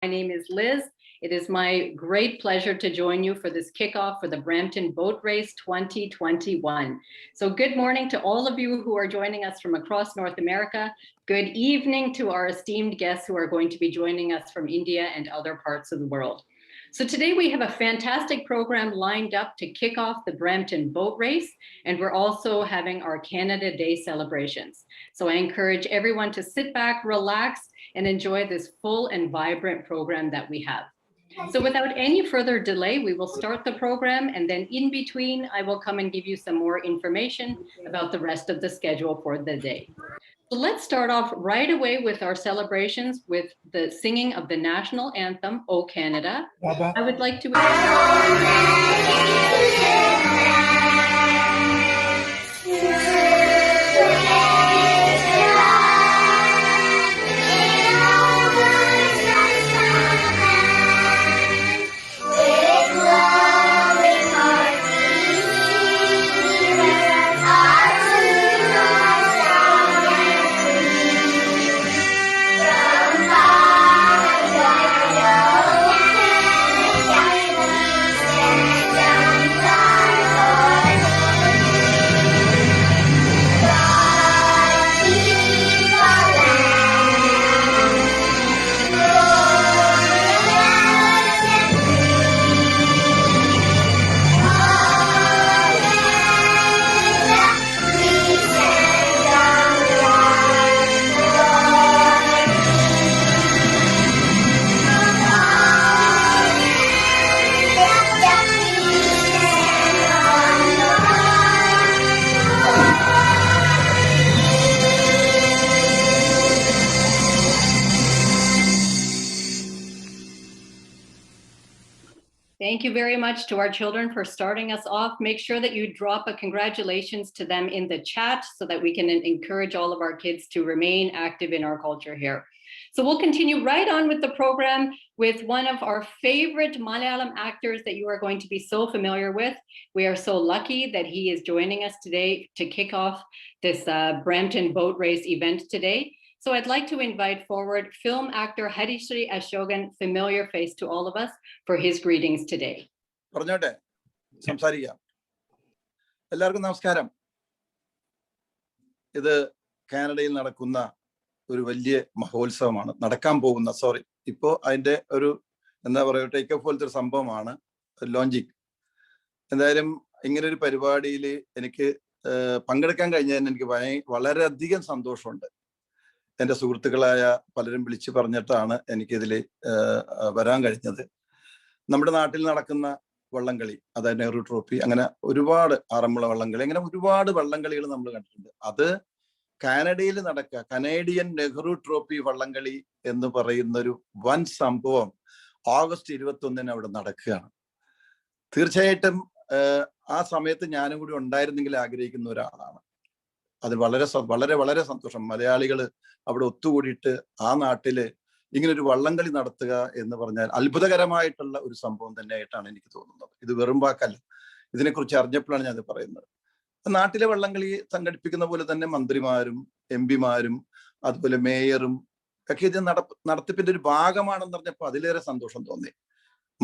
My name is Liz. It is my great pleasure to join you for this kickoff for the Brampton Boat Race 2021. So good morning to all of you who are joining us from across North America. Good evening to our esteemed guests who are going to be joining us from India and other parts of the world. So today we have a fantastic program lined up to kick off the Brampton Boat Race, and we're also having our Canada Day celebrations. So I encourage everyone to sit back, relax, and enjoy this full and vibrant program that we have. So without any further delay, we will start the program, and then in between, I will come and give you some more information about the rest of the schedule for the day. So let's start off right away with our celebrations with the singing of the national anthem, O Canada. I would like to... Thank you very much to our children for starting us off. Make sure that you drop a congratulations to them in the chat so that we can encourage all of our kids to remain active in our culture here. So we'll continue right on with the program with one of our favorite Malayalam actors that you are going to be so familiar with. We are so lucky that he is joining us today to kick off this Brampton Boat Race event today. So I'd like to invite forward film actor Harishri Ashokan, familiar face to all of us, for his greetings today. പറഞ്ഞോട്ടെ സംസാരിക്കാം. എല്ലാവർക്കും നമസ്കാരം. ഇത് കാനഡയിൽ നടക്കുന്ന ഒരു വലിയ മഹോത്സവമാണ്, നടക്കാൻ പോകുന്ന ഇപ്പോൾ അതിന്റെ ഒരു എന്താ പറയുക ടേക്ക് ഓഫ് പോലത്തെ ഒരു സംഭവമാണ് ലോഞ്ചിങ്. എന്തായാലും ഇങ്ങനെ ഒരു പരിപാടിയിൽ എനിക്ക് പങ്കെടുക്കാൻ കഴിഞ്ഞതിന് എനിക്ക് വളരെയധികം സന്തോഷമുണ്ട്. എൻ്റെ സുഹൃത്തുക്കളായ പലരും വിളിച്ചു പറഞ്ഞിട്ടാണ് എനിക്കിതിൽ വരാൻ കഴിഞ്ഞത്. നമ്മുടെ നാട്ടിൽ നടക്കുന്ന വള്ളംകളി, അതായത് നെഹ്റു ട്രോഫി, അങ്ങനെ ഒരുപാട് ആറന്മുള വള്ളംകളി, അങ്ങനെ ഒരുപാട് വള്ളംകളികൾ നമ്മൾ കണ്ടിട്ടുണ്ട്. അത് കാനഡയിൽ നടക്കുക, കനേഡിയൻ നെഹ്റു ട്രോഫി വള്ളംകളി എന്ന് പറയുന്ന ഒരു വൻ സംഭവം ഓഗസ്റ്റ് 21 അവിടെ നടക്കുകയാണ്. തീർച്ചയായിട്ടും ആ സമയത്ത് ഞാനും കൂടി ഉണ്ടായിരുന്നെങ്കിൽ ആഗ്രഹിക്കുന്ന ഒരാളാണ്. അത് വളരെ വളരെ വളരെ സന്തോഷം. മലയാളികൾ അവിടെ ഒത്തുകൂടിയിട്ട് ആ നാട്ടില് ഇങ്ങനൊരു വള്ളംകളി നടത്തുക എന്ന് പറഞ്ഞാൽ അത്ഭുതകരമായിട്ടുള്ള ഒരു സംഭവം തന്നെയായിട്ടാണ് എനിക്ക് തോന്നുന്നത്. ഇത് വെറും വാക്കല്ല. ഇതിനെക്കുറിച്ച് അറിഞ്ഞപ്പോഴാണ് ഞാൻ ഇത് പറയുന്നത്. നാട്ടിലെ വള്ളംകളി സംഘടിപ്പിക്കുന്ന പോലെ തന്നെ മന്ത്രിമാരും എംപിമാരും അതുപോലെ മേയറും ഒക്കെ ഇത് നടത്തിപ്പിന്റെ ഒരു ഭാഗമാണെന്ന് പറഞ്ഞപ്പോൾ അതിലേറെ സന്തോഷം തോന്നി.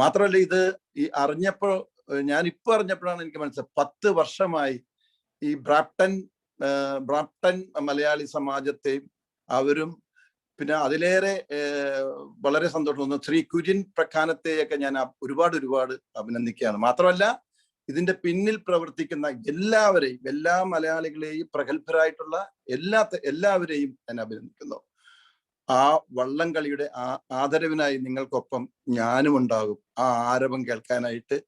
മാത്രമല്ല, ഇത് ഞാനിപ്പോ അറിഞ്ഞപ്പോഴാണ് എനിക്ക് മനസ്സിലായത് 10 വർഷമായി ഈ ബ്രാംപ്ടൺ മലയാളി സമാജത്തെയും അവരും പിന്നെ അതിലേറെ വളരെ സന്തോഷം തോന്നുന്നു ശ്രീ കുര്യൻ പ്രഖാനത്തെയൊക്കെ ഞാൻ ഒരുപാട് അഭിനന്ദിക്കുകയാണ്. മാത്രമല്ല, ഇതിന്റെ പിന്നിൽ പ്രവർത്തിക്കുന്ന എല്ലാവരെയും, എല്ലാ മലയാളികളെയും, പ്രഗത്ഭരായിട്ടുള്ള എല്ലാവരെയും ഞാൻ അഭിനന്ദിക്കുന്നു. ആ വള്ളംകളിയുടെ ആദരവിനായി നിങ്ങൾക്കൊപ്പം ഞാനും ഉണ്ടാകും. ആ ആരവം കേൾക്കാനായിട്ട്,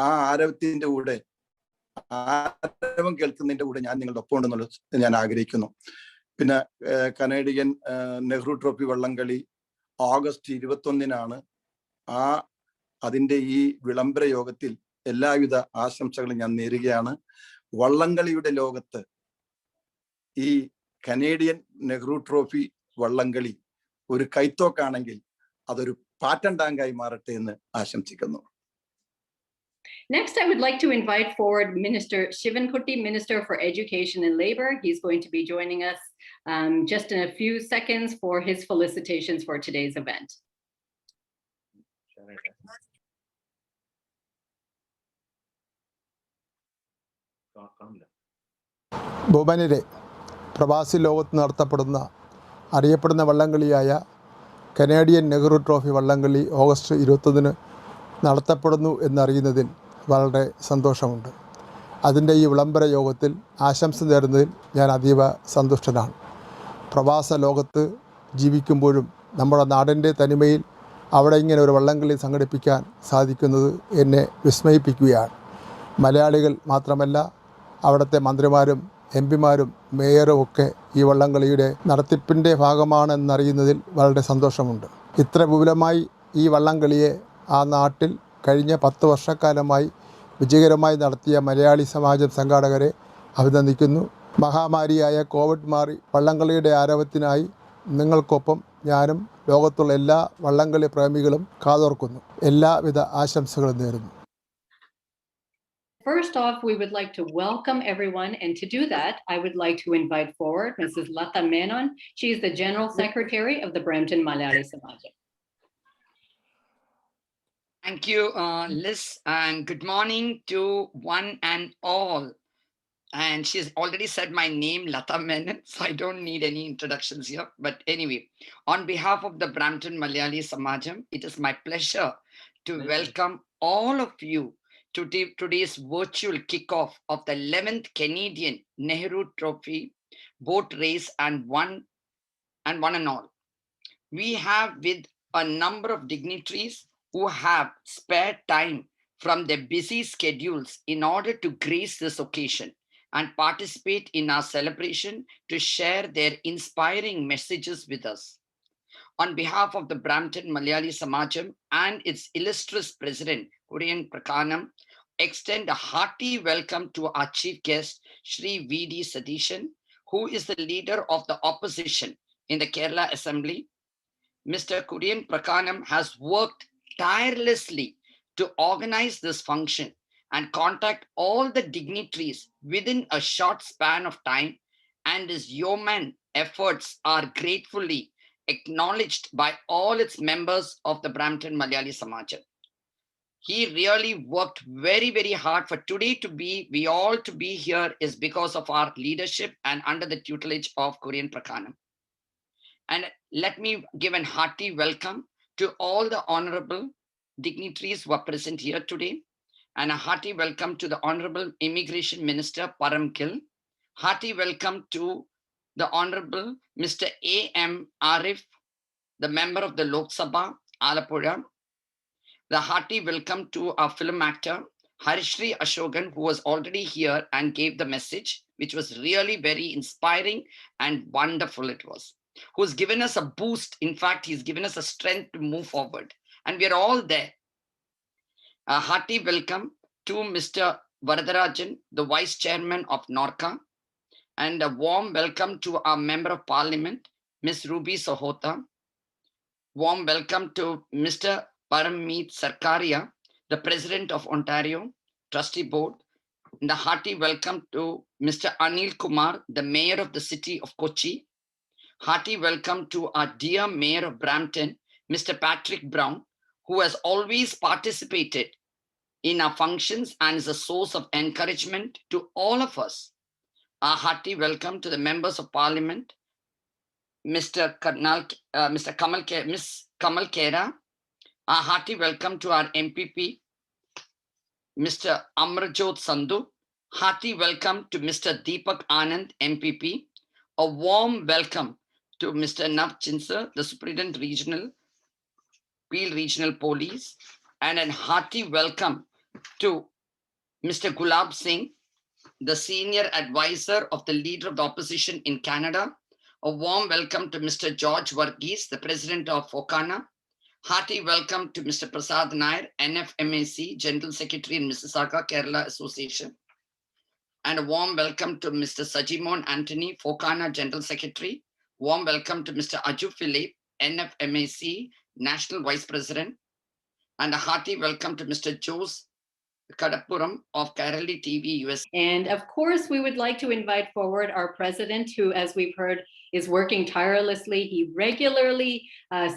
ആ ആരവത്തിന്റെ കൂടെ, ആരവം കേൾക്കുന്നതിന്റെ കൂടെ ഞാൻ നിങ്ങളുടെ ഒപ്പം ഉണ്ടെന്നുള്ളത് ഞാൻ ആഗ്രഹിക്കുന്നു. പിന്നെ കനേഡിയൻ നെഹ്റു ട്രോഫി വള്ളംകളി ഓഗസ്റ്റ് 21 അതിന്റെ ഈ വിളംബര യോഗത്തിൽ എല്ലാവിധ ആശംസകളും ഞാൻ നേരുകയാണ്. വള്ളംകളിയുടെ ലോകത്ത് ഈ കനേഡിയൻ നെഹ്റു ട്രോഫി വള്ളംകളി ഒരു കൈത്തോക്കാണെങ്കിൽ അതൊരു പാറ്റൻ ടാങ്കായി മാറട്ടെ എന്ന് ആശംസിക്കുന്നു. Next, I would like to invite forward Minister Shivankutti, Minister for Education and Labor. He's going to be joining us just in a few seconds for his felicitations for today's event. ബഹുമാന്യരെ, പ്രവാസി ലോകത്ത് നടത്തപ്പെടുന്ന അറിയപ്പെടുന്ന വള്ളംകളിയായ Canadian Nehru trophy വള്ളംകളി August 21 നടത്തപ്പെടുന്നു എന്നറിയുന്നതിൽ വളരെ സന്തോഷമുണ്ട്. അതിൻ്റെ ഈ വിളംബര യോഗത്തിൽ ആശംസ നേരുന്നതിൽ ഞാൻ അതീവ സന്തുഷ്ടനാണ്. പ്രവാസ ലോകത്ത് ജീവിക്കുമ്പോഴും നമ്മുടെ നാടിൻ്റെ തനിമയിൽ അവിടെ ഇങ്ങനെ ഒരു വള്ളംകളി സംഘടിപ്പിക്കാൻ സാധിക്കുന്നത് എന്നെ വിസ്മയിപ്പിക്കുകയാണ്. മലയാളികൾ മാത്രമല്ല, അവിടുത്തെ മന്ത്രിമാരും എംപിമാരും മേയറും ഒക്കെ ഈ വള്ളംകളിയുടെ നടത്തിപ്പിൻ്റെ ഭാഗമാണെന്നറിയുന്നതിൽ വളരെ സന്തോഷമുണ്ട്. ഇത്ര വിപുലമായി ഈ വള്ളംകളിയെ ആ നാട്ടിൽ കഴിഞ്ഞ 10 വർഷക്കാലമായി വിജയകരമായി നടത്തിയ മലയാളി സമാജം സംഘാടകരെ അഭിനന്ദിക്കുന്നു. മഹാമാരിയായ കോവിഡ് മാറി വള്ളംകളിയുടെ ആരവത്തിനായി നിങ്ങൾക്കൊപ്പം ഞാനും ലോകത്തുള്ള എല്ലാ വള്ളംകളി പ്രേമികളും കാതോർക്കുന്നു. എല്ലാവിധ ആശംസകളും നേരുന്നു. First off, we would like to welcome everyone, and to do that, I would like to invite forward Mrs. Lata Menon. She is the General Secretary of the Brampton Malayali Samajam. Thank you, Liz, and good morning to one and all. And she's already said my name, Lata Menon, so I don't need any introductions here. But anyway, on behalf of the Brampton Malayali Samajam, it is my pleasure to welcome all of you to today's virtual kickoff of the 11th Canadian Nehru Trophy boat race and one and all. We have with a number of dignitaries who have spared time from their busy schedules in order to grace this occasion and participate in our celebration to share their inspiring messages with us. On behalf of the Brampton Malayali Samajam and its illustrious president, Kurian Prakanam, extend a hearty welcome to our chief guest, Shri V.D. Sadishan, who is the leader of the opposition in the Kerala Assembly. Mr. Kurian Prakanam has worked tirelessly to organize this function and contact all the dignitaries within a short span of time, and his yeoman efforts are gratefully acknowledged by all its members of the Brampton Malayali Samajam. He really worked very, very hard for today we all to be here is because of our leadership and under the tutelage of Kurian Prakanam. And let me give a hearty welcome to all the honorable dignitaries who are present here today, and a hearty welcome to the Honorable Immigration Minister Param Gill. Hearty welcome to the Honorable Mr. A.M. Arif, the member of the Lok Sabha, Alappuzha. The hearty welcome to our film actor, Harishri Ashokan, who was already here and gave the message, which was really very inspiring and wonderful it was. Who's given us a boost. In fact, he's given us a strength to move forward. And we're all there. A hearty welcome to Mr. Varadarajan, the Vice Chairman of NORCA, and a warm welcome to our Member of Parliament, Ms. Ruby Sohota. Warm welcome to Mr. Parammeet Sarkaria, the President of Ontario Trustee Board. And a hearty welcome to Mr. Anil Kumar, the Mayor of the City of Kochi. Hearty welcome to our dear Mayor of Brampton, Mr. Patrick Brown, who has always participated in our functions and is a source of encouragement to all of us. A hearty welcome to the members of Parliament, Ms. Kamal Kera. A hearty welcome to our MPP, Mr. Amrajot Sandhu. Hearty welcome to Mr. Deepak Anand, MPP. A warm welcome to Mr. Nav Chinsar, the Superintendent Peel Regional Police, and a hearty welcome to Mr. Gulab Singh, the Senior Advisor of the Leader of the Opposition in Canada. A warm welcome to Mr. George Varghese, the President of Okana. Hearty welcome to Mr. Prasad Nair, NFMAC, General Secretary in Mississauga, Kerala Association. And a warm welcome to Mr. Sajimon Anthony, Fokana General Secretary. Warm welcome to Mr. Aju Philip, NFMAC, National Vice President. And a hearty welcome to Mr. Jose Kadappuram of Kerala TV US. And of course, we would like to invite forward our president, who, as we've heard, is working tirelessly. He regularly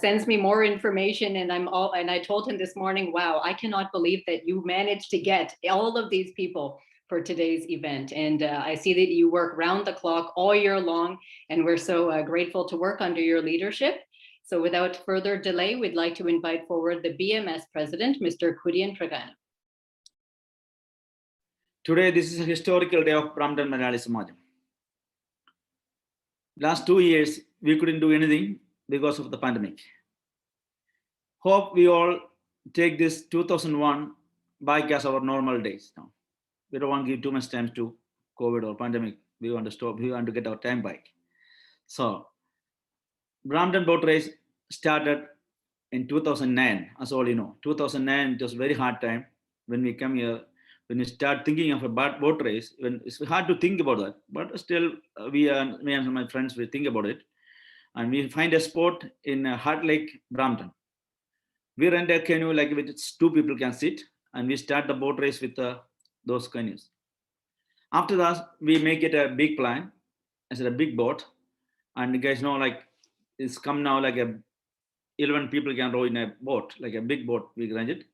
sends me more information, and I told him this morning, wow, I cannot believe that you managed to get all of these people for today's event. And I see that you work round the clock all year long, and we're so grateful to work under your leadership. So without further delay, we'd like to invite forward the BMS president, Mr. Kurian Tragana. Today, this is a historical day of Brampton Malayali Samajam. Last 2 years, we couldn't do anything because of the pandemic. Hope we all take this 2001 back as our normal days now. We don't want to give too much time to COVID or pandemic. We want to stop, we want to get our time back. So, Brampton Boat Race started in 2009, as all you know. 2009, it was a very hard time when we come here. When we start thinking of a boat race, when it's hard to think about that, but still me and my friends, we think about it. And we find a spot in Heart Lake, Brampton. We rent a canoe like which 2 people can sit, and we start the boat race with those canoes. After that, we make it a big plan, as a big boat. And you guys know, like, it's come now like 11 people can row in a boat, like a big boat, we rent it.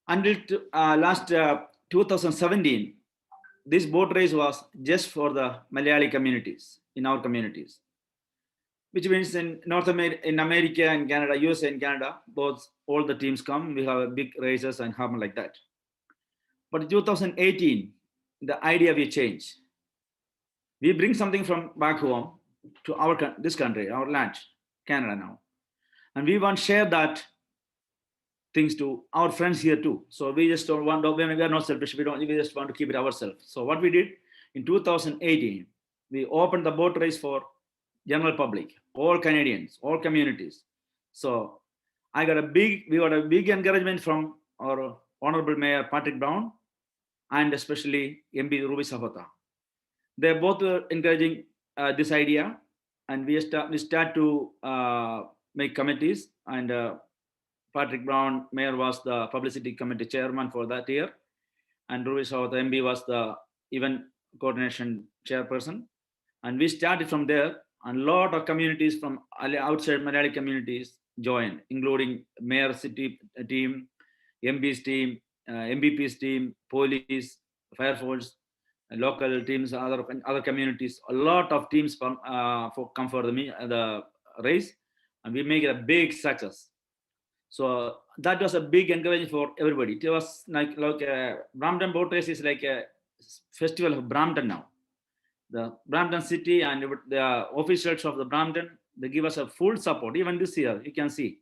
Until last 2017, this boat race was just for the Malayali communities, in our communities, which means in in America and Canada, USA and Canada, all the teams come, we have big races and happen like that. But in 2018, the idea we changed. We bring something from back home to this country, our land, Canada now. And we want to share that things to our friends here too. So we just don't want to, we are not selfish, we just want to keep it ourselves. So what we did in 2018, we opened the boat race for general public, all Canadians, all communities. So we got a big encouragement from our Honorable Mayor Patrick Brown and especially MB Ruby Sahota. They both were encouraging this idea, and we start to make committees, and Patrick Brown, Mayor, was the publicity committee chairman for that year, and Ruby Sahota, MB, was the event coordination chairperson. And we started from there, and a lot of communities from outside Malayali communities joined, including Mayor City team, MB's team, MBP's team, police, fire force, local teams, other communities. A lot of teams come for the race, and we make it a big success. So that was a big encouragement for everybody. It was like Brampton Boat Race is like a festival of Brampton now. The Brampton city and the officials of the Brampton, they give us a full support. Even this year, you can see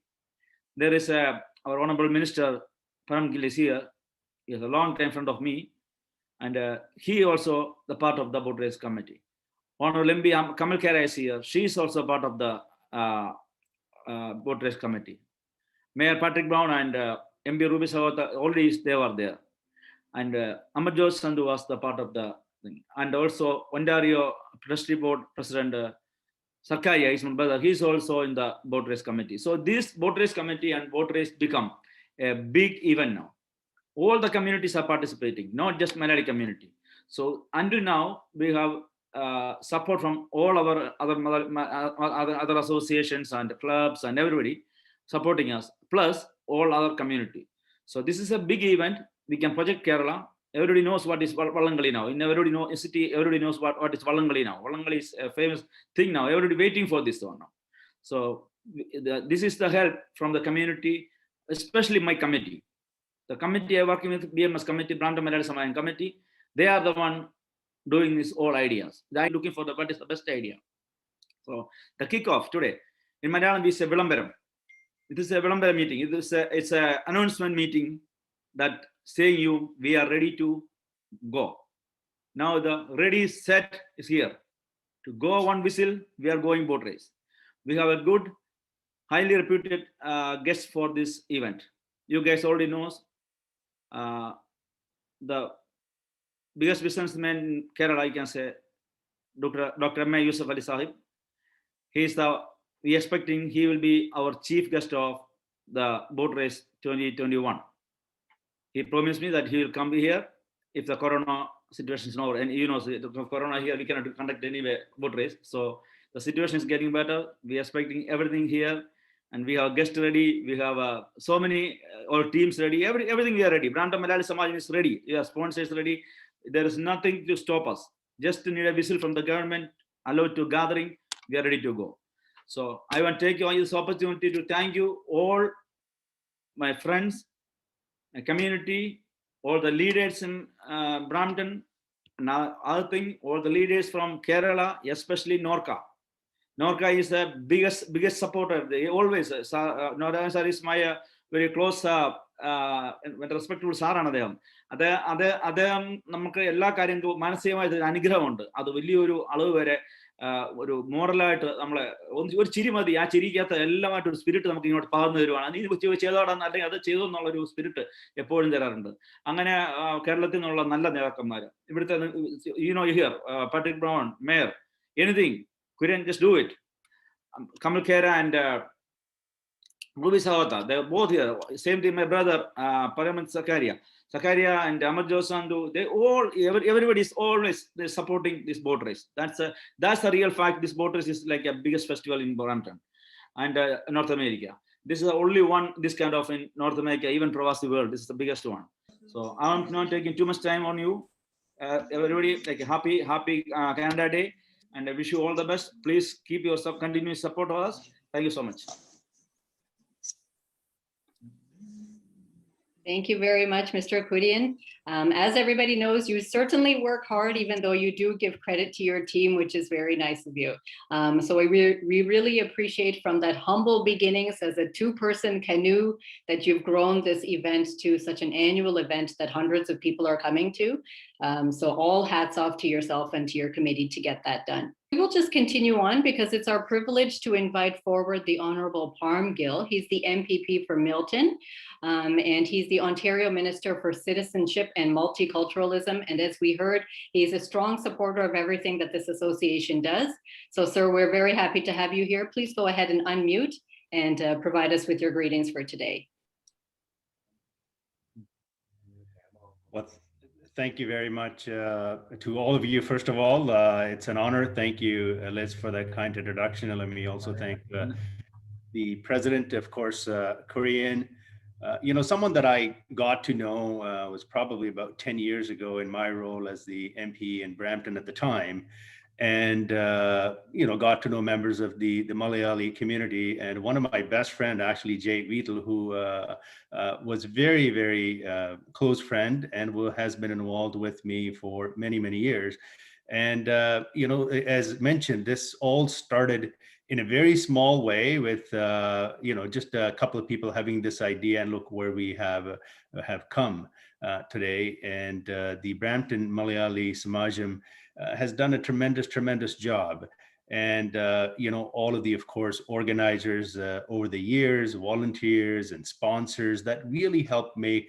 there is our Honorable Minister Param Gill is here. He has a long time in front of me, and he also the part of the boat race committee. Honorable MB Kamal Kara is here. She is also part of the boat race committee. Mayor Patrick Brown and MB Ruby Sahota already they were there, and Ahmad George Sandhu was the part of the thing, and also Ontario Trustee Board President Sarkaya is my brother. He's also in the boat race committee. So this boat race committee and boat race become a big event now. All the communities are participating, not just Malayali community. So until now, we have support from all our other associations and clubs and everybody supporting us, plus all other community. So this is a big event. We can project Kerala. Everybody knows what is Vallangali now. Everybody knows in city. Everybody knows what is Vallangali now. Vallangali is a famous thing now. Everybody waiting for this one now. So this is the help from the community, especially my committee. The committee I'm working with, BMS committee, Brampton Malayali Samajam committee, they are the one doing these all ideas. They are looking for what is the best idea. So the kickoff today in Malayalam we say Vilambaram. It is a Vilambaram meeting. It's a announcement meeting that saying we are ready to go. Now the ready set is here. To go one whistle, we are going boat race. We have a good, highly reputed guest for this event. You guys already know the biggest businessman in Kerala, I can say, Dr. M.A. Yusuf Ali Sahib. We expecting he will be our chief guest of the boat race 2021. He promised me that he will come here if the corona situation is over. And you know, the corona here, we cannot conduct any boat race. So the situation is getting better. We are expecting everything here. And we have guests ready. We have so many our teams ready. Everything we are ready. Brampton Malayali Samajam is ready. We have sponsors ready. there is nothing to stop us. Just need a whistle from the government, allow to gathering, we are ready to go. So I want to take this opportunity to thank you all, my friends, my community, all the leaders in Brampton, and other thing, all the leaders from Kerala, especially Norca. Norca is the biggest supporter. They always, Norca sir is my very close, respectful സാറാണ് അദ്ദേഹം നമുക്ക് എല്ലാ കാര്യങ്ങളും മാനസികമായിട്ട് അനുഗ്രഹമുണ്ട്. അത് വലിയൊരു അളവ് വരെ ഒരു മോറലായിട്ട് നമ്മളെ ഒരു ചിരി മതി, ആ ചിരിക്കകത്ത് എല്ലാമായിട്ട് ഒരു സ്പിരിറ്റ് നമുക്ക് ഇങ്ങോട്ട് പകർന്നു തരുവാണ്. നീ ചെയ്തോടാന്ന് അല്ലെങ്കിൽ അത് ചെയ്തു എന്നുള്ള ഒരു സ്പിരിറ്റ് എപ്പോഴും തരാറുണ്ട്. അങ്ങനെ കേരളത്തിൽ നിന്നുള്ള നല്ല നേതാക്കന്മാര് ഇവിടുത്തെ here Patrick brown mayor, anything Kurian, just do it. Kamal Khera and Ruby Sawata, they're both here. Same thing, my brother, Parliament Zakaria and Amar Josandu, everybody is always they're supporting this boat race. That's the real fact. This boat race is like a biggest festival in Brampton and North America. This is the only one, this kind of in North America, even across the world. This is the biggest one. So I'm not taking too much time on you. Everybody, like a happy Canada Day. And I wish you all the best. Please keep your continuous support of us. Thank you so much. Thank you very much, Mr. Kurian. As everybody knows, you certainly work hard, even though you do give credit to your team, which is very nice of you. So we really appreciate from that humble beginnings as a two-person canoe that you've grown this event to such an annual event that hundreds of people are coming to. So all hats off to yourself and to your committee to get that done. We will just continue on because it's our privilege to invite forward the Honorable Parm Gill. He's the MPP for Milton, and he's the Ontario Minister for Citizenship and Multiculturalism. And as we heard, he's a strong supporter of everything that this association does. So, sir, we're very happy to have you here. Please go ahead and unmute and provide us with your greetings for today. Thank you very much to all of you. First of all, it's an honor. Thank you, Liz, for that kind introduction. And let me also thank the president, of course, Korean. Someone that I got to know was probably about 10 years ago in my role as the MP in Brampton at the time. And, got to know members of the Malayali community. And one of my best friend, actually, J Kovaler, who was very, very close friend and has been involved with me for many, many years. And, as mentioned, this all started in a very small way with, just a couple of people having this idea, and look where we have come today. And the Brampton Malayali Samajam has done a tremendous job. And, all of the, of course, organizers over the years, volunteers and sponsors that really helped make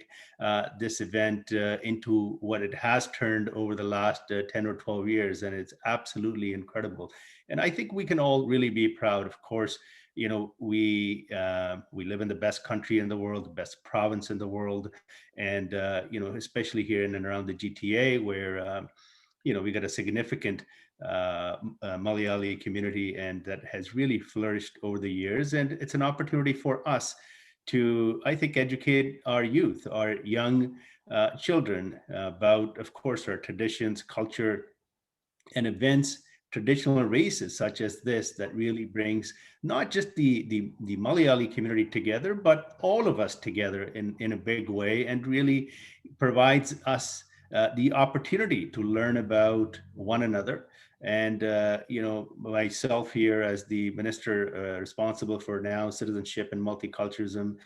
this event into what it has turned over the last 10 or 12 years. And it's absolutely incredible. And I think we can all really be proud. Of course, we live in the best country in the world, the best province in the world. And, especially here in and around the GTA, where, we got a significant Malayali community, and that has really flourished over the years. And it's an opportunity for us to, I think, educate our youth, our young children about, of course, our traditions, culture, and events, traditional races such as this, that really brings not just the Malayali community together, but all of us together in a big way, and really provides us the opportunity to learn about one another. And, myself here as the minister responsible for now citizenship and multiculturalism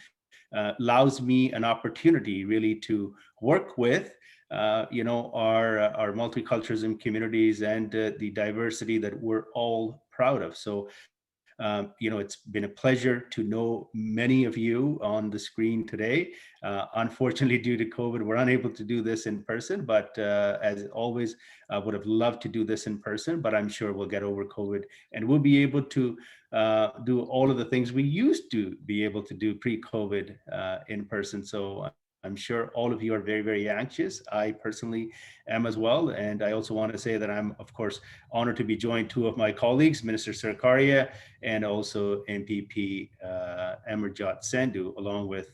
allows me an opportunity really to work with, our multiculturalism communities and the diversity that we're all proud of. So, it's been a pleasure to know many of you on the screen today. Unfortunately, due to COVID, we're unable to do this in person, but as always, I would have loved to do this in person, but I'm sure we'll get over COVID and we'll be able to do all of the things we used to be able to do pre-COVID in person. So I'm sure all of you are very, very anxious. I personally am as well. And I also want to say that I'm, of course, honored to be joined two of my colleagues, Minister Sarkaria and also MPP Amarjot Sandhu, along with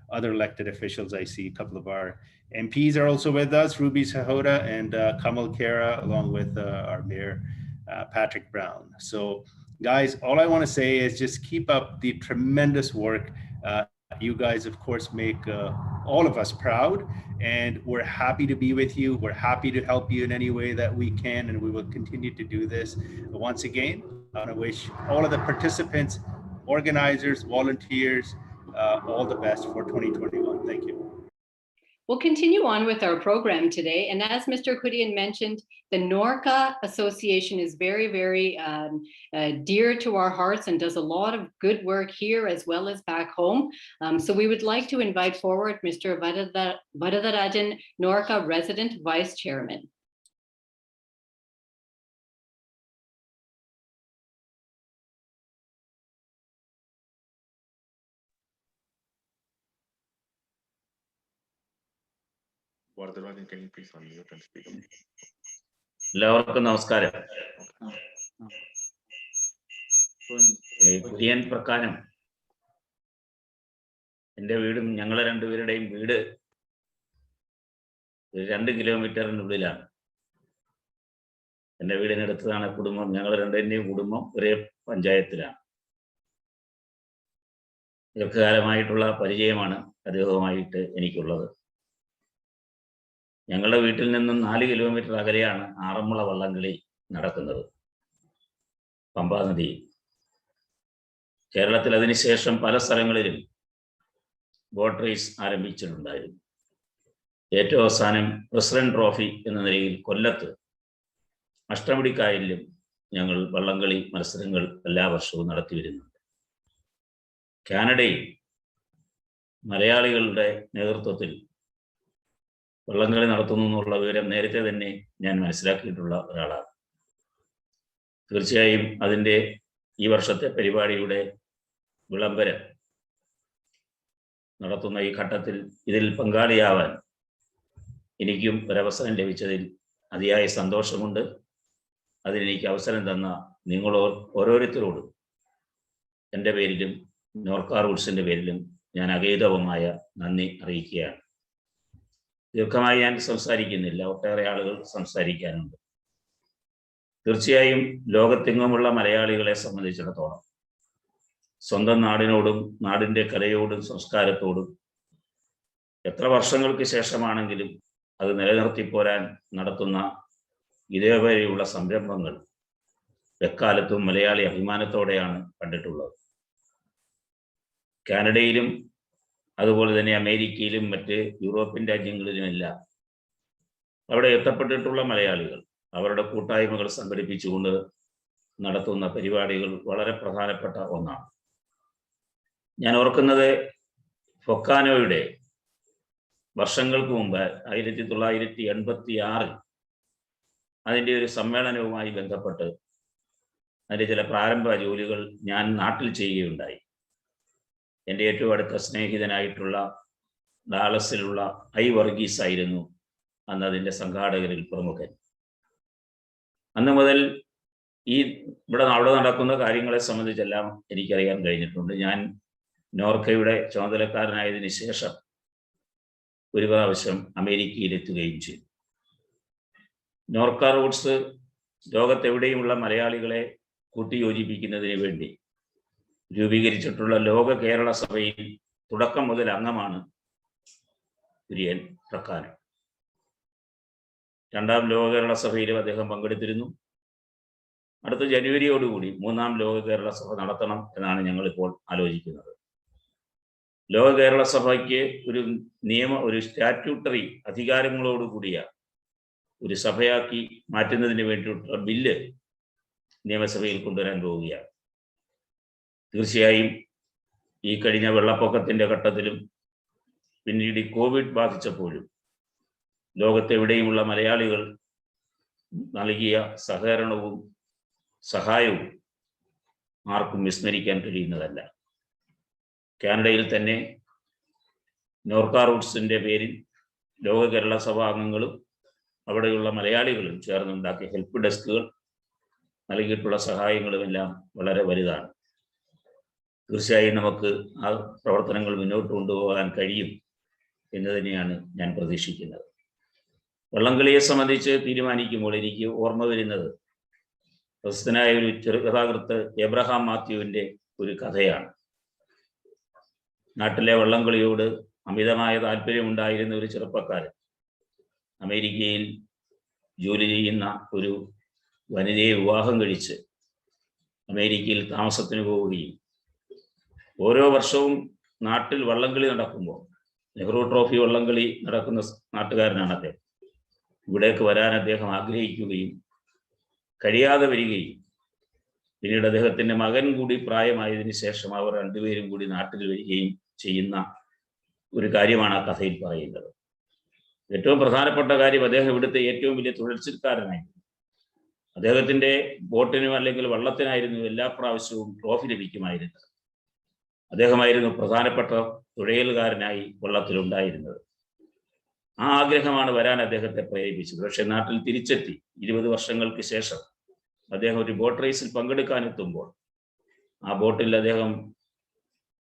other elected officials. I see a couple of our MPs are also with us, Ruby Sahota and Kamal Khera, along with our Mayor Patrick Brown. So guys, all I want to say is just keep up the tremendous work. You guys, of course, make all of us proud, and we're happy to be with you. We're happy to help you in any way that we can, and we will continue to do this. Once again, I want to wish all of the participants, organizers, volunteers, all the best for 2021. Thank you. We'll continue on with our program today. And as Mr. Kurian mentioned, the NORCA Association is very, very dear to our hearts and does a lot of good work here as well as back home. So we would like to invite forward Mr. Varadarajan, NORCA Resident Vice Chairman. Varadarajan, can you please unmute and speak? എല്ലാവർക്കും നമസ്കാരം. കുര്യൻ പ്രകാരം എൻ്റെ വീടും ഞങ്ങളെ രണ്ടുപേരുടെയും വീട് 2 കിലോമീറ്ററിനുള്ളിലാണ്. എൻ്റെ വീടിനടുത്താണ് കുടുംബം. ഞങ്ങൾ രണ്ടുപേരുടെയും കുടുംബം ഒരേ പഞ്ചായത്തിലാണ്. ദീർഘകാലമായിട്ടുള്ള പരിചയമാണ് അദ്ദേഹവുമായിട്ട് എനിക്കുള്ളത്. ഞങ്ങളുടെ വീട്ടിൽ നിന്നും 4 കിലോമീറ്റർ അകലെയാണ് ആറന്മുള വള്ളംകളി നടക്കുന്നത്, പമ്പാ നദിയിൽ. കേരളത്തിൽ അതിനുശേഷം പല സ്ഥലങ്ങളിലും ബോട്ട് റേസ് ആരംഭിച്ചിട്ടുണ്ടായിരുന്നു. ഏറ്റവും അവസാനം പ്രസിഡന്റ് ട്രോഫി എന്ന നിലയിൽ കൊല്ലത്ത് അഷ്ടമുടിക്കായലിലും ഞങ്ങൾ വള്ളംകളി മത്സരങ്ങൾ എല്ലാ വർഷവും നടത്തി വരുന്നുണ്ട്. കാനഡയിൽ മലയാളികളുടെ നേതൃത്വത്തിൽ വള്ളംകളി നടത്തുന്നു എന്നുള്ള വിവരം നേരത്തെ തന്നെ ഞാൻ മനസ്സിലാക്കിയിട്ടുള്ള ഒരാളാണ്. തീർച്ചയായും അതിൻ്റെ ഈ വർഷത്തെ പരിപാടിയുടെ വിളംബരം നടത്തുന്ന ഈ ഘട്ടത്തിൽ ഇതിൽ പങ്കാളിയാവാൻ എനിക്കും ഒരവസരം ലഭിച്ചതിൽ അതിയായ സന്തോഷമുണ്ട്. അതിനെനിക്ക് അവസരം തന്ന നിങ്ങൾ ഓരോരുത്തരോടും എൻ്റെ പേരിലും നോർക്ക റൂട്ട്സിൻ്റെ പേരിലും ഞാൻ അഗൈതവമായ നന്ദി അറിയിക്കുകയാണ്. ദീർഘമായി ഞാൻ സംസാരിക്കുന്നില്ല, ഒട്ടേറെ ആളുകൾ സംസാരിക്കാനുണ്ട്. തീർച്ചയായും ലോകത്തെങ്ങുമുള്ള മലയാളികളെ സംബന്ധിച്ചിടത്തോളം സ്വന്തം നാടിനോടും നാടിൻ്റെ കലയോടും സംസ്കാരത്തോടും എത്ര വർഷങ്ങൾക്ക് ശേഷമാണെങ്കിലും അത് നിലനിർത്തിപ്പോരാൻ നടത്തുന്ന ഇതേവരെയുള്ള സംരംഭങ്ങൾ എക്കാലത്തും മലയാളി അഭിമാനത്തോടെയാണ് കണ്ടിട്ടുള്ളത്. കാനഡയിലും അതുപോലെ തന്നെ അമേരിക്കയിലും മറ്റ് യൂറോപ്യൻ രാജ്യങ്ങളിലുമെല്ലാം അവിടെ എത്തപ്പെട്ടിട്ടുള്ള മലയാളികൾ അവരുടെ കൂട്ടായ്മകൾ സംഘടിപ്പിച്ചുകൊണ്ട് നടത്തുന്ന പരിപാടികൾ വളരെ പ്രധാനപ്പെട്ട ഒന്നാണ്. ഞാൻ ഓർക്കുന്നത് ഫൊക്കാനോയുടെ വർഷങ്ങൾക്ക് മുമ്പ് 1986 അതിൻ്റെ ഒരു സമ്മേളനവുമായി ബന്ധപ്പെട്ട് അതിൻ്റെ ചില പ്രാരംഭ ജോലികൾ ഞാൻ നാട്ടിൽ ചെയ്യുകയുണ്ടായി. എൻ്റെ ഏറ്റവും അടുത്ത സ്നേഹിതനായിട്ടുള്ള ഡാലസിലുള്ള ഐ വർഗീസ് ആയിരുന്നു അന്ന് അതിൻ്റെ സംഘാടകരിൽ പ്രമുഖൻ. അന്ന് മുതൽ അവിടെ നടക്കുന്ന കാര്യങ്ങളെ സംബന്ധിച്ചെല്ലാം എനിക്കറിയാൻ കഴിഞ്ഞിട്ടുണ്ട്. ഞാൻ നോർക്കയുടെ ചുമതലക്കാരനായതിനു ശേഷം ഒരു പ്രാവശ്യം അമേരിക്കയിലെത്തുകയും ചെയ്തു. നോർക്ക റൂട്ട്സ് ലോകത്തെവിടെയുമുള്ള മലയാളികളെ കൂട്ടിയോജിപ്പിക്കുന്നതിന് വേണ്ടി രൂപീകരിച്ചിട്ടുള്ള ലോക കേരള സഭയിൽ തുടക്കം മുതൽ അംഗമാണ് കുര്യൻ പ്രക്കാനം. 2ാം ലോക കേരള സഭയിലും അദ്ദേഹം പങ്കെടുത്തിരുന്നു. അടുത്ത ജനുവരിയോടുകൂടി 3ാം ലോക കേരള സഭ നടത്തണം എന്നാണ് ഞങ്ങളിപ്പോൾ ആലോചിക്കുന്നത്. ലോക കേരള സഭയ്ക്ക് ഒരു സ്റ്റാറ്റ്യൂട്ടറി അധികാരങ്ങളോടുകൂടിയ ഒരു സഭയാക്കി മാറ്റുന്നതിന് വേണ്ടിയിട്ടുള്ള ബില്ല് നിയമസഭയിൽ കൊണ്ടുവരാൻ പോവുകയാണ്. തീർച്ചയായും ഈ കഴിഞ്ഞ വെള്ളപ്പൊക്കത്തിൻ്റെ ഘട്ടത്തിലും പിന്നീട് കോവിഡ് ബാധിച്ചപ്പോഴും ലോകത്തെവിടെയുമുള്ള മലയാളികൾ നൽകിയ സഹകരണവും സഹായവും ആർക്കും വിസ്മരിക്കാൻ കഴിയുന്നതല്ല. കാനഡയിൽ തന്നെ നോർക്ക റൂട്ട്സിന്റെ പേരിൽ ലോക കേരള സഭ അംഗങ്ങളും അവിടെയുള്ള മലയാളികളും ചേർന്നുണ്ടാക്കിയ ഹെൽപ്പ് ഡെസ്കുകൾ നൽകിയിട്ടുള്ള സഹായങ്ങളുമെല്ലാം വളരെ വലുതാണ്. തീർച്ചയായും നമുക്ക് ആ പ്രവർത്തനങ്ങൾ മുന്നോട്ട് കൊണ്ടുപോകാൻ കഴിയും എന്ന് തന്നെയാണ് ഞാൻ പ്രതീക്ഷിക്കുന്നത്. വള്ളംകളിയെ സംബന്ധിച്ച് തീരുമാനിക്കുമ്പോൾ എനിക്ക് ഓർമ്മ വരുന്നത് പ്രസിദ്ധനായ ഒരു ചെറുകഥാകൃത്ത് എബ്രഹാം മാത്യുവിൻ്റെ ഒരു കഥയാണ്. നാട്ടിലെ വള്ളംകളിയോട് അമിതമായ താല്പര്യമുണ്ടായിരുന്ന ഒരു ചെറുപ്പക്കാരൻ അമേരിക്കയിൽ ജോലി ചെയ്യുന്ന ഒരു വനിതയെ വിവാഹം കഴിച്ച് അമേരിക്കയിൽ താമസത്തിന് പോവുകയും ഓരോ വർഷവും നാട്ടിൽ വള്ളംകളി നടക്കുമ്പോൾ, നെഹ്റു ട്രോഫി വള്ളംകളി നടക്കുന്ന നാട്ടുകാരനാണ് അദ്ദേഹം, ഇവിടേക്ക് വരാൻ അദ്ദേഹം ആഗ്രഹിക്കുകയും കഴിയാതെ വരികയും പിന്നീട് അദ്ദേഹത്തിൻ്റെ മകൻ കൂടി പ്രായമായതിനു ശേഷം അവർ രണ്ടുപേരും കൂടി നാട്ടിൽ വരികയും ചെയ്യുന്ന ഒരു കാര്യമാണ് ആ കഥയിൽ പറയുന്നത്. ഏറ്റവും പ്രധാനപ്പെട്ട കാര്യം, അദ്ദേഹം ഇവിടുത്തെ ഏറ്റവും വലിയ തുഴച്ചിൽക്കാരനായിരുന്നു. അദ്ദേഹത്തിൻ്റെ ബോട്ടിനും അല്ലെങ്കിൽ വള്ളത്തിനായിരുന്നു എല്ലാ പ്രാവശ്യവും ട്രോഫി ലഭിക്കുമായിരുന്നത്. അദ്ദേഹമായിരുന്നു പ്രധാനപ്പെട്ട തുഴയലുകാരനായി വള്ളത്തിലുണ്ടായിരുന്നത്. ആ ആഗ്രഹമാണ് വരാൻ അദ്ദേഹത്തെ പ്രേരിപ്പിച്ചത്. പക്ഷെ നാട്ടിൽ തിരിച്ചെത്തി 20 വർഷങ്ങൾക്ക് ശേഷം അദ്ദേഹം ഒരു ബോട്ട് റേസിൽ പങ്കെടുക്കാനെത്തുമ്പോൾ ആ ബോട്ടിൽ അദ്ദേഹം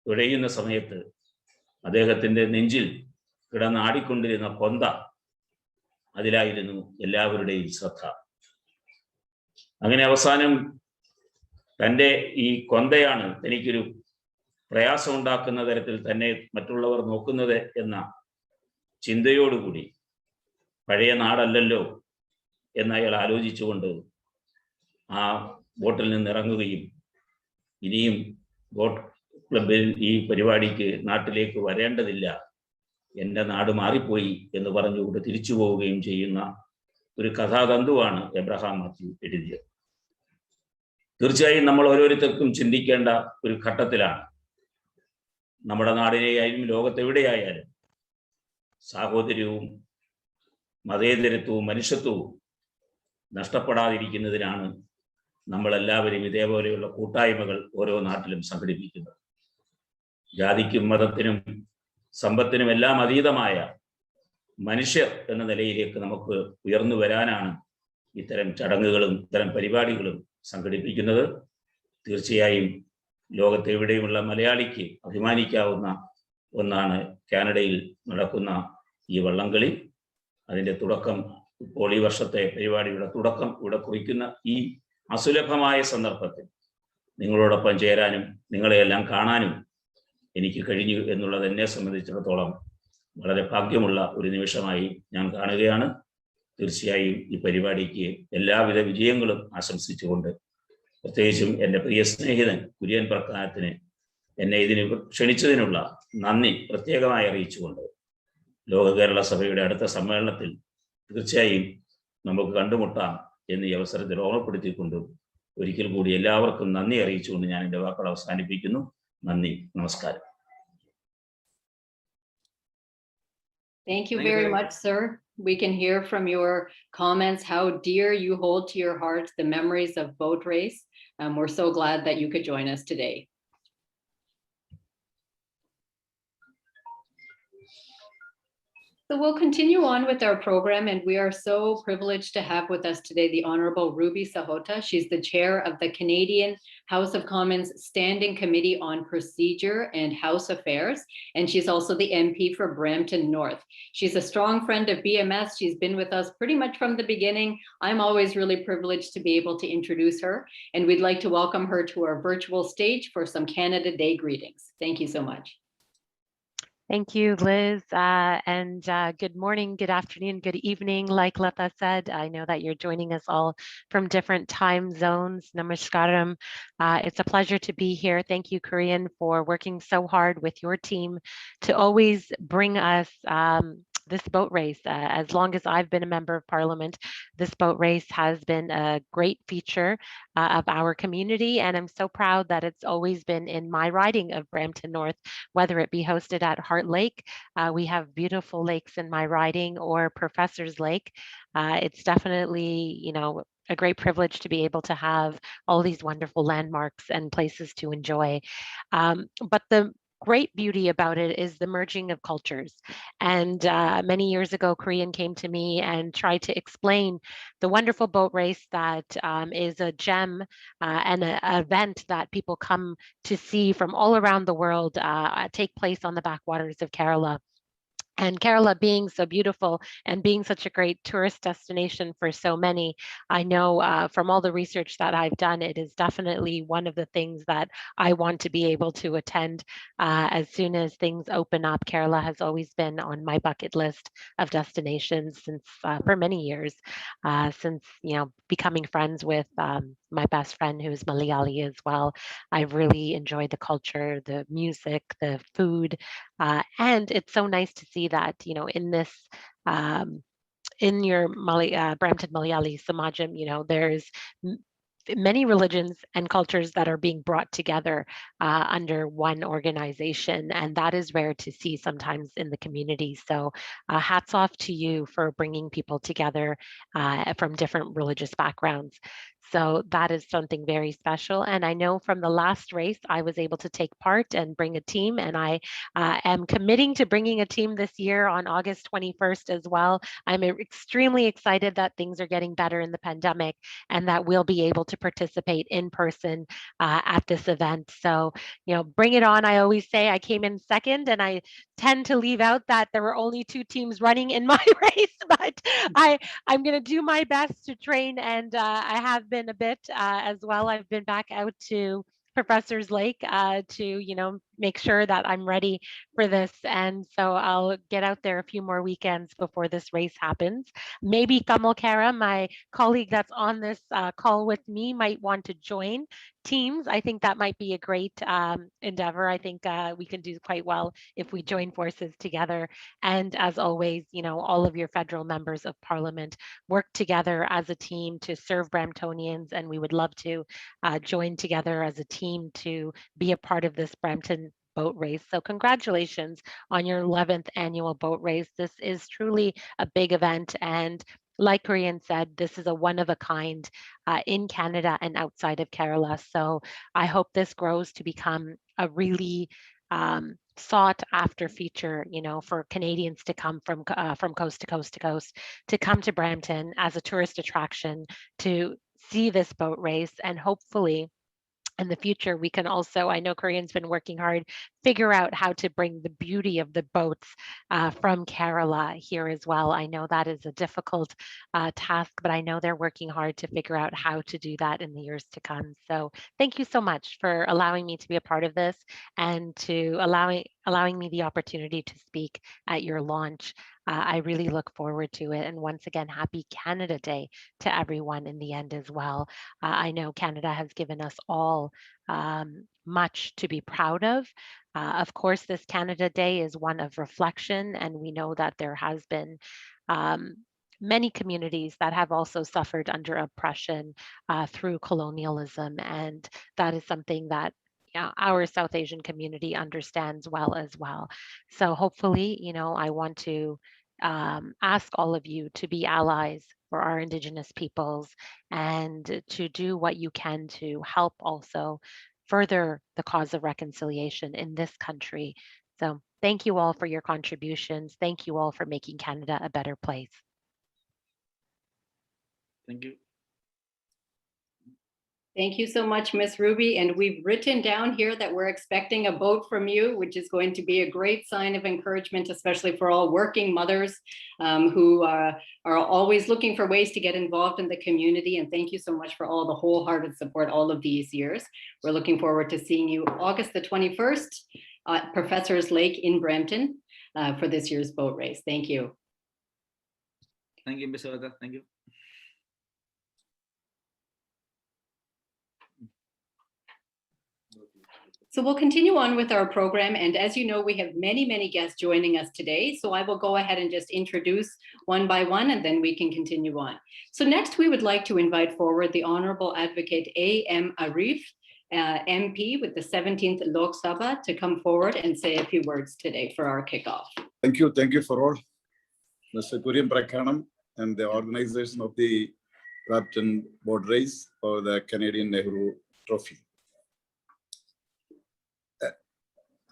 തുഴയുന്ന സമയത്ത് അദ്ദേഹത്തിൻ്റെ നെഞ്ചിൽ കിടന്ന് ആടിക്കൊണ്ടിരുന്ന കൊന്ത, അതിലായിരുന്നു എല്ലാവരുടെയും ശ്രദ്ധ. അങ്ങനെ അവസാനം തൻ്റെ ഈ കൊന്തയാണ് തനിക്കൊരു പ്രയാസമുണ്ടാക്കുന്ന തരത്തിൽ തന്നെ മറ്റുള്ളവർ നോക്കുന്നത് എന്ന ചിന്തയോടുകൂടി, പഴയ നാടല്ലല്ലോ എന്നയാൾ ആലോചിച്ചുകൊണ്ട് ആ ബോട്ടിൽ നിന്ന് ഇറങ്ങുകയും ഇനിയും ബോട്ട് ക്ലബിൽ ഈ പരിപാടിക്ക് നാട്ടിലേക്ക് വരേണ്ടതില്ല, എൻ്റെ നാട് മാറിപ്പോയി എന്ന് പറഞ്ഞുകൊണ്ട് തിരിച്ചു പോവുകയും ചെയ്യുന്ന ഒരു കഥാതന്തുവാണ് എബ്രഹാം മാത്യു എഴുതിയത്. തീർച്ചയായും നമ്മൾ ഓരോരുത്തർക്കും ചിന്തിക്കേണ്ട ഒരു ഘട്ടത്തിലാണ്. നമ്മുടെ നാടിനെയായാലും ലോകത്തെവിടെയായാലും സാഹോദര്യവും മതേതരത്വവും മനുഷ്യത്വവും നഷ്ടപ്പെടാതിരിക്കുന്നതിനാണ് നമ്മളെല്ലാവരും ഇതേപോലെയുള്ള കൂട്ടായ്മകൾ ഓരോ നാട്ടിലും സംഘടിപ്പിക്കുന്നത്. ജാതിക്കും മതത്തിനും സമ്പത്തിനും എല്ലാം അതീതമായ മനുഷ്യർ എന്ന നിലയിലേക്ക് നമുക്ക് ഉയർന്നു വരാനാണ് ഇത്തരം ചടങ്ങുകളും ഇത്തരം പരിപാടികളും സംഘടിപ്പിക്കുന്നത്. തീർച്ചയായും ലോകത്തെവിടെയുമുള്ള മലയാളിക്ക് അഭിമാനിക്കാവുന്ന ഒന്നാണ് കാനഡയിൽ നടക്കുന്ന ഈ വള്ളംകളി. അതിൻ്റെ തുടക്കം ഇപ്പോൾ ഈ വർഷത്തെ പരിപാടിയുടെ തുടക്കം ഇവിടെ കുറിക്കുന്ന ഈ അസുലഭമായ സന്ദർഭത്തിൽ നിങ്ങളോടൊപ്പം ചേരാനും നിങ്ങളെയെല്ലാം കാണാനും എനിക്ക് കഴിഞ്ഞു എന്നുള്ളത് എന്നെ സംബന്ധിച്ചിടത്തോളം വളരെ ഭാഗ്യമുള്ള ഒരു നിമിഷമായി ഞാൻ കാണുകയാണ്. തീർച്ചയായും ഈ പരിപാടിക്ക് എല്ലാവിധ വിജയങ്ങളും ആശംസിച്ചുകൊണ്ട്, പ്രത്യേകിച്ചും എൻ്റെ പ്രിയ സ്നേഹിതൻ കുര്യൻ പ്രക്കാനത്തിന് എന്നെ ഇതിന് ക്ഷണിച്ചതിനുള്ള നന്ദി പ്രത്യേകമായി അറിയിച്ചുകൊണ്ട്, ലോക കേരള സഭയുടെ അടുത്ത സമ്മേളനത്തിൽ തീർച്ചയായും നമുക്ക് കണ്ടുമുട്ടാം എന്ന് ഈ അവസരത്തിൽ ഓർമ്മപ്പെടുത്തിക്കൊണ്ട് ഒരിക്കൽ കൂടി എല്ലാവർക്കും നന്ദി അറിയിച്ചുകൊണ്ട് ഞാൻ എൻ്റെ വാക്കുകൾ അവസാനിപ്പിക്കുന്നു. നന്ദി, നമസ്കാരം. Thank you very much, sir. We can hear from your comments how dear you hold to your heart the memories of boat race. We're so glad that you could join us today. So we'll continue on with our program, and we are so privileged to have with us today the Honorable Ruby Sahota. She's the chair of the Canadian House of Commons Standing Committee on Procedure and House Affairs, and she's also the MP for Brampton North. She's a strong friend of BMS. She's been with us pretty much from the beginning. I'm always really privileged to be able to introduce her, and we'd like to welcome her to our virtual stage for some Canada Day greetings. Thank you so much. Thank you, Liz, and good morning, good afternoon, good evening. Like Lata said, I know that you're joining us all from different time zones. Namaskaram. It's a pleasure to be here. Thank you, Korean, for working so hard with your team to always bring us this boat race. As long as I've been a member of Parliament, this boat race has been a great feature of our community, and I'm so proud that it's always been in my riding of Brampton North, whether it be hosted at Heart Lake. We have beautiful lakes in my riding, or Professor's Lake. It's definitely, a great privilege to be able to have all these wonderful landmarks and places to enjoy. But the great beauty about it is the merging of cultures. And many years ago, Korean came to me and tried to explain the wonderful boat race that is a gem and an event that people come to see from all around the world take place on the backwaters of Kerala. And Kerala being so beautiful and being such a great tourist destination for so many, I know from all the research that I've done, it is definitely one of the things that I want to be able to attend as soon as things open up. Kerala has always been on my bucket list of destinations since for many years, since becoming friends with my best friend who's Malayali as well. I've really enjoyed the culture, the music, the food, and it's so nice to see that, in this, in your Brampton Malayali Samajam, there's many religions and cultures that are being brought together under one organization, and that is rare to see sometimes in the community. So hats off to you for bringing people together from different religious backgrounds. So that is something very special. And I know from the last race, I was able to take part and bring a team, and I am committing to bringing a team this year on August 21st as well. I'm extremely excited that things are getting better in the pandemic and that we'll be able to participate in person at this event. So, bring it on. I always say I came in second, and I tend to leave out that there were only 2 teams running in my race, but I'm going to do my best to train, and I have been a bit as well. I've been back out to Professor's Lake to make sure that I'm ready for this, and so I'll get out there a few more weekends before this race happens. Maybe Kamal Kara, my colleague that's on this call with me, might want to join teams. I think that might be a great endeavor. I think we can do quite well if we join forces together. And as always, all of your federal members of parliament work together as a team to serve Bramptonians, and we would love to join together as a team to be a part of this Brampton boat race. So congratulations on your 11th annual boat race. This is truly a big event, and like Korean said, this is a one of a kind in Canada and outside of Kerala. So I hope this grows to become a really sought after feature, for Canadians to come from coast to coast to coast, to come to Brampton as a tourist attraction to see this boat race. And hopefully in the future, we can also, I know Korean's been working hard, figure out how to bring the beauty of the boats from Kerala here as well. I know that is a difficult task, but I know they're working hard to figure out how to do that in the years to come. So thank you so much for allowing me to be a part of this and to allowing me the opportunity to speak at your launch. I really look forward to it. And once again, happy Canada Day to everyone in the end as well. I know Canada has given us all much to be proud of. Of course, this Canada Day is one of reflection, and we know that there has been many communities that have also suffered under oppression through colonialism, and that is something that our South Asian community understands well as well. So hopefully, I want to ask all of you to be allies for our Indigenous peoples and to do what you can to help also further the cause of reconciliation in this country. So thank you all for your contributions. Thank you all for making Canada a better place. Thank you. Thank you so much, Miss Ruby. And we've written down here that we're expecting a boat from you, which is going to be a great sign of encouragement, especially for all working mothers who are always looking for ways to get involved in the community. And thank you so much for all the wholehearted support all of these years. We're looking forward to seeing you August the 21st at Professor's Lake in Brampton for this year's boat race. Thank you. Thank you, Ms. Agatha. Thank you. So we'll continue on with our program. And as you know, we have many, many guests joining us today. So I will go ahead and just introduce one by one, and then we can continue on. So next, we would like to invite forward the Honorable Advocate A.M. Arif, MP with the 17th Lok Sabha, to come forward and say a few words today for our kickoff. Thank you for all. Mr. Kurian Prakhanam and the organization of the Brampton Boat Race for the Canadian Nehru Trophy.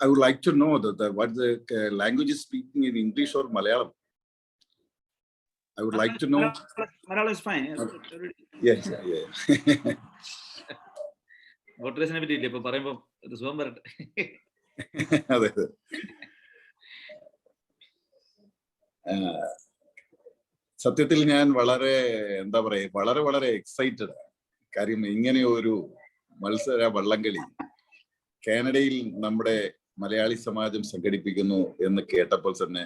I would like to know what the language is speaking in English or Malayalam. I would like to know. Malayalam is fine. Yes, yeah. Boat race ne pattiyilla ipo parayumbo oru sugam varatte. അതെ. സത്യത്തിൽ ഞാൻ വളരെ എന്താ പറയുക വളരെ excited. കാര്യം ഇങ്ങനെ ഒരു മത്സര വള്ളംകളി കാനഡയിൽ നമ്മുടെ മലയാളി സമാജം സംഘടിപ്പിക്കുന്നു എന്ന് കേട്ടപ്പോൾ തന്നെ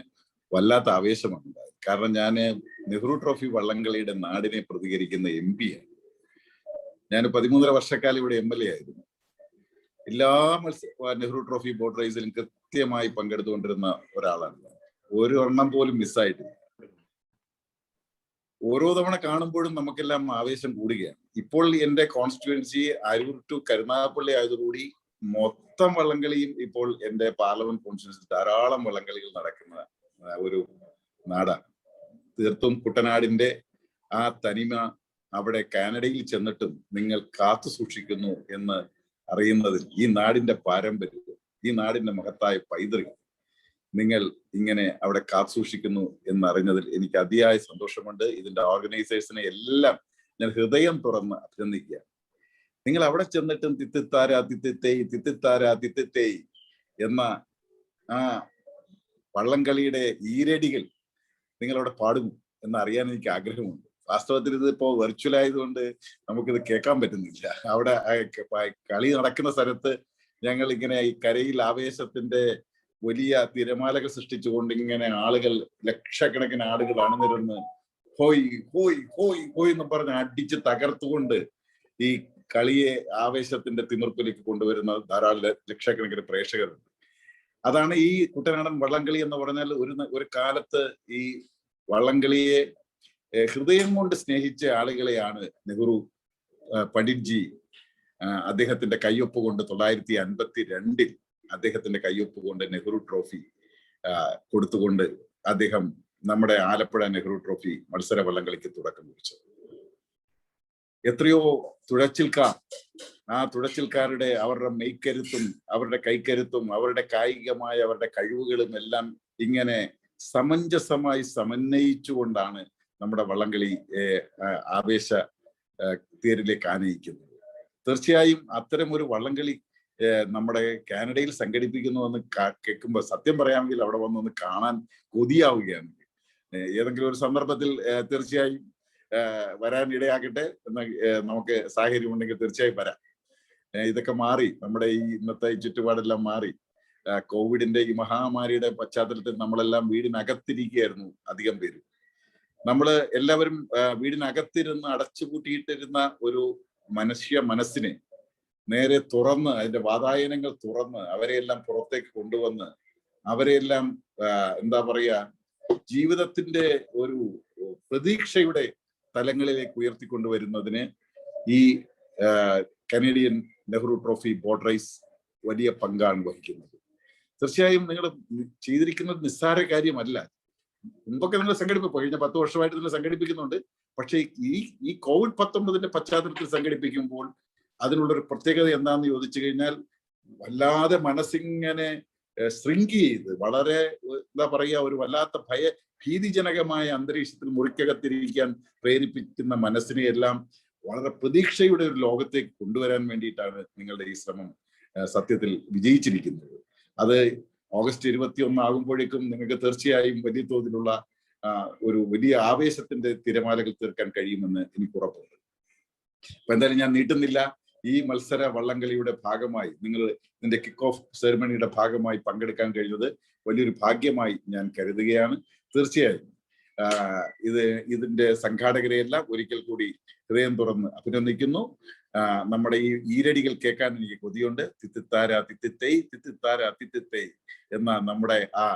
വല്ലാത്ത ആവേശമാണ് ഉണ്ടായത്. കാരണം ഞാൻ നെഹ്റു ട്രോഫി വള്ളംകളിയുടെ നാടിനെ പ്രതികരിക്കുന്ന MP ആണ്. ഞാൻ 13.5 വർഷക്കാലം ഇവിടെ MLA ആയിരുന്നു. എല്ലാ നെഹ്റു ട്രോഫി ബോട്ട് റേസിലും കൃത്യമായി പങ്കെടുത്തുകൊണ്ടിരുന്ന ഒരാളാണ്. ഒരു എണ്ണം പോലും മിസ്സായിട്ടില്ല. ഓരോ തവണ കാണുമ്പോഴും നമുക്കെല്ലാം ആവേശം കൂടുകയാണ്. ഇപ്പോൾ എന്റെ കോൺസ്റ്റിറ്റ്യുവൻസി അരൂർ ടു കരുനാഗപ്പള്ളി ആയതോടുകൂടി മൊത്തം വള്ളംകളിയും ഇപ്പോൾ എന്റെ പാർലമെന്റ് കോൺസ്റ്റിറ്റ്യുവൻസി ധാരാളം വള്ളംകളികൾ നടക്കുന്ന ഒരു നാടാണ്. തീർത്തും കുട്ടനാടിന്റെ ആ തനിമ അവിടെ കാനഡയിൽ ചെന്നിട്ടും നിങ്ങൾ കാത്തു സൂക്ഷിക്കുന്നു എന്ന് അറിയുന്നതിൽ, ഈ നാടിന്റെ പാരമ്പര്യം, ഈ നാടിന്റെ മഹത്തായ പൈതൃകം നിങ്ങൾ ഇങ്ങനെ അവിടെ കാത്തു സൂക്ഷിക്കുന്നു എന്നറിഞ്ഞതിൽ എനിക്ക് അതിയായ സന്തോഷമുണ്ട്. ഇതിന്റെ ഓർഗനൈസേഴ്സിനെ എല്ലാം ഞാൻ ഹൃദയം തുറന്ന് അഭിനന്ദിക്കുകയാണ്. നിങ്ങൾ അവിടെ ചെന്നിട്ടും തിത്തിത്താര തിത്തിത്തേയ് തിത്തിത്താര തിത്തിത്തേയ് എന്ന ആ വള്ളംകളിയുടെ ഈരടികൾ നിങ്ങളവിടെ പാടുന്നു എന്നറിയാൻ എനിക്ക് ആഗ്രഹമുണ്ട്. വാസ്തവത്തിൽ ഇതിപ്പോ വെർച്വൽ ആയതുകൊണ്ട് നമുക്കിത് കേൾക്കാൻ പറ്റുന്നില്ല. അവിടെ കളി നടക്കുന്ന സ്ഥലത്ത് ഞങ്ങൾ ഇങ്ങനെ ഈ കരയിൽ ആവേശത്തിന്റെ വലിയ തിരമാലകൾ സൃഷ്ടിച്ചുകൊണ്ട് ഇങ്ങനെ ആളുകൾ, ലക്ഷക്കണക്കിന് ആളുകൾ അണിനിരന്ന് ഹോയ് ഹോയ് ഹോയ് ഹോയ് എന്ന് പറഞ്ഞ് അടിച്ച് തകർത്തുകൊണ്ട് ഈ കളിയെ ആവേശത്തിന്റെ തിമിർപ്പിലേക്ക് കൊണ്ടുവരുന്ന ധാരാളം ലക്ഷക്കണക്കിന് പ്രേക്ഷകരുണ്ട്. അതാണ് ഈ കുട്ടനാടൻ വള്ളംകളി എന്ന് പറഞ്ഞാൽ. ഒരു കാലത്ത് ഈ വള്ളംകളിയെ ഹൃദയം കൊണ്ട് സ്നേഹിച്ച ആളുകളെയാണ് നെഹ്റു പണ്ഡിറ്റ്ജി അദ്ദേഹത്തിന്റെ കയ്യൊപ്പ് കൊണ്ട് 1952 അദ്ദേഹത്തിന്റെ കയ്യൊപ്പ് കൊണ്ട് നെഹ്റു ട്രോഫി കൊടുത്തുകൊണ്ട് അദ്ദേഹം നമ്മുടെ ആലപ്പുഴ നെഹ്റു ട്രോഫി മത്സര വള്ളംകളിക്ക് തുടക്കം കുറിച്ചത്. എത്രയോ തുഴച്ചിൽക്കാർ, ആ തുഴച്ചിൽക്കാരുടെ അവരുടെ മെയ്ക്കരുത്തും അവരുടെ കൈക്കരുത്തും അവരുടെ കായികമായ അവരുടെ കഴിവുകളും എല്ലാം ഇങ്ങനെ സമഞ്ജസമായി സമന്വയിച്ചുകൊണ്ടാണ് നമ്മുടെ വള്ളംകളി ആവേശ തേരിലേക്ക് ആനയിക്കുന്നത്. തീർച്ചയായും അത്തരം ഒരു വള്ളംകളി നമ്മുടെ കാനഡയിൽ സംഘടിപ്പിക്കുന്നു എന്ന് കേൾക്കുമ്പോൾ സത്യം പറയാമെങ്കിൽ അവിടെ വന്നൊന്ന് കാണാൻ കൊതിയാവുകയാണ്. ഏതെങ്കിലും ഒരു സന്ദർഭത്തിൽ തീർച്ചയായും വരാൻ ഇടയാകട്ടെ എന്ന് നമുക്ക് സാഹചര്യം ഉണ്ടെങ്കിൽ തീർച്ചയായും വരാം. ഇതൊക്കെ മാറി, നമ്മുടെ ഈ ഇന്നത്തെ ചുറ്റുപാടെല്ലാം മാറി. കോവിഡിന്റെ ഈ മഹാമാരിയുടെ പശ്ചാത്തലത്തിൽ നമ്മളെല്ലാം വീടിനകത്തിരിക്കുകയായിരുന്നു അധികം പേര്. നമ്മള് എല്ലാവരും വീടിനകത്തിരുന്ന് അടച്ചുപൂട്ടിയിട്ടിരുന്ന ഒരു മനസ്സിനെ നേരെ തുറന്ന്, അതിന്റെ വാതായനങ്ങൾ തുറന്ന് അവരെയെല്ലാം പുറത്തേക്ക് കൊണ്ടുവന്ന് അവരെയെല്ലാം എന്താ പറയാ, ജീവിതത്തിന്റെ ഒരു പ്രതീക്ഷയുടെ തലങ്ങളിലേക്ക് ഉയർത്തിക്കൊണ്ടുവരുന്നതിന് ഈ Canadian Nehru trophy boat race വലിയ പങ്കാണ് വഹിക്കുന്നത്. തീർച്ചയായും നിങ്ങൾ ചെയ്തിരിക്കുന്നത് നിസ്സാര കാര്യമല്ല. മുമ്പൊക്കെ നിങ്ങൾ സംഘടിപ്പിക്കും, കഴിഞ്ഞ 10 വർഷമായിട്ട് നിങ്ങൾ സംഘടിപ്പിക്കുന്നുണ്ട്. പക്ഷേ ഈ COVID-19 പശ്ചാത്തലത്തിൽ സംഘടിപ്പിക്കുമ്പോൾ അതിനുള്ളൊരു പ്രത്യേകത എന്താണെന്ന് ചോദിച്ചു കഴിഞ്ഞാൽ, വല്ലാതെ മനസ്സിങ്ങനെ ശൃങ്ക് ചെയ്ത് വളരെ എന്താ പറയുക, ഒരു വല്ലാത്ത ഭീതിജനകമായ അന്തരീക്ഷത്തിൽ മുറിക്കകത്തിരിക്കാൻ പ്രേരിപ്പിക്കുന്ന മനസ്സിനെ എല്ലാം വളരെ പ്രതീക്ഷയുടെ ഒരു ലോകത്തേക്ക് കൊണ്ടുവരാൻ വേണ്ടിയിട്ടാണ് നിങ്ങളുടെ ഈ ശ്രമം സത്യത്തിൽ വിജയിച്ചിരിക്കുന്നത്. അത് ഓഗസ്റ്റ് 21 ആകുമ്പോഴേക്കും നിങ്ങൾക്ക് തീർച്ചയായും വലിയ തോതിലുള്ള ഒരു വലിയ ആവേശത്തിന്റെ തിരമാലകൾ തീർക്കാൻ കഴിയുമെന്ന് എനിക്ക് ഉറപ്പുണ്ട്. അപ്പൊ എന്തായാലും ഞാൻ നീട്ടുന്നില്ല. ഈ മത്സര വള്ളംകളിയുടെ ഭാഗമായി, നിങ്ങൾ ഇതിന്റെ കിക്ക് ഓഫ് സെറിമണിയുടെ ഭാഗമായി പങ്കെടുക്കാൻ കഴിഞ്ഞത് വലിയൊരു ഭാഗ്യമായി ഞാൻ കരുതുകയാണ്. തീർച്ചയായും ഇതിന്റെ സംഘാടകരെയെല്ലാം ഒരിക്കൽ കൂടി ഹൃദയം തുറന്ന് അഭിനന്ദിക്കുന്നു. നമ്മുടെ ഈ ഈരടികൾ കേൾക്കാൻ എനിക്ക് കൊതിയുണ്ട്. തിത്തിത്താര തിത്തിത്തേയ് തിത്തിത്താര തിത്തിത്തേയ് എന്ന നമ്മുടെ ആ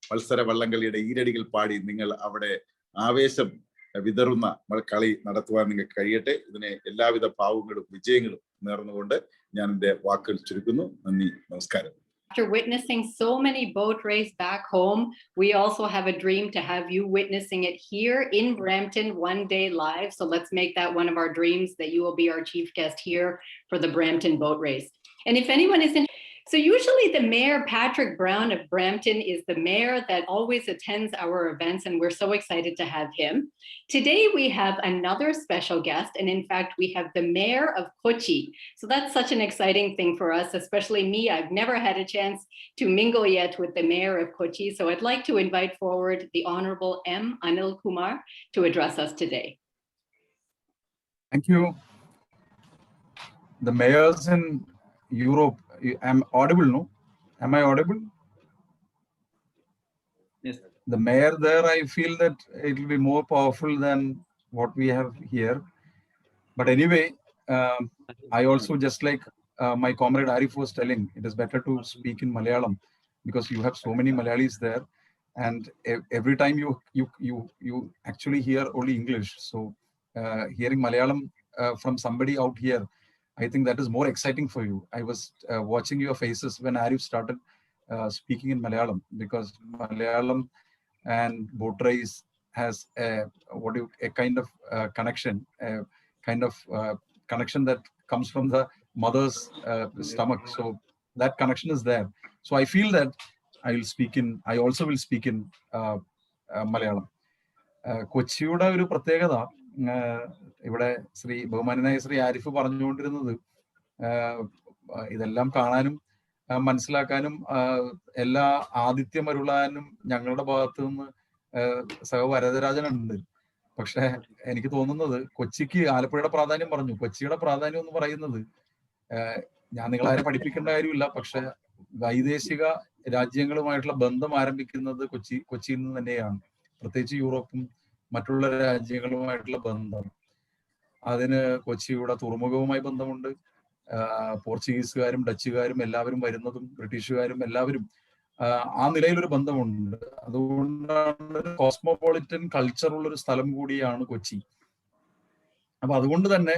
മത്സര വള്ളംകളിയുടെ ഈരടികൾ പാടി നിങ്ങൾ അവിടെ ആവേശം വിതറുന്ന കളി നടത്തുവാൻ നിങ്ങൾക്ക് കഴിയട്ടെ. ഇതിനെ എല്ലാവിധ ഭാവങ്ങളും വിജയങ്ങളും നേർന്നുകൊണ്ട് ഞാൻ എൻ്റെ വാക്കുകൾ ചുരുക്കുന്നു. നന്ദി, നമസ്കാരം. After witnessing so many boat race back home, we also have a dream to have you witnessing it here in Brampton one day live. So let's make that one of our dreams, that you will be our chief guest here for the Brampton boat race. And if anyone isn't, So usually the mayor, Patrick Brown of Brampton, is the mayor that always attends our events, and we're so excited to have him. Today we have another special guest, and in fact we have the mayor of Kochi. So that's such an exciting thing for us, especially me. I've never had a chance to mingle yet with the mayor of Kochi. So I'd like to invite forward the Honorable M. Anil Kumar to address us today. Thank you. The mayors in Europe, I'm audible, no? Am I audible? Yes. The mayor there, I feel that it will be more powerful than what we have here. But anyway, I also, just like my comrade Arif was telling, it is better to speak in Malayalam because you have so many Malayalis there. And every time you actually hear only English. So hearing Malayalam from somebody out here, I think that is more exciting for you. I was watching your faces when Arif started speaking in Malayalam, because Malayalam and boat race has a kind of connection, connection that comes from the mother's stomach. So that connection is there. So I feel that I also will speak in Malayalam. കൊച്ചിയുടെ ഒരു പ്രത്യേകത, ഇവിടെ ബഹുമാനായ ശ്രീ ആരിഫ് പറഞ്ഞുകൊണ്ടിരുന്നത്, ഇതെല്ലാം കാണാനും മനസ്സിലാക്കാനും എല്ലാ ആതിഥ്യമരുളാനും ഞങ്ങളുടെ ഭാഗത്തു നിന്ന് സഹവരദരാജനുണ്ട്. പക്ഷെ എനിക്ക് തോന്നുന്നത് കൊച്ചിക്ക് ആലപ്പുഴയുടെ പ്രാധാന്യം പറഞ്ഞു. കൊച്ചിയുടെ പ്രാധാന്യം എന്ന് പറയുന്നത്, ഞാൻ നിങ്ങളാരെ പഠിപ്പിക്കേണ്ട കാര്യമില്ല, പക്ഷെ വൈദേശിക രാജ്യങ്ങളുമായിട്ടുള്ള ബന്ധം ആരംഭിക്കുന്നത് കൊച്ചിയിൽ നിന്ന് തന്നെയാണ്. പ്രത്യേകിച്ച് യൂറോപ്പും മറ്റുള്ള രാജ്യങ്ങളുമായിട്ടുള്ള ബന്ധം. അതിന് കൊച്ചിയുടെ തുറമുഖവുമായി ബന്ധമുണ്ട്. പോർച്ചുഗീസുകാരും ഡച്ചുകാരും എല്ലാവരും വരുന്നതും ബ്രിട്ടീഷുകാരും എല്ലാവരും ആ നിലയിലൊരു ബന്ധമുണ്ട്. അതുകൊണ്ടാണ് കോസ്മോപൊളിറ്റൻ കൾച്ചറുള്ളൊരു സ്ഥലം കൂടിയാണ് കൊച്ചി. അപ്പൊ അതുകൊണ്ട് തന്നെ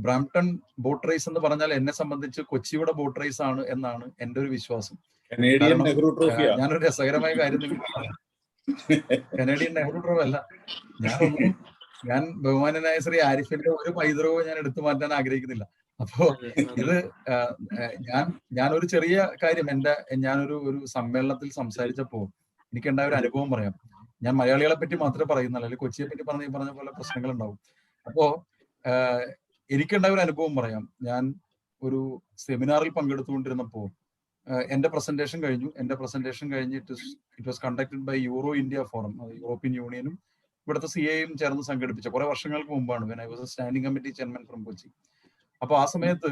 ബ്രാംപ്ടൺ ബോട്ട് റേസ് എന്ന് പറഞ്ഞാൽ എന്നെ സംബന്ധിച്ച് കൊച്ചിയുടെ ബോട്ട് റേസ് ആണ് എന്നാണ് എന്റെ ഒരു വിശ്വാസം. ഞാനൊരു രസകരമായ കാര്യം കനേഡിയൻ നെഹ്റു ട്രോഫി അല്ല, ഞാൻ ബഹുമാനനായ ശ്രീ ആരിഫിന്റെ ഒരു പൈതൃകവും ഞാൻ എടുത്തു മാറ്റാൻ ആഗ്രഹിക്കുന്നില്ല. അപ്പോ ഇത് ഞാനൊരു ചെറിയ കാര്യം, ഞാനൊരു സമ്മേളനത്തിൽ സംസാരിച്ചപ്പോ എനിക്കുണ്ടായ ഒരു അനുഭവം പറയാം. ഞാൻ മലയാളികളെ പറ്റി മാത്രമേ പറയുന്നുള്ളൂ, അല്ലെങ്കിൽ കൊച്ചിയെ പറ്റി പറഞ്ഞ പോലെ പ്രശ്നങ്ങൾ ഉണ്ടാവും. അപ്പോ എനിക്കുണ്ടായ ഒരു അനുഭവം പറയാം. ഞാൻ ഒരു സെമിനാറിൽ പങ്കെടുത്തുകൊണ്ടിരുന്നപ്പോ എന്റെ പ്രസന്റേഷൻ കഴിഞ്ഞു. It was conducted by Euro India forum, European യൂണിയനും ഇവിടുത്തെ CAയും ചേർന്ന് സംഘടിപ്പിച്ച കുറെ വർഷങ്ങൾക്ക് മുമ്പാണ്. When I was a standing committee chairman from Kochi. അപ്പൊ ആ സമയത്ത്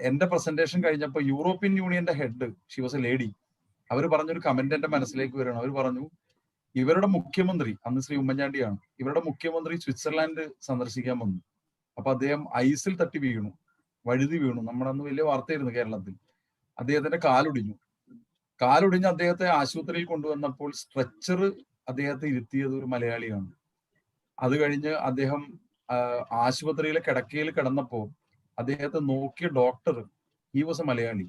എന്റെ പ്രസന്റേഷൻ കഴിഞ്ഞപ്പോൾ യൂറോപ്യൻ യൂണിയന്റെ head, she was a lady, അവർ പറഞ്ഞൊരു കമന്റ് എന്റെ മനസ്സിലേക്ക് വരണം. അവർ പറഞ്ഞു, ഇവരുടെ മുഖ്യമന്ത്രി, അന്ന് ശ്രീ ഉമ്മൻചാണ്ടിയാണ്, ഇവരുടെ മുഖ്യമന്ത്രി സ്വിറ്റ്സർലാൻഡ് സന്ദർശിക്കാൻ വന്നു. അപ്പൊ അദ്ദേഹം ഐസിൽ തട്ടി വീണു, വഴുതി വീണു. നമ്മുടെ അന്ന് വലിയ വാർത്തയായിരുന്നു കേരളത്തിൽ. അദ്ദേഹത്തിന്റെ കാലൊടിഞ്ഞ് അദ്ദേഹത്തെ ആശുപത്രിയിൽ കൊണ്ടുവന്നപ്പോൾ സ്ട്രെച്ചർ അദ്ദേഹത്തെ ഇരുത്തിയത് ഒരു മലയാളിയാണ്. അത് കഴിഞ്ഞ് അദ്ദേഹം ആശുപത്രിയിലെ കിടക്കയിൽ കിടന്നപ്പോൾ അദ്ദേഹത്തെ നോക്കിയ doctor, he was a Malayali.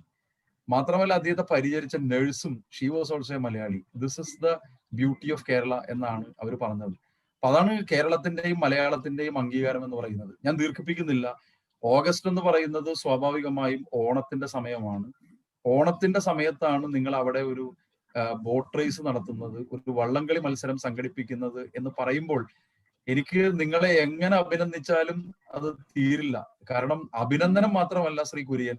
മാത്രമല്ല അദ്ദേഹത്തെ പരിചരിച്ച നഴ്സും, she was also a Malayali. This is the beauty of Kerala എന്നാണ് അവർ പറഞ്ഞത്. അപ്പൊ അതാണ് കേരളത്തിന്റെയും മലയാളത്തിന്റെയും അംഗീകാരം എന്ന് പറയുന്നത്. ഞാൻ ദീർഘിപ്പിക്കുന്നില്ല. ഓഗസ്റ്റ് എന്ന് പറയുന്നത് സ്വാഭാവികമായും ഓണത്തിന്റെ സമയമാണ്. ഓണത്തിന്റെ സമയത്താണ് നിങ്ങൾ അവിടെ ഒരു ബോട്ട് റേസ് നടത്തുന്നത്, ഒരു വള്ളംകളി മത്സരം സംഘടിപ്പിക്കുന്നത് എന്ന് പറയുമ്പോൾ എനിക്ക് നിങ്ങളെ എങ്ങനെ അഭിനന്ദിച്ചാലും അത് തീരില്ല. കാരണം അഭിനന്ദനം മാത്രമല്ല ശ്രീ കുര്യൻ,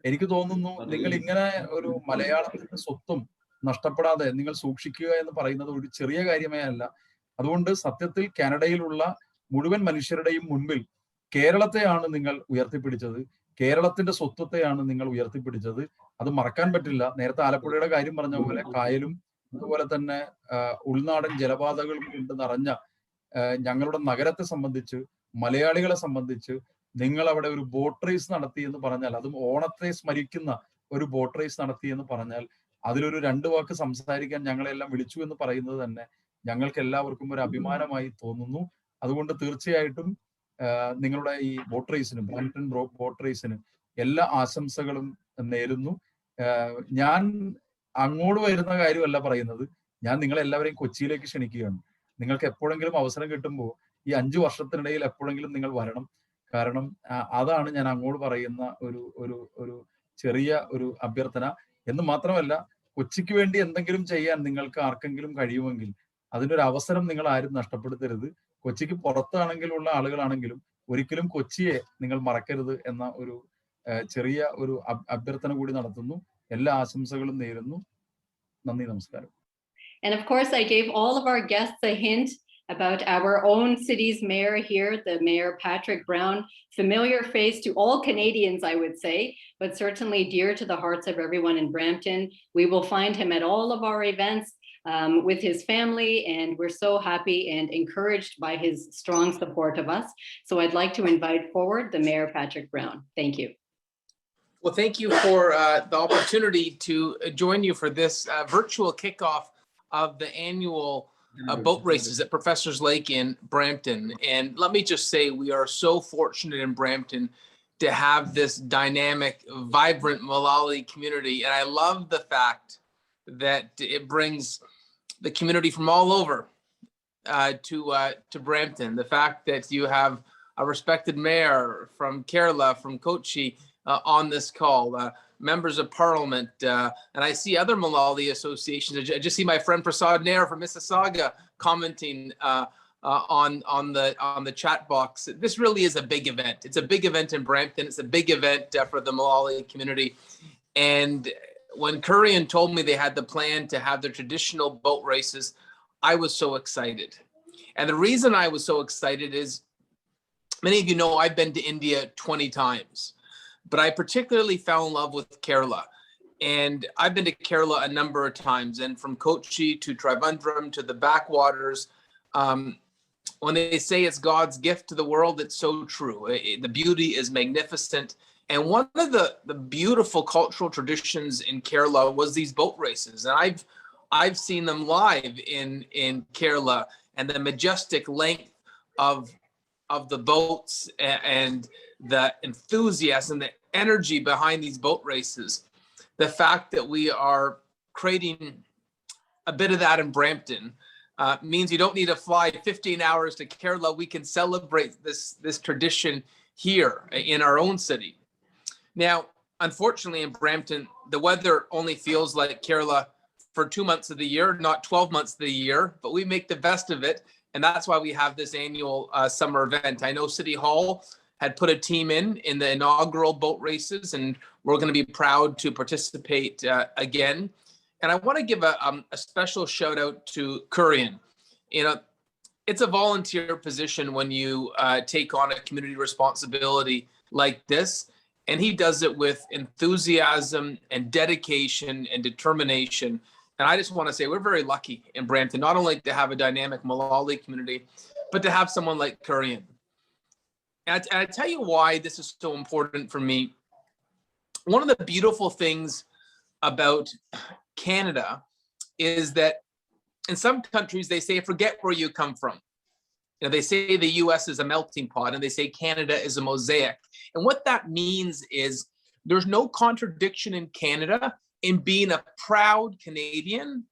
എനിക്ക് തോന്നുന്നു നിങ്ങൾ ഇങ്ങനെ ഒരു മലയാളത്തിന്റെ സ്വത്വം നഷ്ടപ്പെടാതെ നിങ്ങൾ സൂക്ഷിക്കുക എന്ന് പറയുന്നത് ഒരു ചെറിയ കാര്യമേ അല്ല. അതുകൊണ്ട് സത്യത്തിൽ കാനഡയിലുള്ള മുഴുവൻ മനുഷ്യരുടെയും മുൻപിൽ കേരളത്തെയാണ് നിങ്ങൾ ഉയർത്തിപ്പിടിച്ചത്, കേരളത്തിന്റെ സ്വത്വത്തെയാണ് നിങ്ങൾ ഉയർത്തിപ്പിടിച്ചത്. അത് മറക്കാൻ പറ്റില്ല. നേരത്തെ ആലപ്പുഴയുടെ കാര്യം പറഞ്ഞ പോലെ കായലും അതുപോലെ തന്നെ ഉൾനാടൻ ജലപാതകളും കൊണ്ട് നിറഞ്ഞ ഞങ്ങളുടെ നഗരത്തെ സംബന്ധിച്ച്, മലയാളികളെ സംബന്ധിച്ച് നിങ്ങൾ അവിടെ ഒരു ബോട്ട് റേസ് നടത്തി എന്ന് പറഞ്ഞാൽ, അതും ഓണത്തെ സ്മരിക്കുന്ന ഒരു ബോട്ട് റേസ് നടത്തി എന്ന് പറഞ്ഞാൽ, അതിലൊരു 2 വാക്ക് സംസാരിക്കാൻ ഞങ്ങളെല്ലാം വിളിച്ചു എന്ന് പറയുന്നത് തന്നെ ഞങ്ങൾക്ക് എല്ലാവർക്കും ഒരു അഭിമാനമായി തോന്നുന്നു. അതുകൊണ്ട് തീർച്ചയായിട്ടും നിങ്ങളുടെ ഈ ബോട്ട് റേസിന്, ബ്രാംപ്ടൺ ബോട്ട് റേസിന് എല്ലാ ആശംസകളും നേരുന്നു. ഞാൻ അങ്ങോട്ട് വരുന്ന കാര്യമല്ല പറയുന്നത്, ഞാൻ നിങ്ങളെല്ലാവരെയും കൊച്ചിയിലേക്ക് ക്ഷണിക്കുകയാണ്. നിങ്ങൾക്ക് എപ്പോഴെങ്കിലും അവസരം കിട്ടുമ്പോൾ ഈ 5 വർഷത്തിനിടയിൽ എപ്പോഴെങ്കിലും നിങ്ങൾ വരണം. കാരണം അതാണ് ഞാൻ അങ്ങോട്ട് പറയുന്ന ഒരു ചെറിയ ഒരു അഭ്യർത്ഥന. എന്ന് മാത്രമല്ല കൊച്ചിക്ക് വേണ്ടി എന്തെങ്കിലും ചെയ്യാൻ നിങ്ങൾക്ക് ആർക്കെങ്കിലും കഴിയുമെങ്കിൽ അതിനൊരു അവസരം നിങ്ങൾ ആരും നഷ്ടപ്പെടുത്തരുത്. കൊച്ചിക്ക് പുറത്താണെങ്കിലുള്ള ആളുകളാണെങ്കിലും ഒരിക്കലും കൊച്ചിയെ നിങ്ങൾ മറക്കരുത് എന്ന ഒരു ചെറിയ ഒരു അഭ്യർത്ഥന കൂടി നടത്തുന്നു. എല്ലാ ആശംസകളും നേരുന്നു. നന്ദി, നമസ്കാരം. And of course, I gave all of our guests a hint about our own city's mayor here, the Mayor Patrick Brown, familiar face to all Canadians, I would say, but certainly dear to the hearts of everyone in Brampton. We will find him at all of our events with his family, and we're so happy and encouraged by his strong support of us. So I'd like to invite forward the Mayor Patrick Brown. Thank you. Well, thank you for the opportunity to join you for this virtual kickoff of the annual boat races at Professor's Lake in Brampton. And let me just say, we are so fortunate in Brampton to have this dynamic, vibrant Malali community. And I love the fact that it brings the community from all over to Brampton. The fact that you have a respected mayor from Kerala, from Kochi, on this call, members of parliament, and I see other Malali associations. I just see my friend Prasad Nair from Mississauga commenting on the chat box. This really is a big event. It's a big event in Brampton. It's a big event for the Malali community. And when Korean told me they had the plan to have their traditional boat races, I was so excited. And the reason I was so excited is, many of you know I've been to India 20 times. But I particularly fell in love with Kerala. And I've been to Kerala a number of times, and from Kochi to Trivandrum to the backwaters. When they say it's God's gift to the world, it's so true. The beauty is magnificent. And one of the beautiful cultural traditions in Kerala was these boat races. And I've seen them live in Kerala, and the majestic length of the boats and the enthusiasm, the energy behind these boat races. The fact that we are creating a bit of that in Brampton means you don't need to fly 15 hours to Kerala. We can celebrate this tradition here in our own city. Now, unfortunately in Brampton, the weather only feels like Kerala for 2 months of the year, not 12 months of the year, but we make the best of it. And that's why we have this annual summer event. I know City Hall had put a team in the inaugural boat races, and we're going to be proud to participate again. And I want to give a special shout out to Korean. You know, it's a volunteer position when you take on a community responsibility like this, and he does it with enthusiasm and dedication and determination. And I just want to say we're very lucky in Brampton, not only to have a dynamic Malali community, but to have someone like Korean. And I tell you why this is so important for me. One of the beautiful things about Canada is that in some countries, they say, forget where you come from. You know, they say the US is a melting pot, and they say Canada is a mosaic. And what that means is there's no contradiction in Canada in being a proud Canadian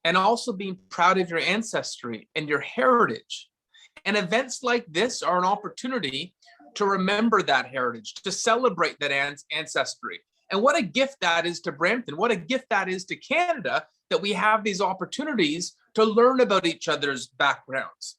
and also being proud of your ancestry and your heritage. And events like this are an opportunity to remember that heritage, to celebrate that ancestry. And what a gift that is to Brampton, what a gift that is to Canada, that we have these opportunities to learn about each other's backgrounds.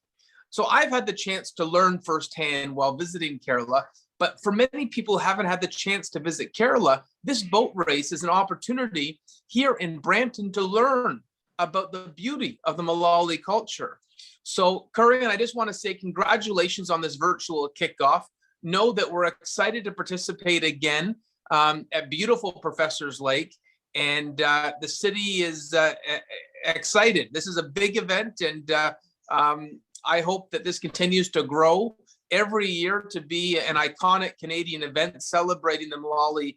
So I've had the chance to learn firsthand while visiting Kerala, but for many people who haven't had the chance to visit Kerala, this boat race is an opportunity here in Brampton to learn about the beauty of the Malali culture. So Korean, I just want to say congratulations on this virtual kickoff. Know that we're excited to participate again at beautiful Professor's Lake, and the city is excited. This is a big event, and I hope that this continues to grow every year to be an iconic Canadian event celebrating the Malali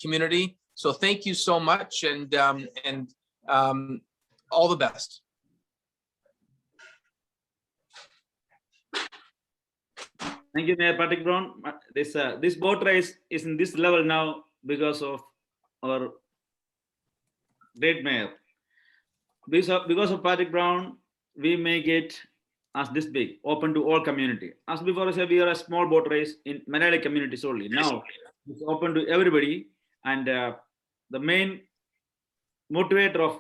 community. So thank you so much, and all the best. Thank you, Mayor Patrick Brown. This boat race is in this level now because of our great mayor. Because of Patrick Brown, we make it as this big, open to all community. As before I said, we are a small boat race in Malayali communities only. Now it's open to everybody, and the main motivator of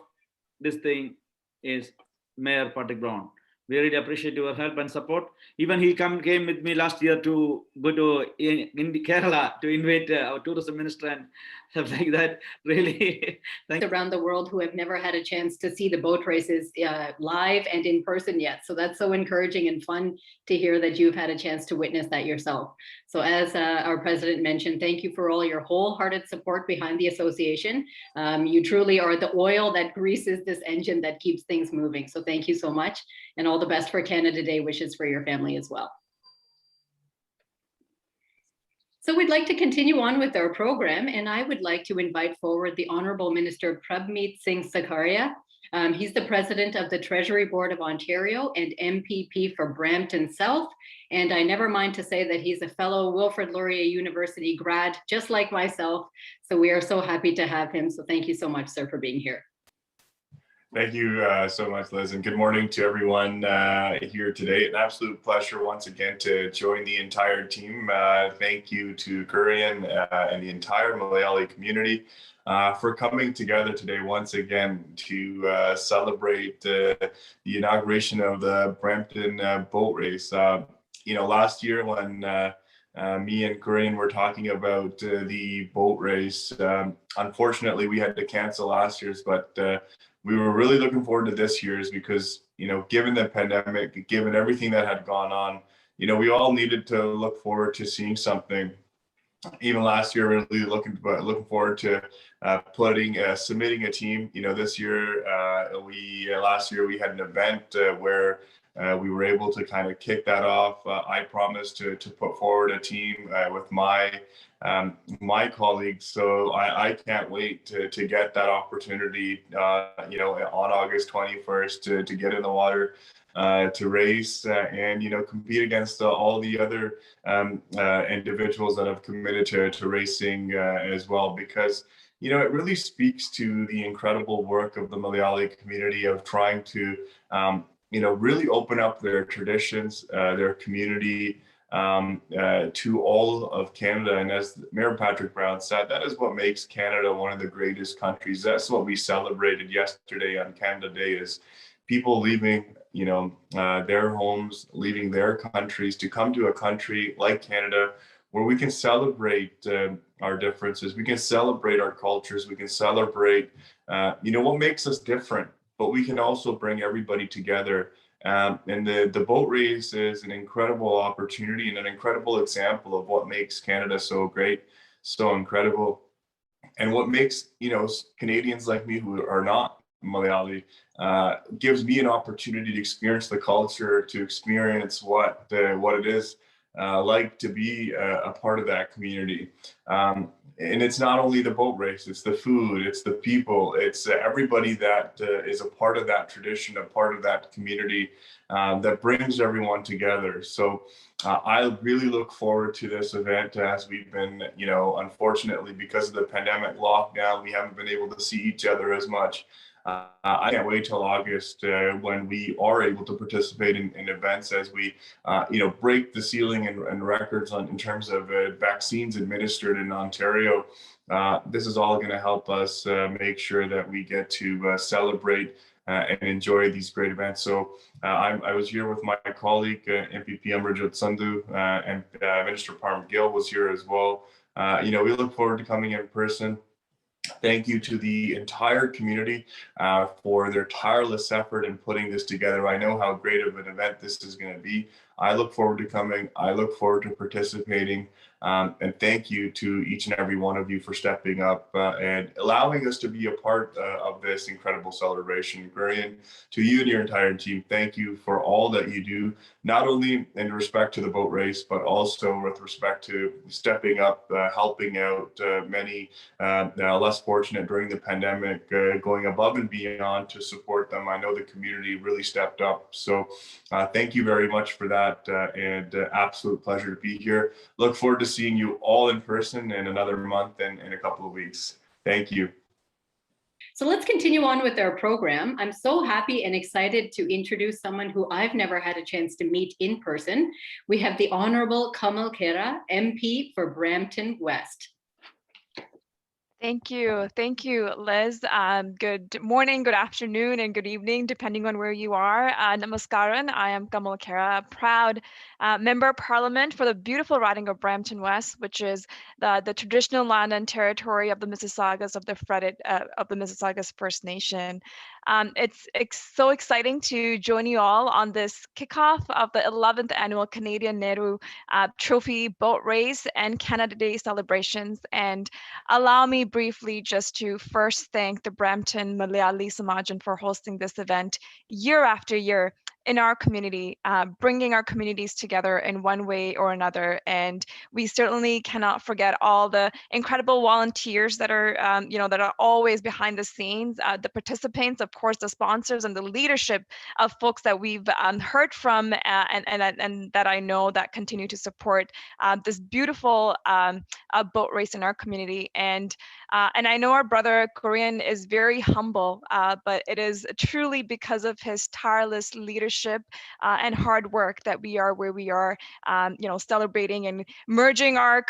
this thing is Mayor Patrick Brown. We really appreciate your help and support. Even he came with me last year to go to in Kerala to invite our tourism minister and stuff like that. Really, thank around the world who have never had a chance to see the boat races live and in person yet. So that's so encouraging and fun to hear that you've had a chance to witness that yourself. So as our president mentioned, thank you for all your wholehearted support behind the association. You truly are the oil that greases this engine that keeps things moving. So thank you so much, and all the best for Canada Day wishes for your family as well. So we'd like to continue on with our program, and I would like to invite forward the Honorable Minister Prabmeet Singh Sakaria. He's the president of the Treasury Board of Ontario and MPP for Brampton South. And I never mind to say that he's a fellow Wilfrid Laurier University grad, just like myself. So we are so happy to have him. So thank you so much, sir, for being here. Thank you so much, Liz, and good morning to everyone here today. An absolute pleasure once again to join the entire team. Thank you to Korean and the entire Malayali community for coming together today once again to celebrate the inauguration of the Brampton Boat Race. Last year when me and Korean were talking about the boat race, unfortunately we had to cancel last year's, but we were really looking forward to this year's because, given the pandemic, given everything that had gone on, we all needed to look forward to seeing something. Even last year, really looking forward to submitting a team. This year, last year we had an event where we were able to kind of kick that off. I promised to put forward a team with my colleagues, so I can't wait to get that opportunity. On August 21st to get in the water, to race and compete against all the other individuals that have committed to racing as well, because it really speaks to the incredible work of the Malayali community of trying to really open up their traditions, their community to all of Canada. And as Mayor Patrick Brown said, that is what makes Canada one of the greatest countries. That's what we celebrated yesterday on Canada Day, is people leaving their homes, leaving their countries to come to a country like Canada where we can celebrate our differences, we can celebrate our cultures, we can celebrate what makes us different, but we can also bring everybody together. And the boat race is an incredible opportunity and an incredible example of what makes Canada so great, so incredible, and what makes Canadians like me who are not Malayali, gives me an opportunity to experience the culture, to experience what it is like to be a part of that community. And it's not only the boat race, it's the food, it's the people, it's everybody that is a part of that tradition, a part of that community that brings everyone together. So I really look forward to this event, as we've been, unfortunately, because of the pandemic lockdown, we haven't been able to see each other as much. I can't wait till August when we are able to participate in events as we, break the ceiling and records in terms of vaccines administered in Ontario. This is all going to help us make sure that we get to celebrate and enjoy these great events. So I was here with my colleague, MPP Amrajot Sandhu, and Minister Parm Gill was here as well. We look forward to coming in person. Thank you to the entire community for their tireless effort in putting this together. I know how great of an event this is going to be. I look forward to coming. I look forward to participating. And thank you to each and every one of you for stepping up and allowing us to be a part of this incredible celebration. Brian, to you and your entire team, thank you for all that you do, not only in respect to the boat race, but also with respect to stepping up, helping out many less fortunate during the pandemic, going above and beyond to support them. I know the community really stepped up. So thank you very much for that, and absolute pleasure to be here. Look forward to seeing you all in person in another month and in a couple of weeks. Thank you. So let's continue on with our program. I'm so happy and excited to introduce someone who I've never had a chance to meet in person. We have the Honorable Kamal Khera, MP for Brampton West. Thank you. Thank you, Liz. Good morning, good afternoon, and good evening, depending on where you are. Namaskaran. I am Kamal Khera, proud member of parliament for the beautiful riding of Brampton West, which is the traditional land and territory of the Mississaugas of the Mississaugas First Nation. It's so exciting to join you all on this kickoff of the 11th annual Canadian Nehru Trophy Boat Race and Canada Day celebrations. And allow me briefly just to first thank the Brampton Malayali Samajan for hosting this event year after year in our community, bringing our communities together in one way or another. And we certainly cannot forget all the incredible volunteers that are, that are always behind the scenes, the participants, of course, the sponsors and the leadership of folks that we've heard from and that I know that continue to support this beautiful boat race in our community. And I know our brother Korean is very humble, but it is truly because of his tireless leadership and hard work that we are where we are, celebrating and merging our,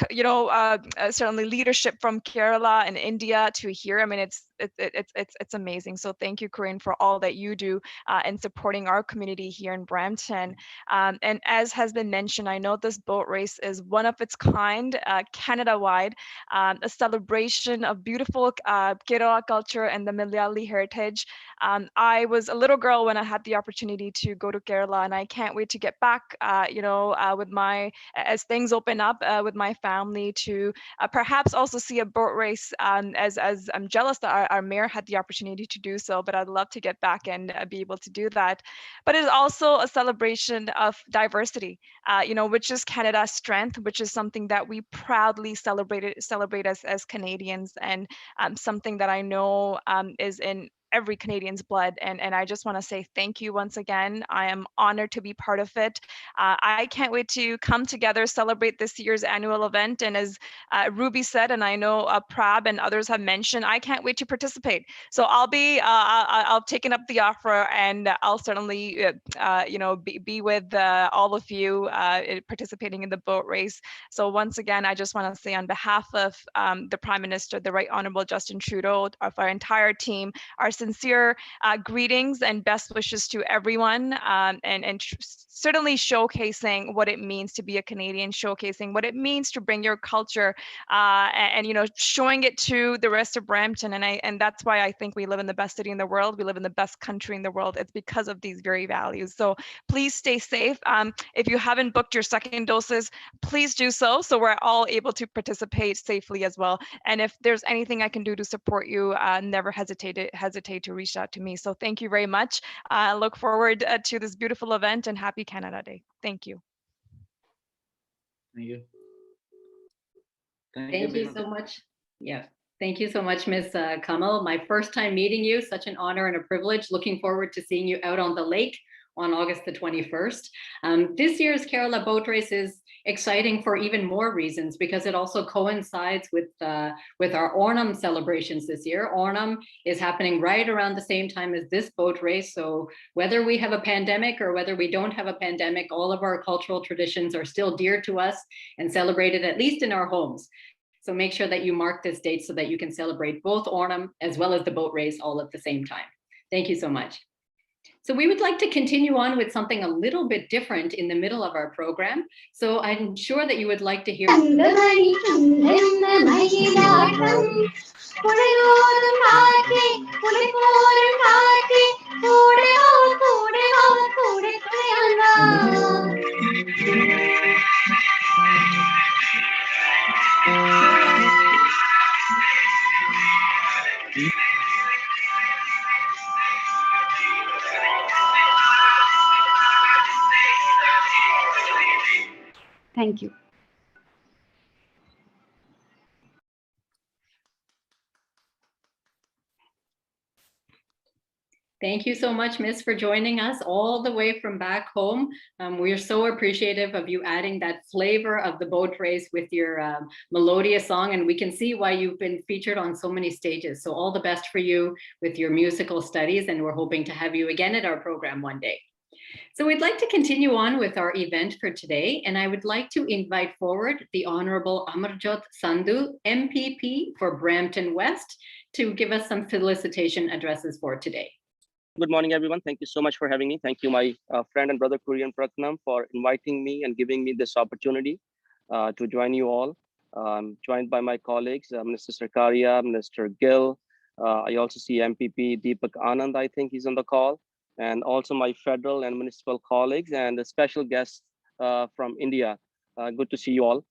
certainly leadership from Kerala and India to here. I mean, it's amazing. So thank you, Korean, for all that you do in supporting our community here in Brampton. And as has been mentioned, I know this boat race is one of its kind, Canada-wide, a celebration of beautiful Kerala culture and the Malayali heritage. I was a little girl when I had the opportunity to go to Kerala, and I can't wait to get back, as things open up with my family to perhaps also see a boat race, as I'm jealous that our mayor had the opportunity to do so, but I'd love to get back and be able to do that. But it is also a celebration of diversity, which is Canada's strength, which is something that we proudly celebrate as Canadians, and something that I know is in every Canadian's blood. And I just want to say thank you once again. I am honored to be part of it. I can't wait to come together, celebrate this year's annual event. And as Ruby said, and I know Prab and others have mentioned, I can't wait to participate. So I'll taken up the offer, and I'll certainly, be with all of you participating in the boat race. So once again, I just want to say on behalf of the Prime Minister, the Right Honorable Justin Trudeau, of our entire team, our sincere greetings and best wishes to everyone, and certainly showcasing what it means to be a Canadian, showcasing what it means to bring your culture, and showing it to the rest of Brampton. And that's why I think we live in the best city in the world. We live in the best country in the world. It's because of these very values. So please stay safe. If you haven't booked your second doses, please do so we're all able to participate safely as well. And if there's anything I can do to support you, never hesitate to reach out to me. So thank you very much. I look forward to this beautiful event, and happy Canada Day. Thank you. Thank you. Thank you so much. Yeah. Thank you so much, Ms. Kamal. My first time meeting you, such an honor and a privilege. Looking forward to seeing you out on the lake on August the 21st. This year's Kerala boat race is exciting for even more reasons, because it also coincides with our Onam celebrations this year. Onam is happening right around the same time as this boat race. So whether we have a pandemic or whether we don't have a pandemic, all of our cultural traditions are still dear to us and celebrated at least in our homes. So make sure that you mark this date so that you can celebrate both Onam as well as the boat race all at the same time. Thank you so much. So we would like to continue on with something a little bit different in the middle of our program. So I'm sure that you would like to hear. Thank you. Thank you so much, Miss, for joining us all the way from back home. We are so appreciative of you adding that flavor of the boat race with your melodious song, and we can see why you've been featured on so many stages. So all the best for you with your musical studies, and we're hoping to have you again at our program one day. So we'd like to continue on with our event for today, and I would like to invite forward the Honorable Amarjot Sandhu, MPP for Brampton West, to give us some felicitation addresses for today. Good morning, everyone. Thank you so much for having me. Thank you, my friend and brother Kurian Pratnam, for inviting me and giving me this opportunity to join you all. I'm joined by my colleagues, Mr. Sarkaria, Mr. Gill. I also see MPP Deepak Anand, I think he's on the call, and also my federal and municipal colleagues and a special guest from India. Good to see you all.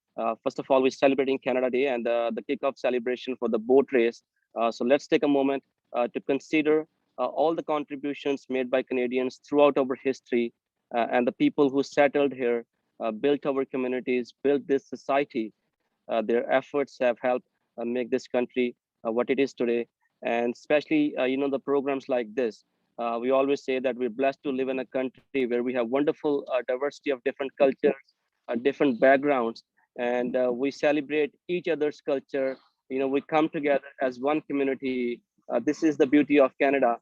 First of all, we're celebrating Canada Day and the kickoff celebration for the boat race. So let's take a moment to consider all the contributions made by Canadians throughout our history and the people who settled here, built our communities, built this society. Their efforts have helped make this country what it is today. And especially, the programs like this, we always say that we're blessed to live in a country where we have wonderful diversity of different cultures, different backgrounds, and we celebrate each other's culture. We come together as one community. This is the beauty of Canada.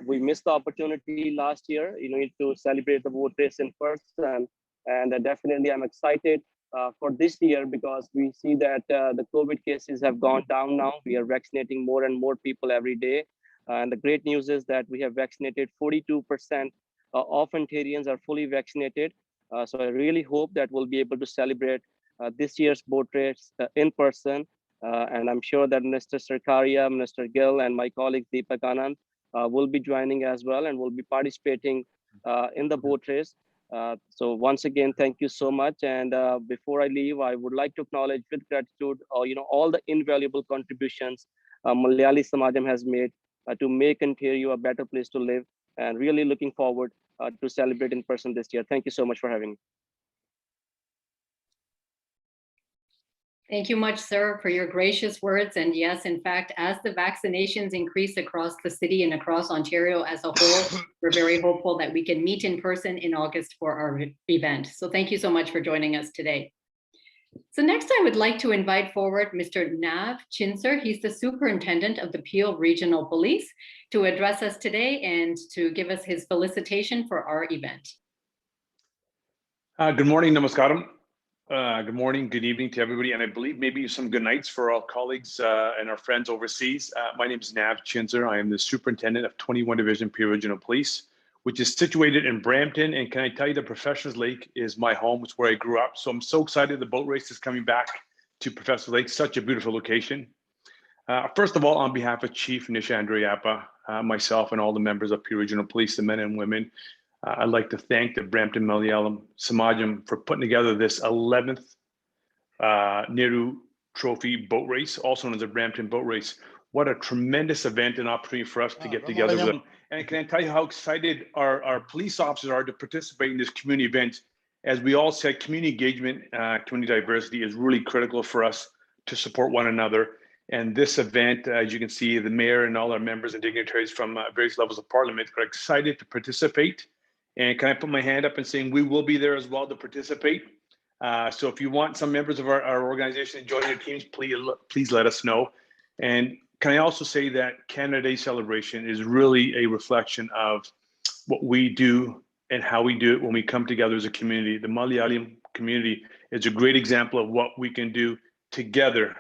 We missed the opportunity last year, to celebrate the boat race in person, and definitely I'm excited for this year because we see that the COVID cases have gone down now. We are vaccinating more and more people every day. And the great news is that we have vaccinated 42% of Ontarians are fully vaccinated. So I really hope that we'll be able to celebrate this year's boat race in person. And I'm sure that Mr. Sarkaria, Mr. Gill, and my colleague Deepak Anand will be joining as well and will be participating in the boat race. So once again, thank you so much. And before I leave, I would like to acknowledge with gratitude, all the invaluable contributions Malayali Samajam has made to make Ontario a better place to live. And really looking forward to celebrate in person this year. Thank you so much for having me. Thank you much, sir, for your gracious words. And yes, in fact, as the vaccinations increase across the city and across Ontario as a whole, we're very hopeful that we can meet in person in August for our event. So thank you so much for joining us today. So next, I would like to invite forward Mr. Nav Chinser. He's the Superintendent of the Peel Regional Police to address us today and to give us his felicitation for our event. Good morning, namaskaram. Good morning, good evening to everybody, and I believe maybe some good nights for our colleagues and our friends overseas. My name is Nav Chinser. I am the Superintendent of 21 Division Peel Regional Police, which is situated in Brampton. And can I tell you, the Professor's Lake is my home. It's where I grew up. So I'm so excited the boat race is coming back to Professor's Lake, such a beautiful location. First of all, on behalf of Chief Nisha Andreyappa, myself and all the members of Peel Regional Police, the men and women, I'd like to thank the Brampton Malayalam Samajam for putting together this 11th Nehru Trophy boat race, also known as the Brampton Boat Race. What a tremendous event and opportunity for us to get together with them. And can I tell you how excited our police officers are to participate in this community event? As we all said, community engagement, community diversity is really critical for us to support one another. And this event, as you can see, the mayor and all our members and dignitaries from various levels of parliament are excited to participate. And can I put my hand up and saying we will be there as well to participate? So if you want some members of our organization to join your teams, please let us know. And can I also say that Canada Day celebration is really a reflection of what we do and how we do it when we come together as a community. The Malayalam community is a great example of what we can do together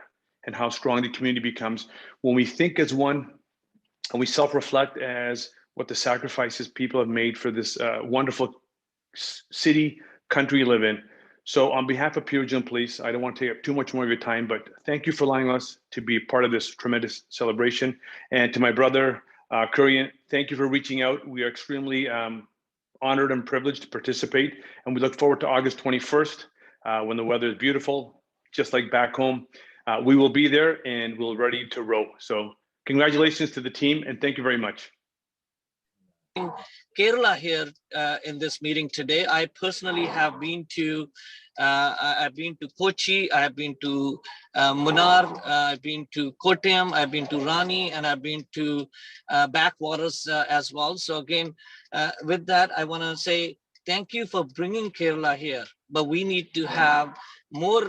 and how strong the community becomes when we think as one and we self-reflect as what the sacrifices people have made for this wonderful city, country we live in. So on behalf of Peel Regional Police, I don't want to take up too much more of your time, but thank you for allowing us to be part of this tremendous celebration. And to my brother, Kurian, thank you for reaching out. We are extremely honored and privileged to participate. And we look forward to August 21st, when the weather is beautiful, just like back home. We will be there and we're ready to row. So congratulations to the team and thank you very much. Kerala here in this meeting today. I personally have been to Kochi, I have been to Munnar, I've been to Kottayam, I've been to Rani, and I've been to backwaters as well. So again, with that, I want to say thank you for bringing Kerala here, but we need to have more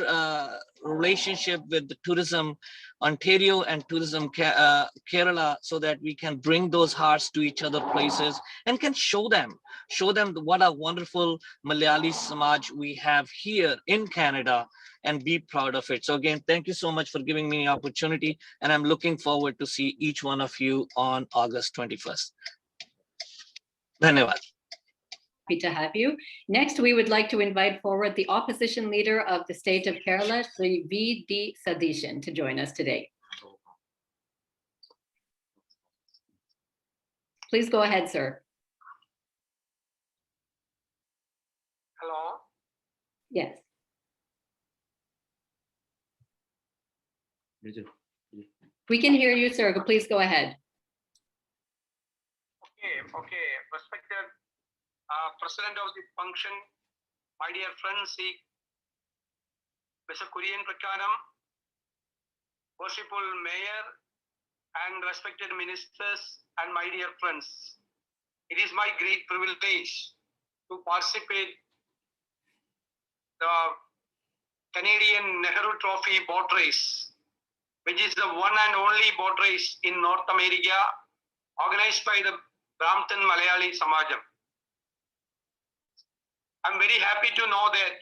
relationship with the tourism Ontario and tourism Kerala, so that we can bring those hearts to each other places and can show them what a wonderful Malayali Samaj we have here in Canada and be proud of it. So again, thank you so much for giving me the opportunity, and I'm looking forward to see each one of you on August 21st. Dhanyavad. Happy to have you. Next, we would like to invite forward the opposition leader of the state of Kerala, Sri V.D. Sadishan, to join us today. Please go ahead, sir. Hello? Yes. We can hear you, sir. Please go ahead. Okay. Respected President of the function, my dear friends, Mr. Kurian Prakanam, worshipful Mayor, and respected ministers, and my dear friends. It is my great privilege to participate the Canadian Nehru Trophy boat race, which is the one and only boat race in North America, organized by the Brampton Malayali Samajam. I'm very happy to know that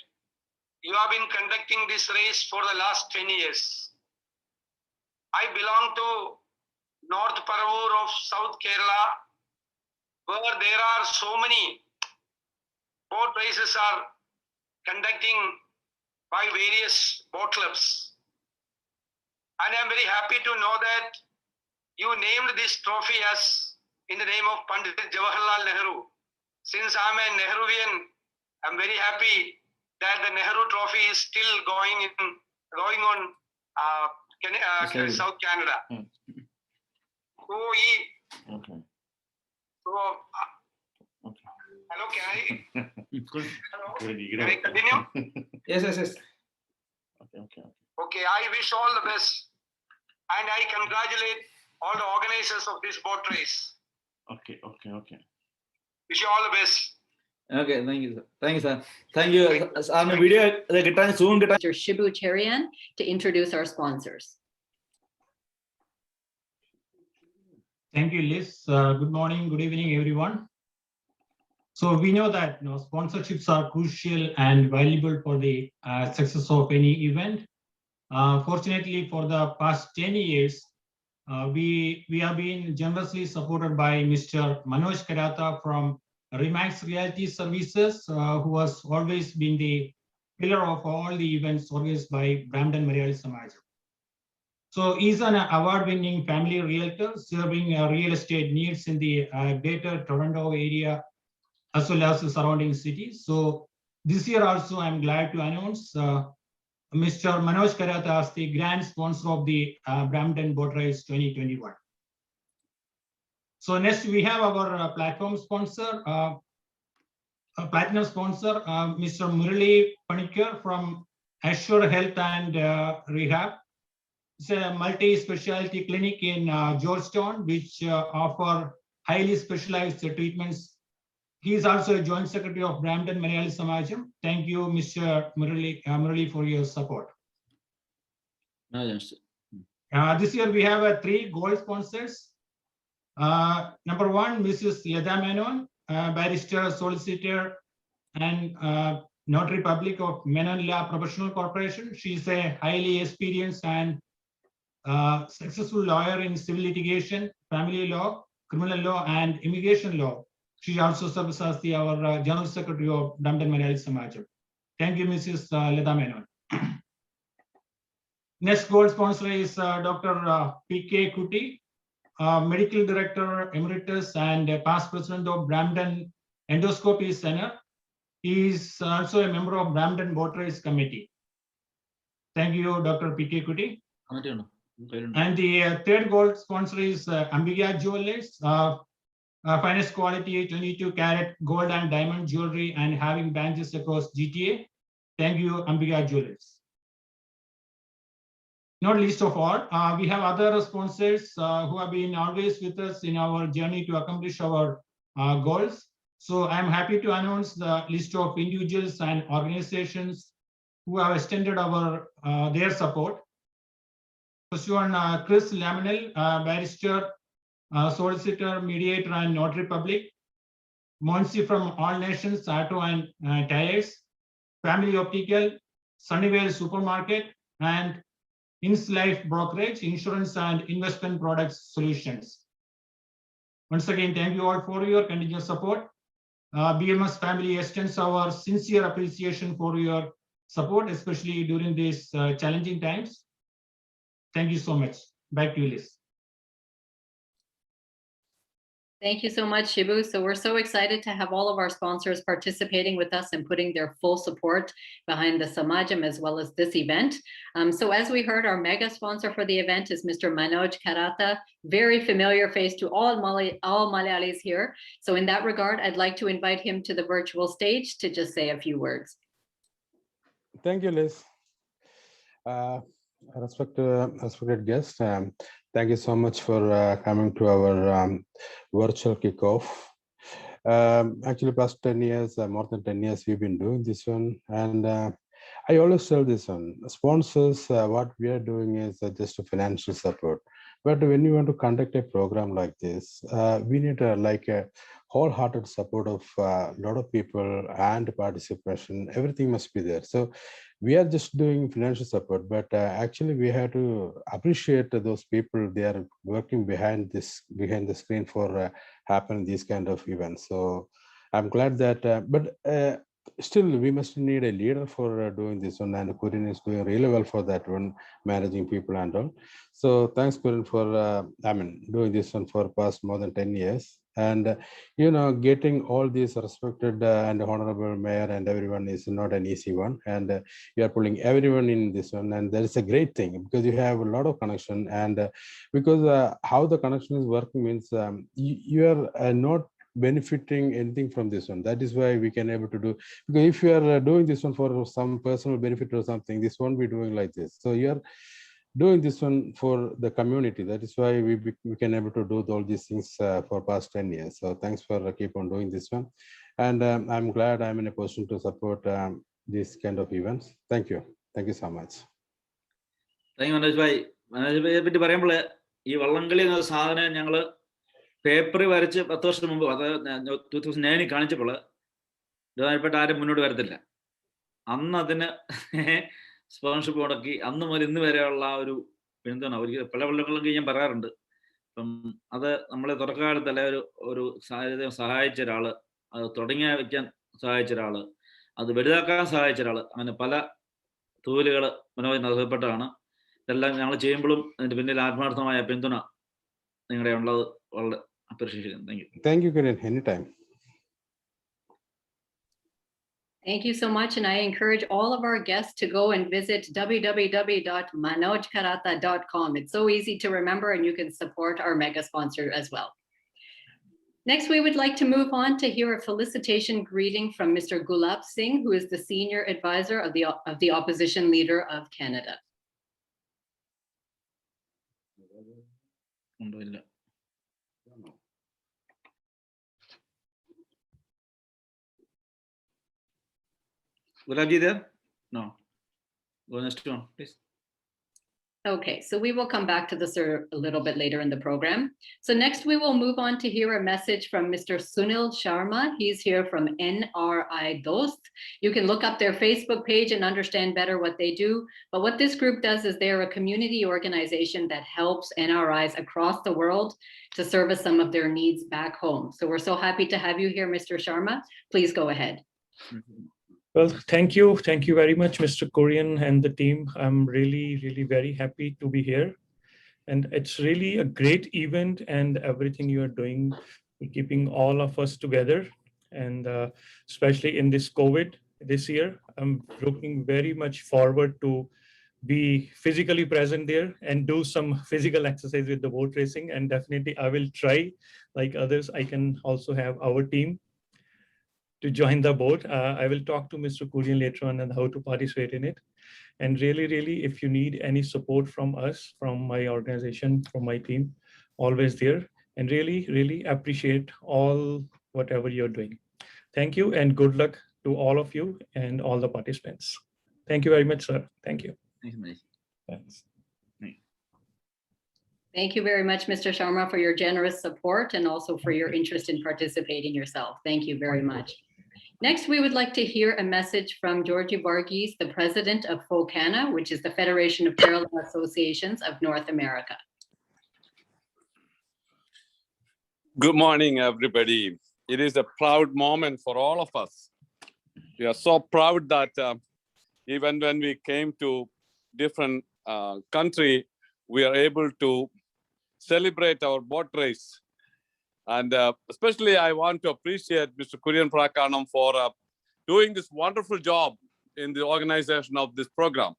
you have been conducting this race for the last 10 years. I belong to North Paravur of South Kerala, where there are so many boat races are conducting by various boat clubs. And I'm very happy to know that you named this trophy as in the name of Pandit Jawaharlal Nehru. Since I'm a Nehruvian, I'm very happy that the Nehru Trophy is still going on South Canada. Hello, can I? Hello? Can I continue? Yes. Okay, I wish all the best, and I congratulate all the organizers of this boat race. Okay. Wish you all the best. Okay, thank you, sir. Thank you. Video soon. Mr. Shibu Cherian to introduce our sponsors. Thank you, Liz. Good morning, good evening, everyone. So we know that sponsorships are crucial and valuable for the success of any event. Fortunately, for the past 10 years, we have been generously supported by Mr. Manoj Karata from Remax Reality Services, who has always been the pillar of all the events organized by Brampton Malayali Samaj. So he's an award-winning family realtor serving real estate needs in the Greater Toronto area as well as the surrounding cities. So this year also, I'm glad to announce Mr. Manoj Karata as the grand sponsor of the Brampton Boat Race 2021. So next we have our platform sponsor, platinum sponsor, Mr. Murali Panikar from Assure Health and Rehab. It's a multi-specialty clinic in Georgetown, which offer highly specialized treatments. He is also a joint secretary of Brampton Malayali Samajam. Thank you, Mr. Murali, for your support. This year we have 3 gold sponsors. Number 1, Mrs. Leda Menon, barrister, solicitor, and notary public of Menon Law Professional Corporation. She is a highly experienced and successful lawyer in civil litigation, family law, criminal law, and immigration law. She also serves as our General Secretary of Brampton Malayali Samajam. Thank you, Mrs. Leda Menon. Next gold sponsor is Dr. P.K. Kuti, Medical Director Emeritus and past President of Brampton Endoscopy Center. He is also a member of Brampton Boat Race Committee. Thank you, Dr. P.K. Kuti. And the third gold sponsor is Ambika Jewelers, finest quality 22-carat gold and diamond jewelry and having branches across GTA. Thank you, Ambika Jewelers. Not least of all, we have other sponsors who have been always with us in our journey to accomplish our goals. So I'm happy to announce the list of individuals and organizations who have extended their support. First one, Chris Laminel, barrister, solicitor, mediator, and notary public. Monsi from All Nations Auto and Tires, Family Optical, Sunnyvale Supermarket, and Ins Life Brokerage, Insurance and Investment Products Solutions. Once again, thank you all for your continuous support. BMS family extends our sincere appreciation for your support, especially during these challenging times. Thank you so much. Back to you, Liz. Thank you so much, Shibu. So we're so excited to have all of our sponsors participating with us and putting their full support behind the Samajam as well as this event. So as we heard, our mega sponsor for the event is Mr. Manoj Karata, very familiar face to all Malayalis here. So in that regard, I'd like to invite him to the virtual stage to just say a few words. Thank you, Liz. Respected guests, thank you so much for coming to our virtual kickoff. Actually, past 10 years, more than 10 years, we've been doing this one. And I always tell this one, sponsors, what we are doing is just a financial support. But when you want to conduct a program like this, we need a wholehearted support of a lot of people and participation. Everything must be there. So we are just doing financial support, but actually we have to appreciate those people. They are working behind the screen for happening these kind of events. So I'm glad that, but still we must need a leader for doing this one, and Kurian is doing really well for that one, managing people and all. So thanks, Kurian, for doing this one for past more than 10 years. And getting all these respected and honorable mayor and everyone is not an easy one, and you are pulling everyone in this one, and that is a great thing because you have a lot of connection. And because how the connection is working means you are not benefiting anything from this one. That is why we can able to do, because if you are doing this one for some personal benefit or something, this won't be doing like this. So you are doing this one for the community. That is why we can able to do all these things for past 10 years. So thanks for keep on doing this one. And I'm glad I'm in a position to support these kind of events. Thank you. Thank you so much. Thank you, Manoj bhai. Manoj bhai പറ്റി പറയുമ്പോൾ ഈ വള്ളംകളി എന്ന സാധനം ഞങ്ങൾ പേപ്പറിൽ വരച്ച് 10 വർഷം മുമ്പ്, അതായത് 2009 കാണിച്ചപ്പോൾ ഇതുമായിപ്പെട്ട ആരും മുന്നോട്ട് വരത്തില്ല. അന്ന് അതിന് സ്പോൺസർഷിപ്പ് മുടക്കി അന്ന് മുതൽ ഇന്ന് വരെയുള്ള ഒരു എന്താണ് അവർക്ക് പല വള്ളങ്ങളൊക്കെ ഞാൻ പറയാറുണ്ട്. അപ്പം അത് നമ്മളെ തുടക്കകാലത്തല്ല ഒരു സഹായിച്ച ഒരാള്, അത് തുടങ്ങി വയ്ക്കാൻ സഹായിച്ച ഒരാള്, അത് വലുതാക്കാൻ സഹായിച്ച ഒരാള്, അങ്ങനെ പല തൂലുകൾ മനോജ് നഷ്ടപ്പെട്ടതാണ്. ഇതെല്ലാം ഞങ്ങൾ ചെയ്യുമ്പോഴും അതിന്റെ പിന്നിൽ ആത്മാർത്ഥമായ പിന്തുണ നിങ്ങളുടെ ഉള്ളത് വളരെ appreciate it. Thank you. Thank you, Kiran. Anytime. Thank you so much. And I encourage all of our guests to go and visit www.manojkarata.com. It's so easy to remember, and you can support our mega sponsor as well. Next, we would like to move on to hear a felicitation greeting from Mr. Gulab Singh, who is the Senior Advisor of the Opposition Leader of Canada. Will I be there? No. Go next one, please. Okay, so we will come back to this a little bit later in the program. So next we will move on to hear a message from Mr. Sunil Sharma. He's here from NRI Dost. You can look up their Facebook page and understand better what they do. But what this group does is they're a community organization that helps NRIs across the world to service some of their needs back home. So we're so happy to have you here, Mr. Sharma. Please go ahead. Well, thank you. Thank you very much, Mr. Kurian and the team. I'm really, really very happy to be here. And it's really a great event, and everything you are doing, keeping all of us together. And especially in this COVID this year, I'm looking very much forward to be physically present there and do some physical exercise with the boat racing. And definitely I will try, like others, I can also have our team to join the boat. I will talk to Mr. Kurian later on and how to participate in it. And really, really, if you need any support from us, from my organization, from my team, always there. And really, really appreciate all whatever you're doing. Thank you and good luck to all of you and all the participants. Thank you very much, sir. Thank you. Thanks. Thank you very much, Mr. Sharma, for your generous support and also for your interest in participating yourself. Thank you very much. Next, we would like to hear a message from Georgie Varghese, the president of FOCANA, which is the Federation of Kerala Associations of North America. Good morning, everybody. It is a proud moment for all of us. We are so proud that even when we came to different country, we are able to celebrate our boat race. And especially I want to appreciate Mr. Kurian Prakanam for doing this wonderful job in the organization of this program.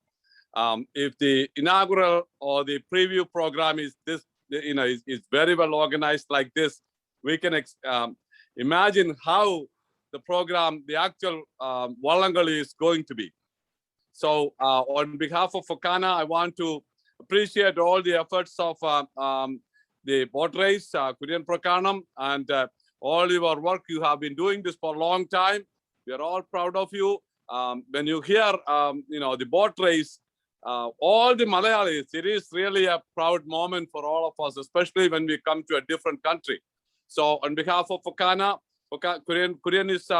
If the inaugural or the preview program is this, is very well organized like this, we can imagine how the program, the actual Wallangali is going to be. So on behalf of FOCANA, I want to appreciate all the efforts of the boat race, Kurian Prakanam, and all your work. You have been doing this for a long time. We are all proud of you. When you hear, the boat race, all the Malayalis, it is really a proud moment for all of us, especially when we come to a different country. So on behalf of FOCANA, Kurian is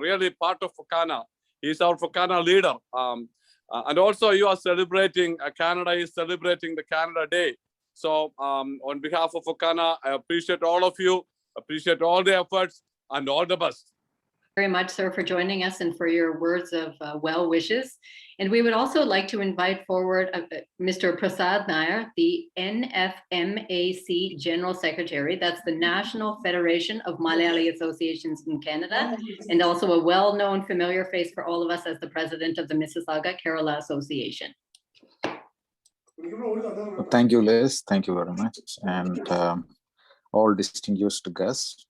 really part of FOCANA. He's our FOCANA leader. And also you are celebrating, Canada is celebrating the Canada Day. So on behalf of FOCANA, I appreciate all of you, appreciate all the efforts, and all the best. Very much, sir, for joining us and for your words of well wishes. And we would also like to invite forward Mr. Prasad Nair, the NFMAC General Secretary. That's the National Federation of Malayali Associations in Canada, and also a well-known familiar face for all of us as the president of the Mississauga Kerala Association. Thank you, Liz. Thank you very much. And all distinguished guests,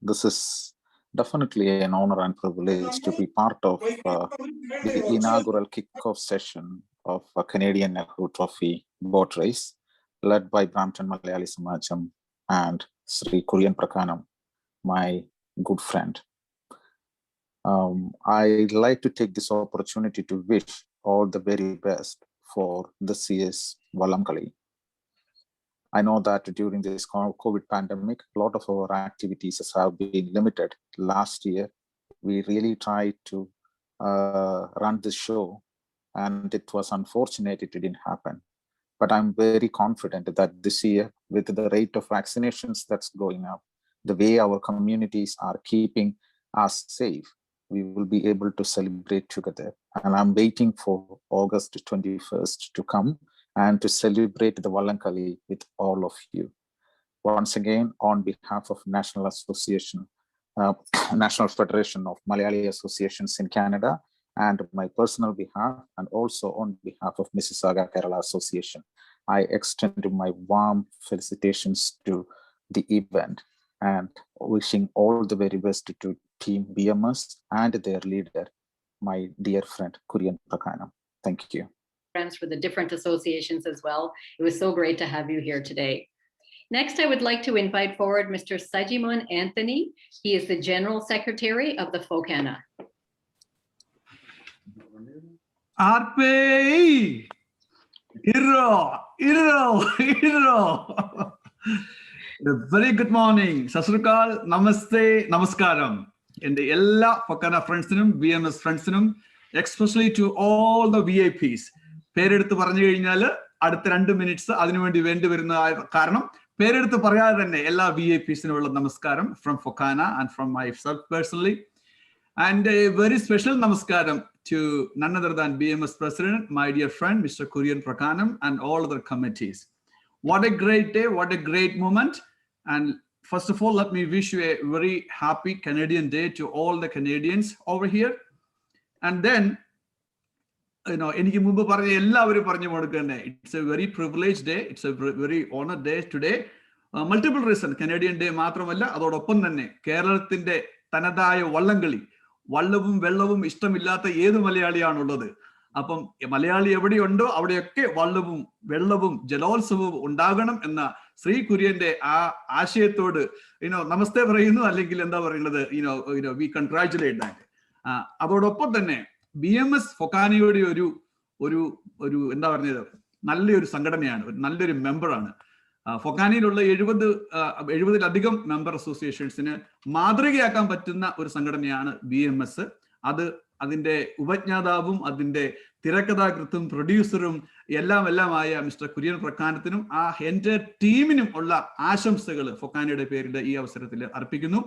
this is definitely an honor and privilege to be part of the inaugural kickoff session of a Canadian Nehru Trophy boat race led by Brampton Malayali Samajam and Sri Kurian Prakanam, my good friend. I'd like to take this opportunity to wish all the very best for this year's Wallangali. I know that during this COVID pandemic, a lot of our activities have been limited. Last year, we really tried to run this show, and it was unfortunate it didn't happen. But I'm very confident that this year, with the rate of vaccinations that's going up, the way our communities are keeping us safe, we will be able to celebrate together. And I'm waiting for August 21st to come and to celebrate the Wallangali with all of you. Once again, on behalf of National Federation of Malayali Associations in Canada, and my personal behalf, and also on behalf of Mississauga Kerala Association, I extend my warm felicitations to the event and wishing all the very best to Team BMS and their leader, my dear friend Kurian Prakanam. Thank you. For the different associations as well. It was so great to have you here today. Next, I would like to invite forward Mr. Sajimon Anthony. He is the General Secretary of the FOCANA. Arpe! Iro! Very good morning. Sasrukal, Namaste, Namaskaram. In the Ella FOCANA friendsinum, BMS friendsinum, especially to all the VIPs. പേരെടുത്ത് പറഞ്ഞു കഴിഞ്ഞാൽ അടുത്ത 2 minutes അതിനുവേണ്ടി വേണ്ടി വരുന്ന കാരണം പേരെടുത്ത് പറയാതെ തന്നെ എല്ലാ VIPസിനുള്ള നമസ്കാരം from FOCANA and from myself personally, and a very special namaskaram to none other than BMS President, my dear friend Mr. Kurian Prakanam, and all other committees. What a great day, what a great moment. And first of all, let me wish you a very happy Canadian Day to all the Canadians over here. And then it's a very privileged day, it's a very honored day today. Multiple reasons. Canadian Day മാത്രമല്ല, അതോടൊപ്പം തന്നെ കേരളത്തിന്റെ തനതായ വള്ളംകളി, വള്ളവും വെള്ളവും ഇഷ്ടമില്ലാത്ത ഏത് മലയാളിയാണുള്ളത്? അപ്പം മലയാളി എവിടെയുണ്ടോ അവിടെയൊക്കെ വള്ളവും വെള്ളവും ജലോത്സവവും ഉണ്ടാകണം എന്ന ശ്രീ കുര്യന്റെ ആ ആശയത്തോട് നമസ്തേ പറയുന്നു, അല്ലെങ്കിൽ എന്താ പറയുന്നത്, we congratulate that. അതോടൊപ്പം തന്നെ BMS ഫൊക്കാനയുടെ ഒരു എന്താ പറഞ്ഞത് നല്ലൊരു സംഘടനയാണ്, നല്ലൊരു മെമ്പറാണ്. ഫൊക്കാനയിലുള്ള 70-ലധികം മെമ്പർ അസോസിയേഷൻസിന് മാതൃകയാക്കാൻ പറ്റുന്ന ഒരു സംഘടനയാണ് BMS. അതിന്റെ ഉപജ്ഞാതാവും അതിന്റെ തിരക്കഥാകൃത്തും പ്രൊഡ്യൂസറും എല്ലാമായ മിസ്റ്റർ കുര്യൻ പ്രക്കാനത്തിനും എൻ്റെ ടീമിനും ഉള്ള ആശംസകൾ ഫൊക്കാനയുടെ പേരിൽ ഈ അവസരത്തിൽ അർപ്പിക്കുന്നു.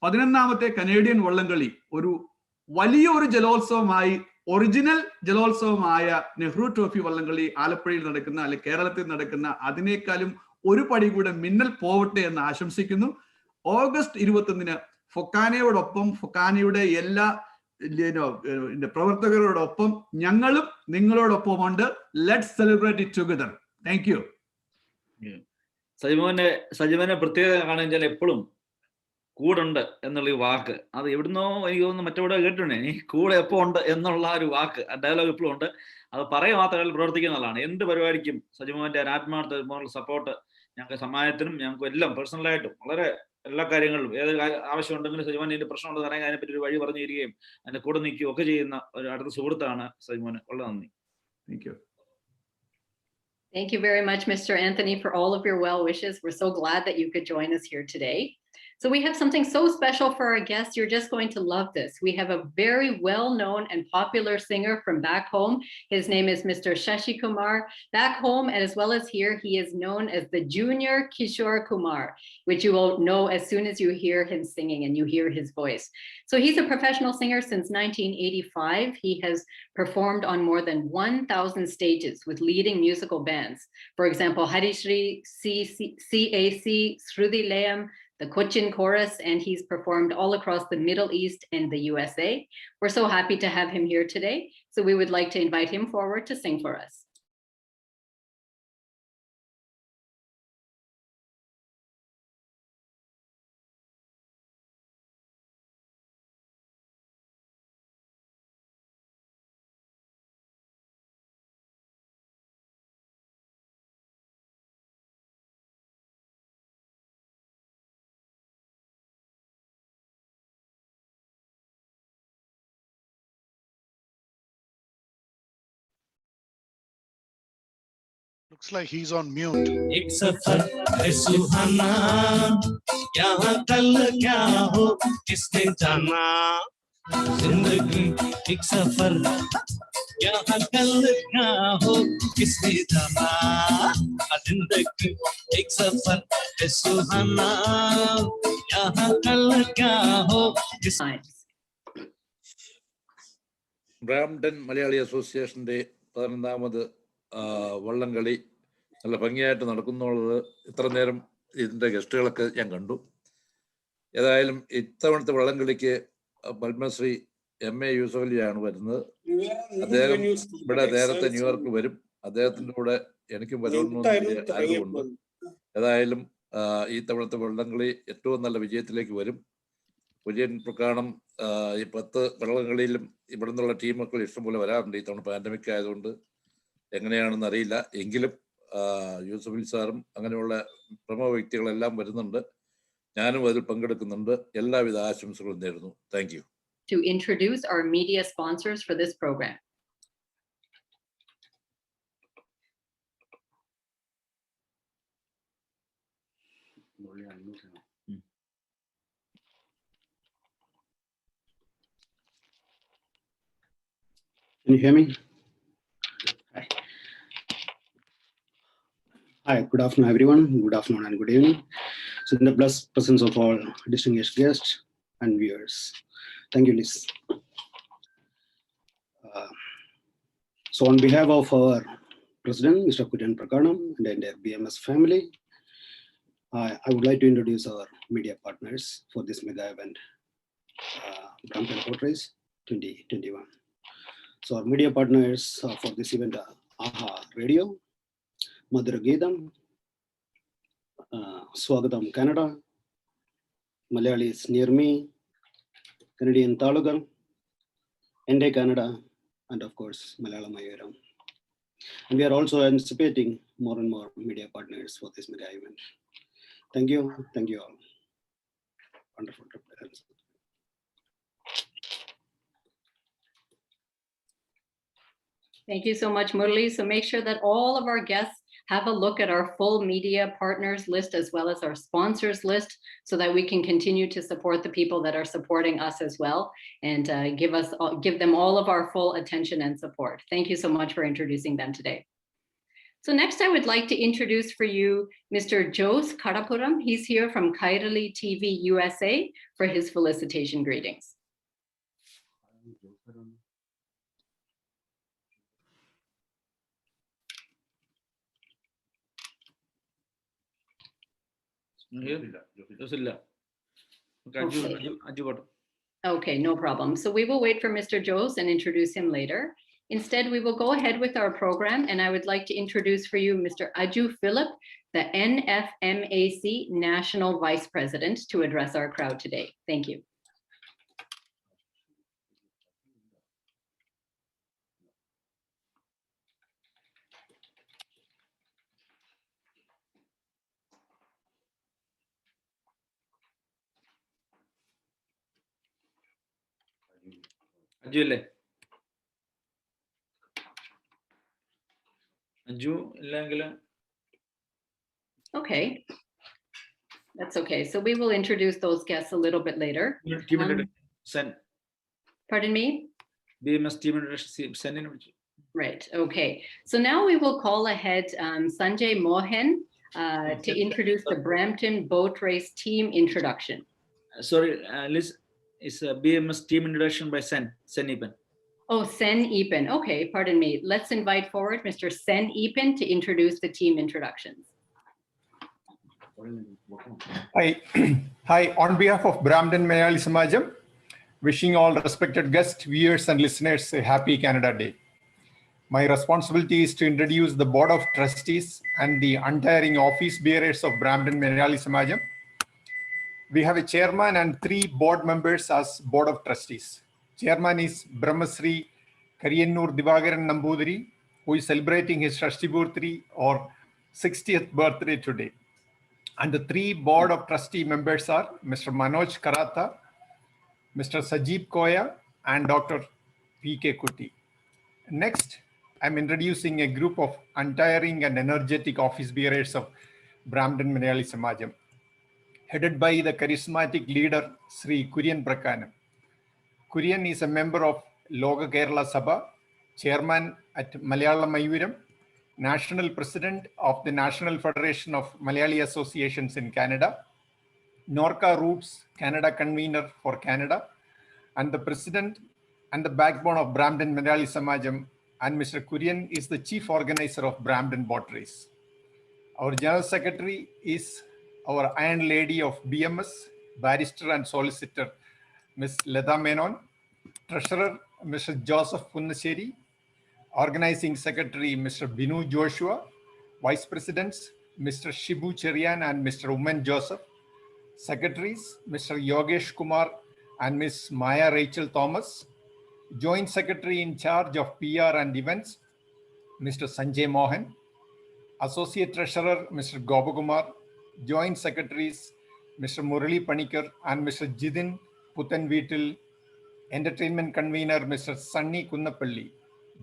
11ാമത്തെ കനേഡിയൻ വള്ളംകളി ഒരു വലിയൊരു ജലോത്സവമായി, ഒറിജിനൽ ജലോത്സവമായ നെഹ്റു ട്രോഫി വള്ളംകളി ആലപ്പുഴയിൽ നടക്കുന്ന അല്ലെങ്കിൽ കേരളത്തിൽ നടക്കുന്ന അതിനേക്കാളും ഒരു പടി കൂടെ മിന്നൽ പോവട്ടെ എന്ന് ആശംസിക്കുന്നു. ഓഗസ്റ്റ് 21-ന് ഫൊക്കാനയോടൊപ്പം, ഫൊക്കാനയുടെ എല്ലാ പ്രവർത്തകരോടൊപ്പം ഞങ്ങളും നിങ്ങളോടൊപ്പമുണ്ട്. Let's celebrate it together. Thank you. സജിമോനെ പ്രത്യേകത കാണുക എപ്പോഴും കൂടെ ഉണ്ട് എന്നുള്ള ഈ വാക്ക്, അത് എവിടുന്നോ എനിക്ക് തോന്നുന്നു മറ്റെവിടെ കേട്ടിട്ടുണ്ട്. ഈ കൂടെ എപ്പോൾ ഉണ്ട് എന്നുള്ള ഒരു വാക്ക്, ഡയലോഗ് എപ്പോഴും ഉണ്ട്. അത് പറയുക മാത്രമല്ല, പ്രവർത്തിക്കുന്നതാണ്. എന്ത് പരിപാടിക്കും സജിമോന്റെ ആത്മാർത്ഥ സപ്പോർട്ട് ഞങ്ങൾക്ക് സമാജത്തിനും ഞങ്ങൾക്കും എല്ലാം പേഴ്സണലായിട്ടും വളരെ എല്ലാ കാര്യങ്ങളിലും ഏത് ആവശ്യമുണ്ടെങ്കിലും സജിമോൻ ഇതിന്റെ പ്രശ്നമുണ്ടെന്ന് പറയാൻ അതിനെപ്പറ്റി ഒരു വഴി പറഞ്ഞു തരികയും അതിന്റെ കൂടെ നിൽക്കുകയും ഒക്കെ ചെയ്യുന്ന ഒരു അടുത്ത സുഹൃത്താണ് സജിമോന്. വളരെ നന്ദി. Thank you. Thank you very much, Mr. Anthony, for all of your well wishes. We're so glad that you could join us here today. So we have something so special for our guests. You're just going to love this. We have a very well-known and popular singer from back home. His name is Mr. Shashi Kumar. Back home, and as well as here, he is known as the Junior Kishore Kumar, which you will know as soon as you hear him singing and you hear his voice. So he's a professional singer since 1985. He has performed on more than 1,000 stages with leading musical bands. For example, Harishri, CAC, Shruti Layam, the Cochin Chorus, and he's performed all across the Middle East and the USA. We're so happy to have him here today. So we would like to invite him forward to sing for us. Looks like he's on mute. एक सफर है सुहाना, यहाँ कल क्या हो किसने जाना। जिंदगी एक सफर, यहाँ कल क्या हो किसने जाना। जिंदगी एक सफर है सुहाना, यहाँ कल क्या हो किसने। ബ്രാംപ്ടൺ മലയാളി അസോസിയേഷൻ്റെ 11ാമത് വള്ളംകളി നല്ല ഭംഗിയായിട്ട് നടക്കുന്നുള്ളത് ഇത്ര നേരം ഇതിൻ്റെ ഗസ്റ്റുകളൊക്കെ ഞാൻ കണ്ടു. ഏതായാലും ഇത്തവണത്തെ വള്ളംകളിക്ക് പത്മശ്രീ MA യൂസഫലിയാണ് വരുന്നത്. അദ്ദേഹം ഇവിടെ നേരത്തെ ന്യൂയോർക്ക് വരും. അദ്ദേഹത്തിൻ്റെ കൂടെ എനിക്കും വരണമെന്ന് ആഗ്രഹമുണ്ട്. ഏതായാലും ഈ തവണത്തെ വള്ളംകളി ഏറ്റവും നല്ല വിജയത്തിലേക്ക് വരും. കുര്യൻ പ്രക്കാണം ഈ 10 വള്ളംകളിയിലും ഇവിടെ നിന്നുള്ള ടീമൊക്കെ ഇഷ്ടംപോലെ വരാറുണ്ട്. ഈ തവണ പാൻഡമിക് ആയതുകൊണ്ട് എങ്ങനെയാണെന്ന് അറിയില്ല. എങ്കിലും യൂസഫലി സാറും അങ്ങനെയുള്ള പ്രമുഖ വ്യക്തികളെല്ലാം വരുന്നുണ്ട്. ഞാനും അതിൽ പങ്കെടുക്കുന്നുണ്ട്. എല്ലാവിധ ആശംസകളും നേരുന്നു. Thank you. To introduce our media sponsors for this program. Can you hear me? Hi, good afternoon, everyone. Good afternoon and good evening. So in the blessed presence of all distinguished guests and viewers, thank you, Liz. So on behalf of our President, Mr. Kuryan Prakanam, and the entire BMS family, I would like to introduce our media partners for this mega event, Brampton Boat Race 2021. So our media partners for this event are AHA Radio, Madhura Geetham, Swagatam Canada, Malayalis Near Me, Canadian Talugal, Ende Canada, and of course Malayalam Ayuram. And we are also anticipating more and more media partners for this mega event. Thank you all. Wonderful representation. Thank you so much, Murli. So make sure that all of our guests have a look at our full media partners list as well as our sponsors list so that we can continue to support the people that are supporting us as well and give them all of our full attention and support. Thank you so much for introducing them today. So next I would like to introduce for you Mr. Jose Karapuram. He's here from Kairali TV USA for his felicitation greetings. Okay, no problem. So we will wait for Mr. Jose and introduce him later. Instead, we will go ahead with our program, and I would like to introduce for you Mr. Aju Philip, the Nfmac National Vice President, to address our crowd today. Thank you. Okay, that's okay. So we will introduce those guests a little bit later. Pardon me? Bms Team Introduction. Right, okay. So now we will call ahead Sanjay Mohan to introduce the Brampton Boat Race Team Introduction. Sorry, Liz, it's a Bms Team Introduction by Sen Epen. Oh, Sen Epen. Okay, pardon me. Let's invite forward Mr. Sen Epen to introduce the team introductions. Hi, hi. On behalf of Brampton Malayali Samajam, wishing all respected guests, viewers, and listeners a happy Canada Day. My responsibility is to introduce the Board of Trustees and the untiring office bearers of Brampton Malayali Samajam. We have a chairman and 3 board members as Board of Trustees. Chairman is Brahmasri Kariyannur Divagaran Nambudiri, who is celebrating his Shashti or 60th birthday today. And the 3 Board of Trustee members are Mr. Manoj Karatha, Mr. Sajib Koya, and Dr. P.K. Kuti. Next, I'm introducing a group of untiring and energetic office bearers of Brampton Malayali Samajam, headed by the charismatic leader, Sri Kurian Prakanam. Kurian is a member of Loka Kerala Sabha, chairman at Malayalam Mayuram, national president of the National Federation of Malayali Associations in Canada, Norca Roots Canada convener for Canada, and the president and the backbone of Brampton Malayali Samajam, and Mr. Kurian is the chief organizer of Brampton Boat Race. Our general secretary is our Iron Lady of BMS, barrister and solicitor, Ms. Leda Menon, treasurer, Mr. Joseph Punnacheri, organizing secretary, Mr. Binu Joshua, vice presidents, Mr. Shibu Cherian and Mr. Uman Joseph, secretaries, Mr. Yogesh Kumar and Ms. Maya Rachel Thomas, joint secretary in charge of PR and events, Mr. Sanjay Mohan, associate treasurer, Mr. Gopakumar, joint secretaries, Mr. Murali Panikar and Mr. Jidin Putanvitil, entertainment convener, Mr. Sunny Kunnapalli,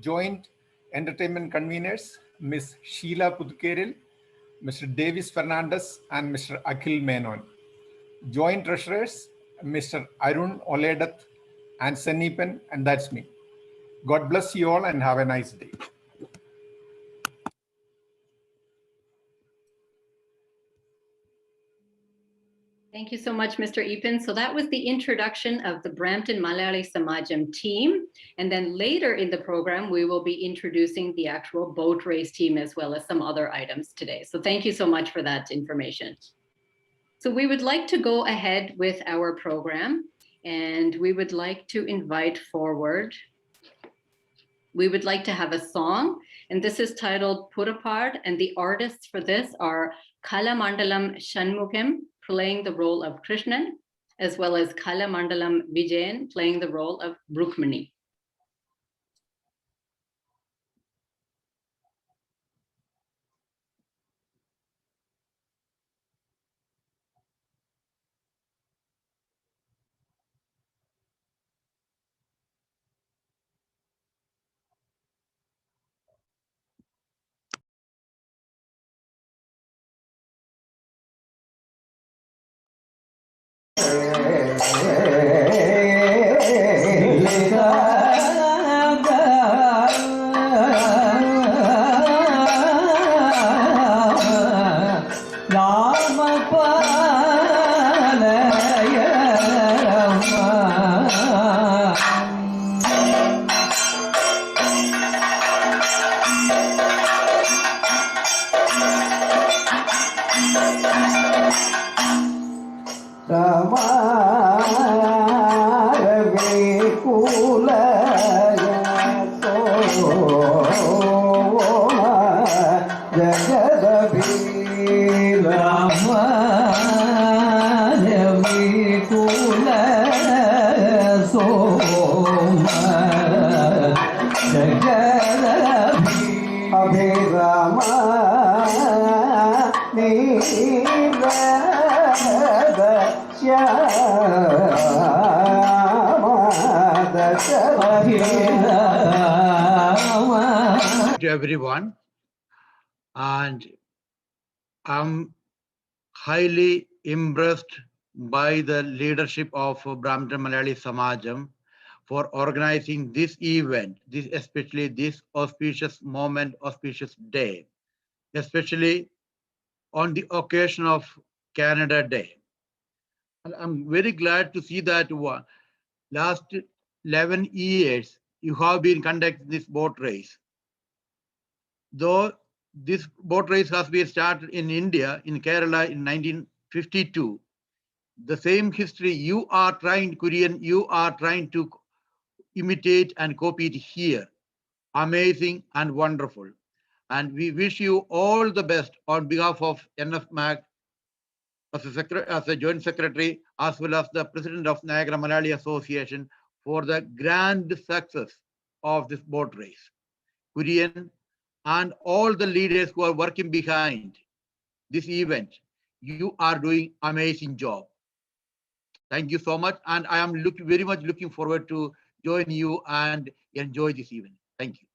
joint entertainment conveners, Ms. Sheila Pudkeril, Mr. Davis Fernandez, and Mr. Akhil Menon. Joint treasurers, Mr. Arun Oledath and Senipan, and that's me. God bless you all and have a nice day. Thank you so much, Mr. Epen. So that was the introduction of the Brampton Malayali Samajam team. And then later in the program, we will be introducing the actual boat race team as well as some other items today. So thank you so much for that information. So we would like to go ahead with our program, and we would like to invite forward. We would like to have a song, and this is titled Purapad, and the artists for this are Kalamandalam Shanmugam, playing the role of Krishnan, as well as Kalamandalam Vijayan, playing the role of Brukmani. To everyone, and I'm highly impressed by the leadership of Brampton Malayali Samajam for organizing this event, especially this auspicious moment, auspicious day, especially on the occasion of Canada Day. And I'm very glad to see that last 11 years you have been conducting this boat race. Though this boat race has been started in India, in Kerala in 1952, the same history you are trying, Korean, you are trying to imitate and copy it here. Amazing and wonderful. And we wish you all the best on behalf of Nfmac as a joint secretary, as well as the president of Niagara Malayali Association, for the grand success of this boat race. Korean and all the leaders who are working behind this event, you are doing amazing job. Thank you so much. And I am very much looking forward to join you and enjoy this event. Thank you.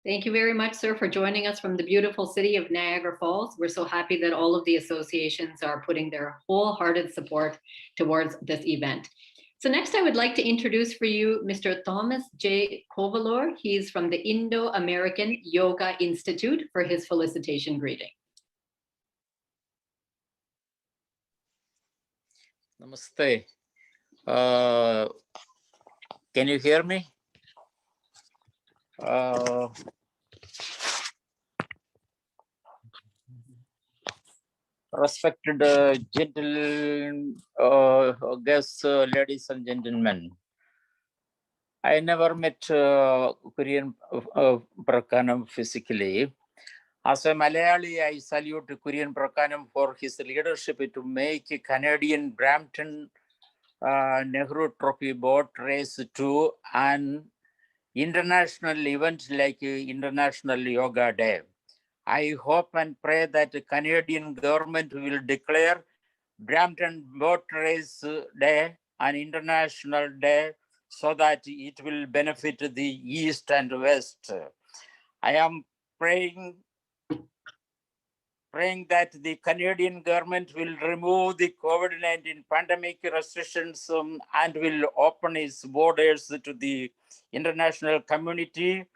Thank you very much, sir, for joining us from the beautiful city of Niagara Falls. We're so happy that all of the associations are putting their wholehearted support towards this event. So next I would like to introduce for you Mr. Thomas J Kovaler. He's from the Indo-American Yoga Institute for his felicitation greeting. Namaste. Can you hear me? Respected guests, ladies and gentlemen, I never met Korean Prakanam physically. As a Malayali, I salute Korean Prakanam for his leadership to make Canadian Brampton Nehru Trophy boat race to an international event like International Yoga Day. I hope and pray that the Canadian government will declare Brampton Boat Race Day an international day so that it will benefit the East and West. I am praying that the Canadian government will remove the COVID-19 pandemic restrictions and will open its borders to the international community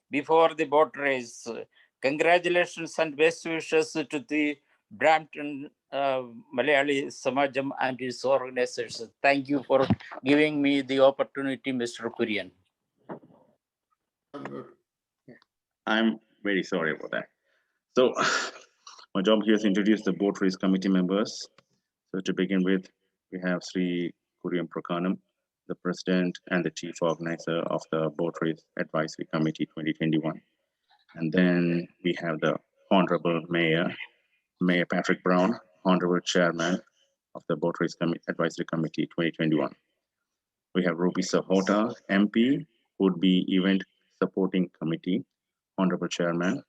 before the boat race. Congratulations and best wishes to the Brampton Malayali Samajam and its organizers. Thank you for giving me the opportunity, Mr. Kurian. I'm very sorry about that. So my job here is to introduce the boat race committee members. So to begin with, we have Sri Kurian Prakanam, the president and the chief organizer of the Boat Race Advisory Committee 2021. And then we have the Honorable Mayor Patrick Brown, Honorable Chairman of the Boat Race Advisory Committee 2021. We have Ruby Sahota, MP, would be Event Supporting Committee, Honorable Chairman.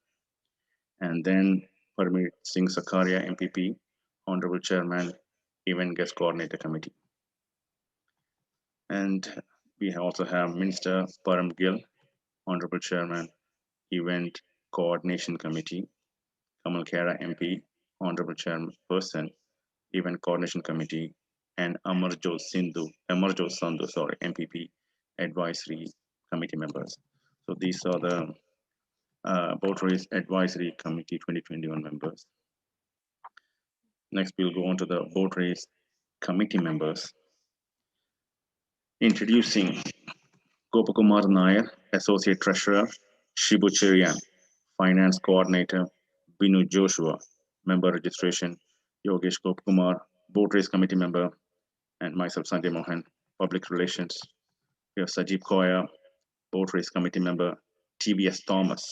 And then Parmeet Singh Sakaria, MPP, Honorable Chairman, Event Guest Coordinator Committee. And we also have Minister Param Gill, Honorable Chairman, Event Coordination Committee, Kamal Khera, MP, Honorable Chairperson, Event Coordination Committee, and Amarjot Sandhu, MPP, Advisory Committee members. So these are the Boat Race Advisory Committee 2021 members. Next, we'll go on to the Boat Race Committee members. Introducing Gopakumar Nair, Associate Treasurer, Shibu Cherian, Finance Coordinator, Binu Joshua, Member Registration, Yogesh Gopakumar, Boat Race Committee Member, and myself, Sanjay Mohan, Public Relations. We have Sajib Koya, Boat Race Committee Member, TBS Thomas,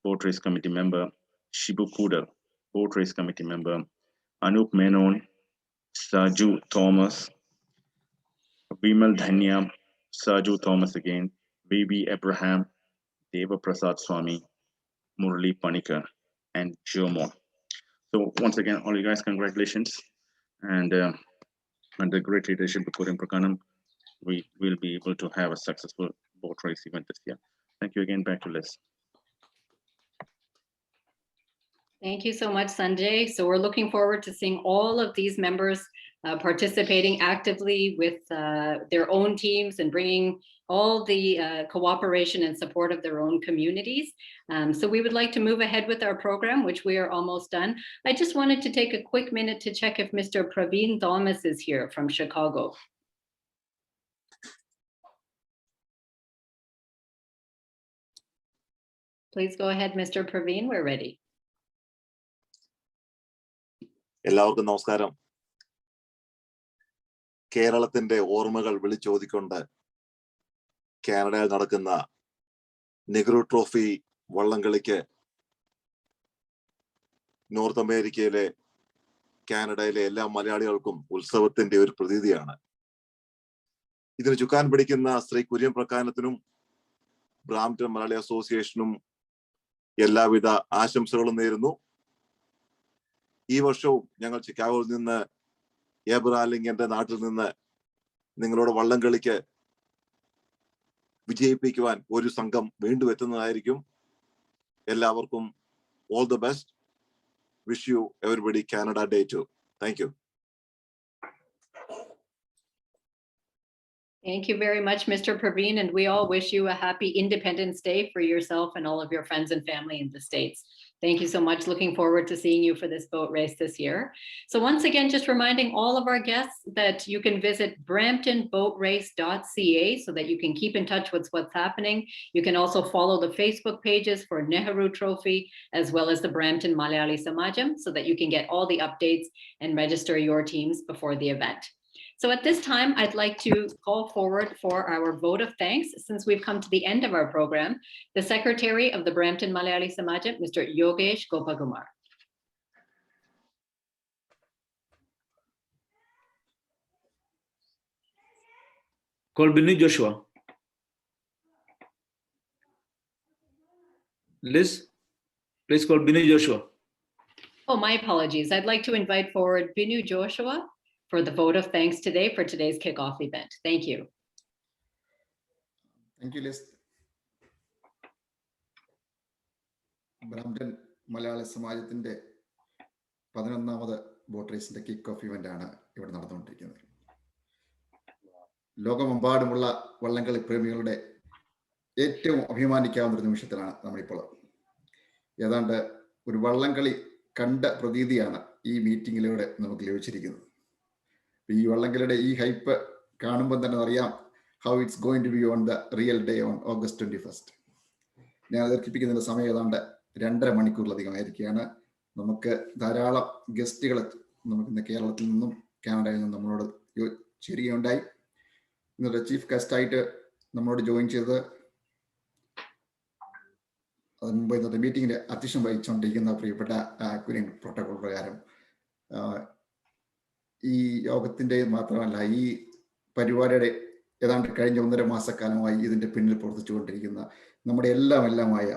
Boat Race Committee Member, Shibu Kuda, Boat Race Committee Member, Anup Menon, Saju Thomas, Vimal Dhanya, Saju Thomas again, Baby Abraham, Deva Prasad Swami, Murali Panikar, and Jomo. So once again, all you guys, congratulations. And under great leadership of Korean Prakanam, we will be able to have a successful boat race event this year. Thank you again. Back to Liz. Thank you so much, Sanjay. So we're looking forward to seeing all of these members participating actively with their own teams and bringing all the cooperation and support of their own communities. So we would like to move ahead with our program, which we are almost done. I just wanted to take a quick minute to check if Mr. Praveen Thomas is here from Chicago. Please go ahead, Mr. Praveen, we're ready. എല്ലാവർക്കും നമസ്കാരം. കേരളത്തിന്റെ ഓർമ്മകൾ വിളിച്ചോതിക്കൊണ്ട് കാനഡയിൽ നടക്കുന്ന Nehru trophy വള്ളംകളിക്ക് north അമേരിക്കയിലെ കാനഡയിലെ എല്ലാ മലയാളികൾക്കും ഉത്സവത്തിന്റെ ഒരു പ്രതീതിയാണ്. ഇതിന് ചുക്കാൻ പിടിക്കുന്ന ശ്രീ കുര്യൻ പ്രക്കാനത്തിനും ബ്രാംപ്ടൺ മലയാളി അസോസിയേഷനും എല്ലാവിധ ആശംസകളും നേരുന്നു. ഈ വർഷവും ഞങ്ങൾ ചിക്കാഗോയിൽ നിന്ന് ഏബ്രഹാം ലിങ്കന്റെ നാട്ടിൽ നിന്ന് നിങ്ങളോട് വള്ളംകളിക്ക് വിജയിപ്പിക്കുവാൻ ഒരു സംഘം വീണ്ടും എത്തുന്നതായിരിക്കും. എല്ലാവർക്കും all the best. Wish you everybody Canada day too. Thank you. Thank you very much, Mr. Praveen, and we all wish you a happy Independence Day for yourself and all of your friends and family in the States. Thank you so much. Looking forward to seeing you for this boat race this year. So once again, just reminding all of our guests that you can visit bramptonboatrace.ca so that you can keep in touch with what's happening. You can also follow the Facebook pages for Nehru Trophy as well as the Brampton Malayali Samajam so that you can get all the updates and register your teams before the event. So at this time, I'd like to call forward for our vote of thanks. Since we've come to the end of our program, the Secretary of the Brampton Malayali Samajam, Mr. Yogesh Gopakumar. Call Binu Joshua. Liz, please call Binu Joshua. Oh, my apologies. I'd like to invite forward Binu Joshua for the vote of thanks today for today's kickoff event. Thank you. Thank you, Liz. Brampton Malayali സമാജത്തിന്റെ 11ാമത് boat റേസിന്റെ kick off event ആണ് ഇവിടെ നടന്നുകൊണ്ടിരിക്കുന്നത്. ലോകമെമ്പാടുമുള്ള വള്ളംകളി പ്രേമികളുടെ ഏറ്റവും അഭിമാനിക്കാവുന്ന ഒരു നിമിഷത്തിലാണ് നമ്മളിപ്പോൾ. ഏതാണ്ട് ഒരു വള്ളംകളി കണ്ട പ്രതീതിയാണ് ഈ മീറ്റിങ്ങിലൂടെ നമുക്ക് ലഭിച്ചിരിക്കുന്നത്. ഈ വള്ളംകളിയുടെ ഈ ഹൈപ്പ് കാണുമ്പോൾ തന്നെ അറിയാം how it's going to be on the real day on August 21. ഞാൻ ദീർഘിപ്പിക്കുന്നതിന്റെ സമയം ഏതാണ്ട് 2.5 മണിക്കൂറിലധികമായിരിക്കുകയാണ്. നമുക്ക് ധാരാളം ഗസ്റ്റുകൾ നമുക്ക് ഇന്ന് കേരളത്തിൽ നിന്നും കാനഡയിൽ നിന്നും നമ്മളോട് ചേരുകയുണ്ടായി. ഇന്നത്തെ ചീഫ് ഗസ്റ്റായിട്ട് നമ്മളോട് ജോയിൻ ചെയ്ത് അതിന് മുമ്പ് ഇന്നത്തെ മീറ്റിങ്ങിന്റെ അധ്യക്ഷം വഹിച്ചുകൊണ്ടിരിക്കുന്ന പ്രിയപ്പെട്ട കുര്യൻ പ്രോട്ടോകോൾ പ്രകാരം ഈ യോഗത്തിന്റെ മാത്രമല്ല ഈ പരിപാടിയുടെ ഏതാണ്ട് കഴിഞ്ഞ 1.5 മാസക്കാലമായി ഇതിന്റെ പിന്നിൽ പ്രവർത്തിച്ചുകൊണ്ടിരിക്കുന്ന നമ്മുടെ എല്ലാമായ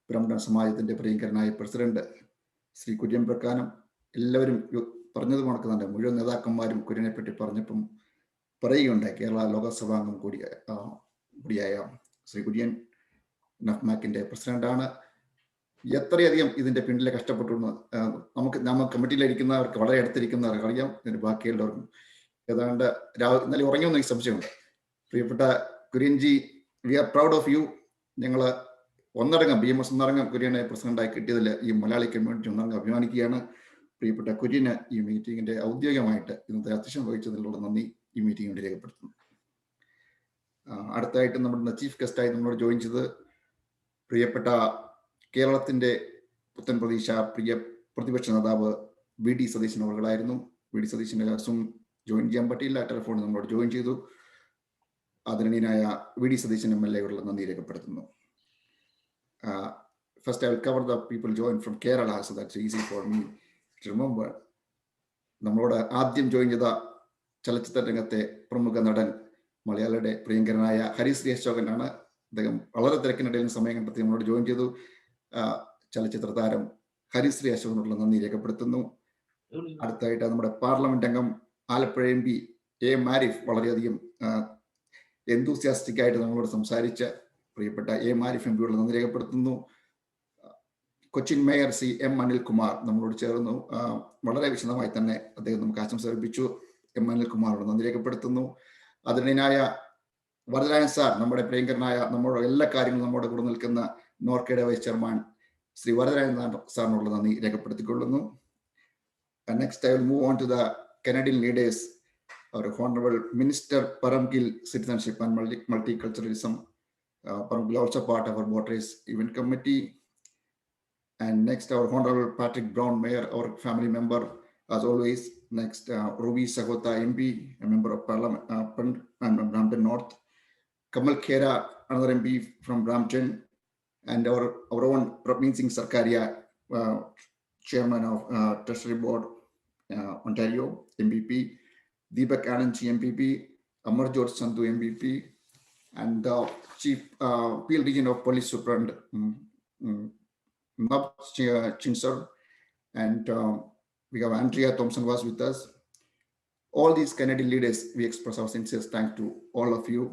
ബ്രാംപ്ടൺ സമാജത്തിന്റെ പ്രിയങ്കരനായ പ്രസിഡന്റ് ശ്രീ കുര്യൻ പ്രക്കാനം, എല്ലാവരും പറഞ്ഞത് മണക്കുന്നുണ്ട്. മുഴുവൻ നേതാക്കന്മാരും കുര്യനെ പറ്റി പറഞ്ഞപ്പം പറയുകയുണ്ടായി. കേരള ലോകസഭാംഗം കൂടിയായ ശ്രീ കുര്യൻ നഫ്മാക്കിന്റെ പ്രസിഡന്റാണ്. എത്രയധികം ഇതിന്റെ പിന്നിലെ കഷ്ടപ്പെട്ടു നമ്മൾ കമ്മിറ്റിയിലിരിക്കുന്നവർക്ക് വളരെ അടുത്തിരിക്കുന്നവർക്ക് അറിയാം. ഇതിന് ബാക്കിയുള്ളവർക്കും ഏതാണ്ട് ഇന്നലെ ഉറങ്ങിയൊന്നും എനിക്ക് സംശയമുണ്ട്. പ്രിയപ്പെട്ട Kurianji, we are proud of you. ഞങ്ങൾ BMS ഒന്നടങ്കം കുര്യനെ പ്രസിഡന്റായി കിട്ടിയതിൽ ഈ മലയാളി കമ്മ്യൂണിറ്റി ഒന്നടങ്കം അഭിമാനിക്കുകയാണ്. പ്രിയപ്പെട്ട കുര്യന് ഈ മീറ്റിങ്ങിന്റെ ഔദ്യോഗികമായിട്ട് ഇന്നത്തെ അധ്യക്ഷം വഹിച്ചതിലുള്ള നന്ദി ഈ മീറ്റിംഗ് വേണ്ടി രേഖപ്പെടുത്തുന്നു. അടുത്തായിട്ട് നമ്മുടെ ചീഫ് ഗസ്റ്റായി നമ്മളോട് ജോയിൻ ചെയ്ത് പ്രിയപ്പെട്ട കേരളത്തിന്റെ പുത്തൻ പ്രതീക്ഷ പ്രിയ പ്രതിപക്ഷ നേതാവ് VD സതീശൻ അവர்களായിരുന്നു. VD സതീശന്റെ ജോയിൻ ചെയ്യാൻ പറ്റിയില്ല, ടെലിഫോണിൽ നമ്മളോട് ജോയിൻ ചെയ്തു. ആദരണീയനായ വി ഡി സതീശൻ MLA യോടുള്ള നന്ദി രേഖപ്പെടുത്തുന്നു. First, I will cover the people joined from Kerala, so that's easy for me to remember. നമ്മളോട് ആദ്യം ജോയിൻ ചെയ്ത ചലച്ചിത്ര രംഗത്തെ പ്രമുഖ നടൻ മലയാളിയുടെ പ്രിയങ്കരനായ ഹരിശ്രീ അശോകനാണ്. അദ്ദേഹം വളരെ തിരക്കിനിടയിൽ സമയം കണ്ടെത്തി നമ്മളോട് ജോയിൻ ചെയ്തു. ചലച്ചിത്ര താരം ഹരിശ്രീ അശോകനോടുള്ള നന്ദി രേഖപ്പെടുത്തുന്നു. അടുത്തായിട്ട് നമ്മുടെ പാർലമെന്റ് അംഗം ആലപ്പുഴ MP A മാരിഫ് വളരെയധികം എന്തൂസിയാസ്റ്റിക് ആയിട്ട് നമ്മളോട് സംസാരിച്ച പ്രിയപ്പെട്ട A മാരിഫ് MP യോടുള്ള നന്ദി രേഖപ്പെടുത്തുന്നു. കൊച്ചിൻ മേയർ ശ്രീ M അനിൽകുമാർ നമ്മളോട് ചേർന്നു. വളരെ വിശദമായി തന്നെ അദ്ദേഹം നമുക്ക് ആശംസ അർപ്പിച്ചു. M അനിൽകുമാറോട് നന്ദി രേഖപ്പെടുത്തുന്നു. ആദരണീയനായ വരദരാജൻ സാർ, നമ്മുടെ പ്രിയങ്കരനായ നമ്മുടെ എല്ലാ കാര്യങ്ങളും നമ്മുടെ കൂടെ നിൽക്കുന്ന നോർക്കയുടെ വൈസ് ചെയർമാൻ ശ്രീ വരദരാജൻ സാറിനോടുള്ള നന്ദി രേഖപ്പെടുത്തിക്കൊള്ളുന്നു. Next, I will move on to the Canadian leaders, our Honorable Minister Paramgil Citizenship and Multiculturalism. Paramgil also part of our boat race event committee. And next, our Honorable Patrick Brown, Mayor, our family member, as always. Next, Ruby Sagota MP, a member of Parliament, Brampton North. Kamal Khera, another MP from Brampton. And our own Praveen Singh Sarkaria, Chairman of Treasury Board, Ontario, MPP. Deepak Anandji, MPP. Amar George Sandhu, MPP. And Chief Peel Region of Police Superintendent, Nab Chinsar, and we have Andrea Thompson was with us. All these Canadian leaders, we express our sincere thanks to all of you.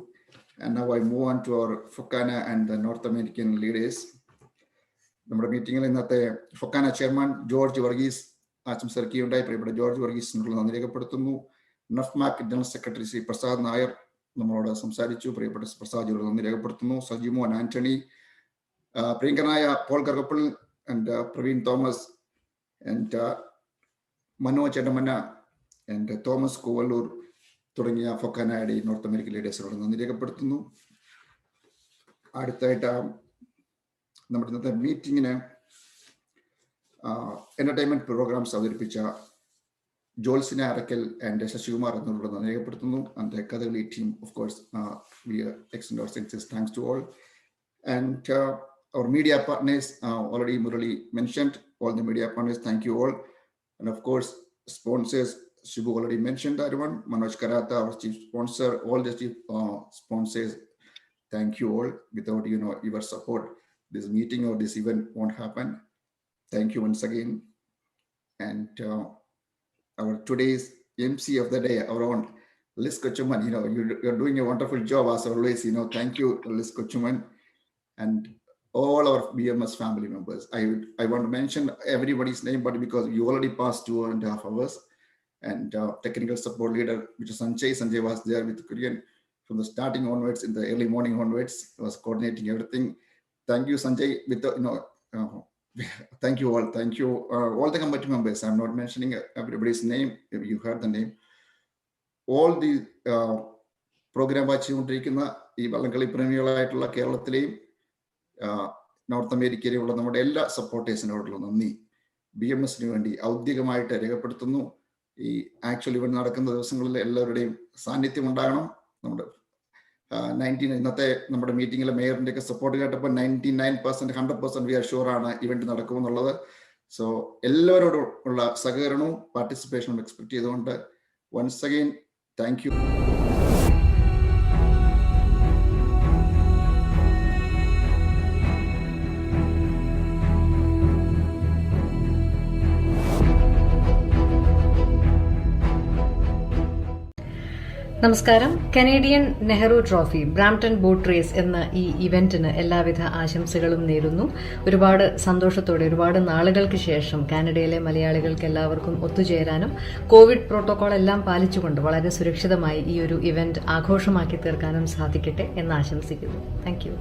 And now I move on to our Focana and the North American leaders. നമ്മുടെ മീറ്റിംഗിൽ ഇന്നത്തെ FOKANA chairman George Varghese ആശംസർക്കിയുണ്ടായി. പ്രിയപ്പെട്ട George വർഗീസിനുള്ള നന്ദി രേഖപ്പെടുത്തുന്നു. Nfmac general secretary Shri Prasad Nair നമ്മളോട് സംസാരിച്ചു. പ്രിയപ്പെട്ട പ്രസാദിയോട് നന്ദി രേഖപ്പെടുത്തുന്നു. സജിമോൻ ആന്റണി, പ്രിയങ്കരനായ Paul Karukappil and Praveen Thomas and Manoj Edamana and Thomas Kovalloor തുടങ്ങിയ ഫൊക്കാനയുടെ നോർത്ത് അമേരിക്കൻ ലീഡേഴ്സിനോട് നന്ദി രേഖപ്പെടുത്തുന്നു. അടുത്തായിട്ട് നമ്മുടെ ഇന്നത്തെ മീറ്റിങ്ങിന് എന്റർടൈൻമെന്റ് പ്രോഗ്രാംസ് അവതരിപ്പിച്ച ജോൽസിന അറക്കൽ ആൻഡ് ശശി കുമാർ എന്നിവരോട് നന്ദി രേഖപ്പെടുത്തുന്നു. And the Kathakali team, of course, we extend our sincere thanks to all. And our media partners, already Murali mentioned, all the media partners, thank you all. And of course, sponsors, Shibu already mentioned that one, Manoj Karata, our chief sponsor, all the chief sponsors, thank you all. Without your support, this meeting or this event won't happen. Thank you once again. And our today's MC of the day, our own Liz Kochuman, you're doing a wonderful job as always. Thank you, Liz Kochuman, and all our BMS family members. I want to mention everybody's name, but because you already passed 2.5 hours, and technical support leader, which is Sanjay was there with Korean from the starting onwards, in the early morning onwards, was coordinating everything. Thank you, Sanjay. Thank you all. Thank you all the committee members. I'm not mentioning everybody's name. You heard the name. All the program വായിച്ചുകൊണ്ടിരിക്കുന്ന ഈ വള്ളംകളി പ്രേമികളായിട്ടുള്ള കേരളത്തിലെയും north അമേരിക്കയിലുള്ള നമ്മുടെ എല്ലാ സപ്പോർട്ടേഴ്സിനോടുള്ള നന്ദി BMSന് വേണ്ടി ഔദ്യോഗികമായിട്ട് രേഖപ്പെടുത്തുന്നു. ഈ ആക്ച്വലി ഇവിടെ നടക്കുന്ന ദിവസങ്ങളിൽ എല്ലാവരുടെയും സാന്നിധ്യം ഉണ്ടാകണം. നമ്മുടെ ഇന്നത്തെ നമ്മുടെ മീറ്റിംഗിലെ മേയറിന്റെ ഒക്കെ സപ്പോർട്ട് കേട്ടപ്പോൾ 99%, 100% വി ആർ ഷുവർ ആണ് ഇവന്റ് നടക്കുമെന്നുള്ളത്. സോ എല്ലാവരോടും ഉള്ള സഹകരണവും പാർട്ടിസിപ്പേഷനും എക്സ്പെക്ട് ചെയ്തുകൊണ്ട് once again, thank you. നമസ്കാരം. Canadian Nehru trophy Brampton boat race എന്ന ഈ ഇവന്റിന് എല്ലാവിധ ആശംസകളും നേരുന്നു. ഒരുപാട് സന്തോഷത്തോടെ ഒരുപാട് നാളുകൾക്ക് ശേഷം കാനഡയിലെ മലയാളികൾക്ക് എല്ലാവർക്കും ഒത്തുചേരാനും കോവിഡ് പ്രോട്ടോകോൾ എല്ലാം പാലിച്ചുകൊണ്ട് വളരെ സുരക്ഷിതമായി ഈ ഒരു ഇവന്റ് ആഘോഷമാക്കി തീർക്കാനും സാധിക്കട്ടെ എന്ന് ആശംസിക്കുന്നു. Thank you.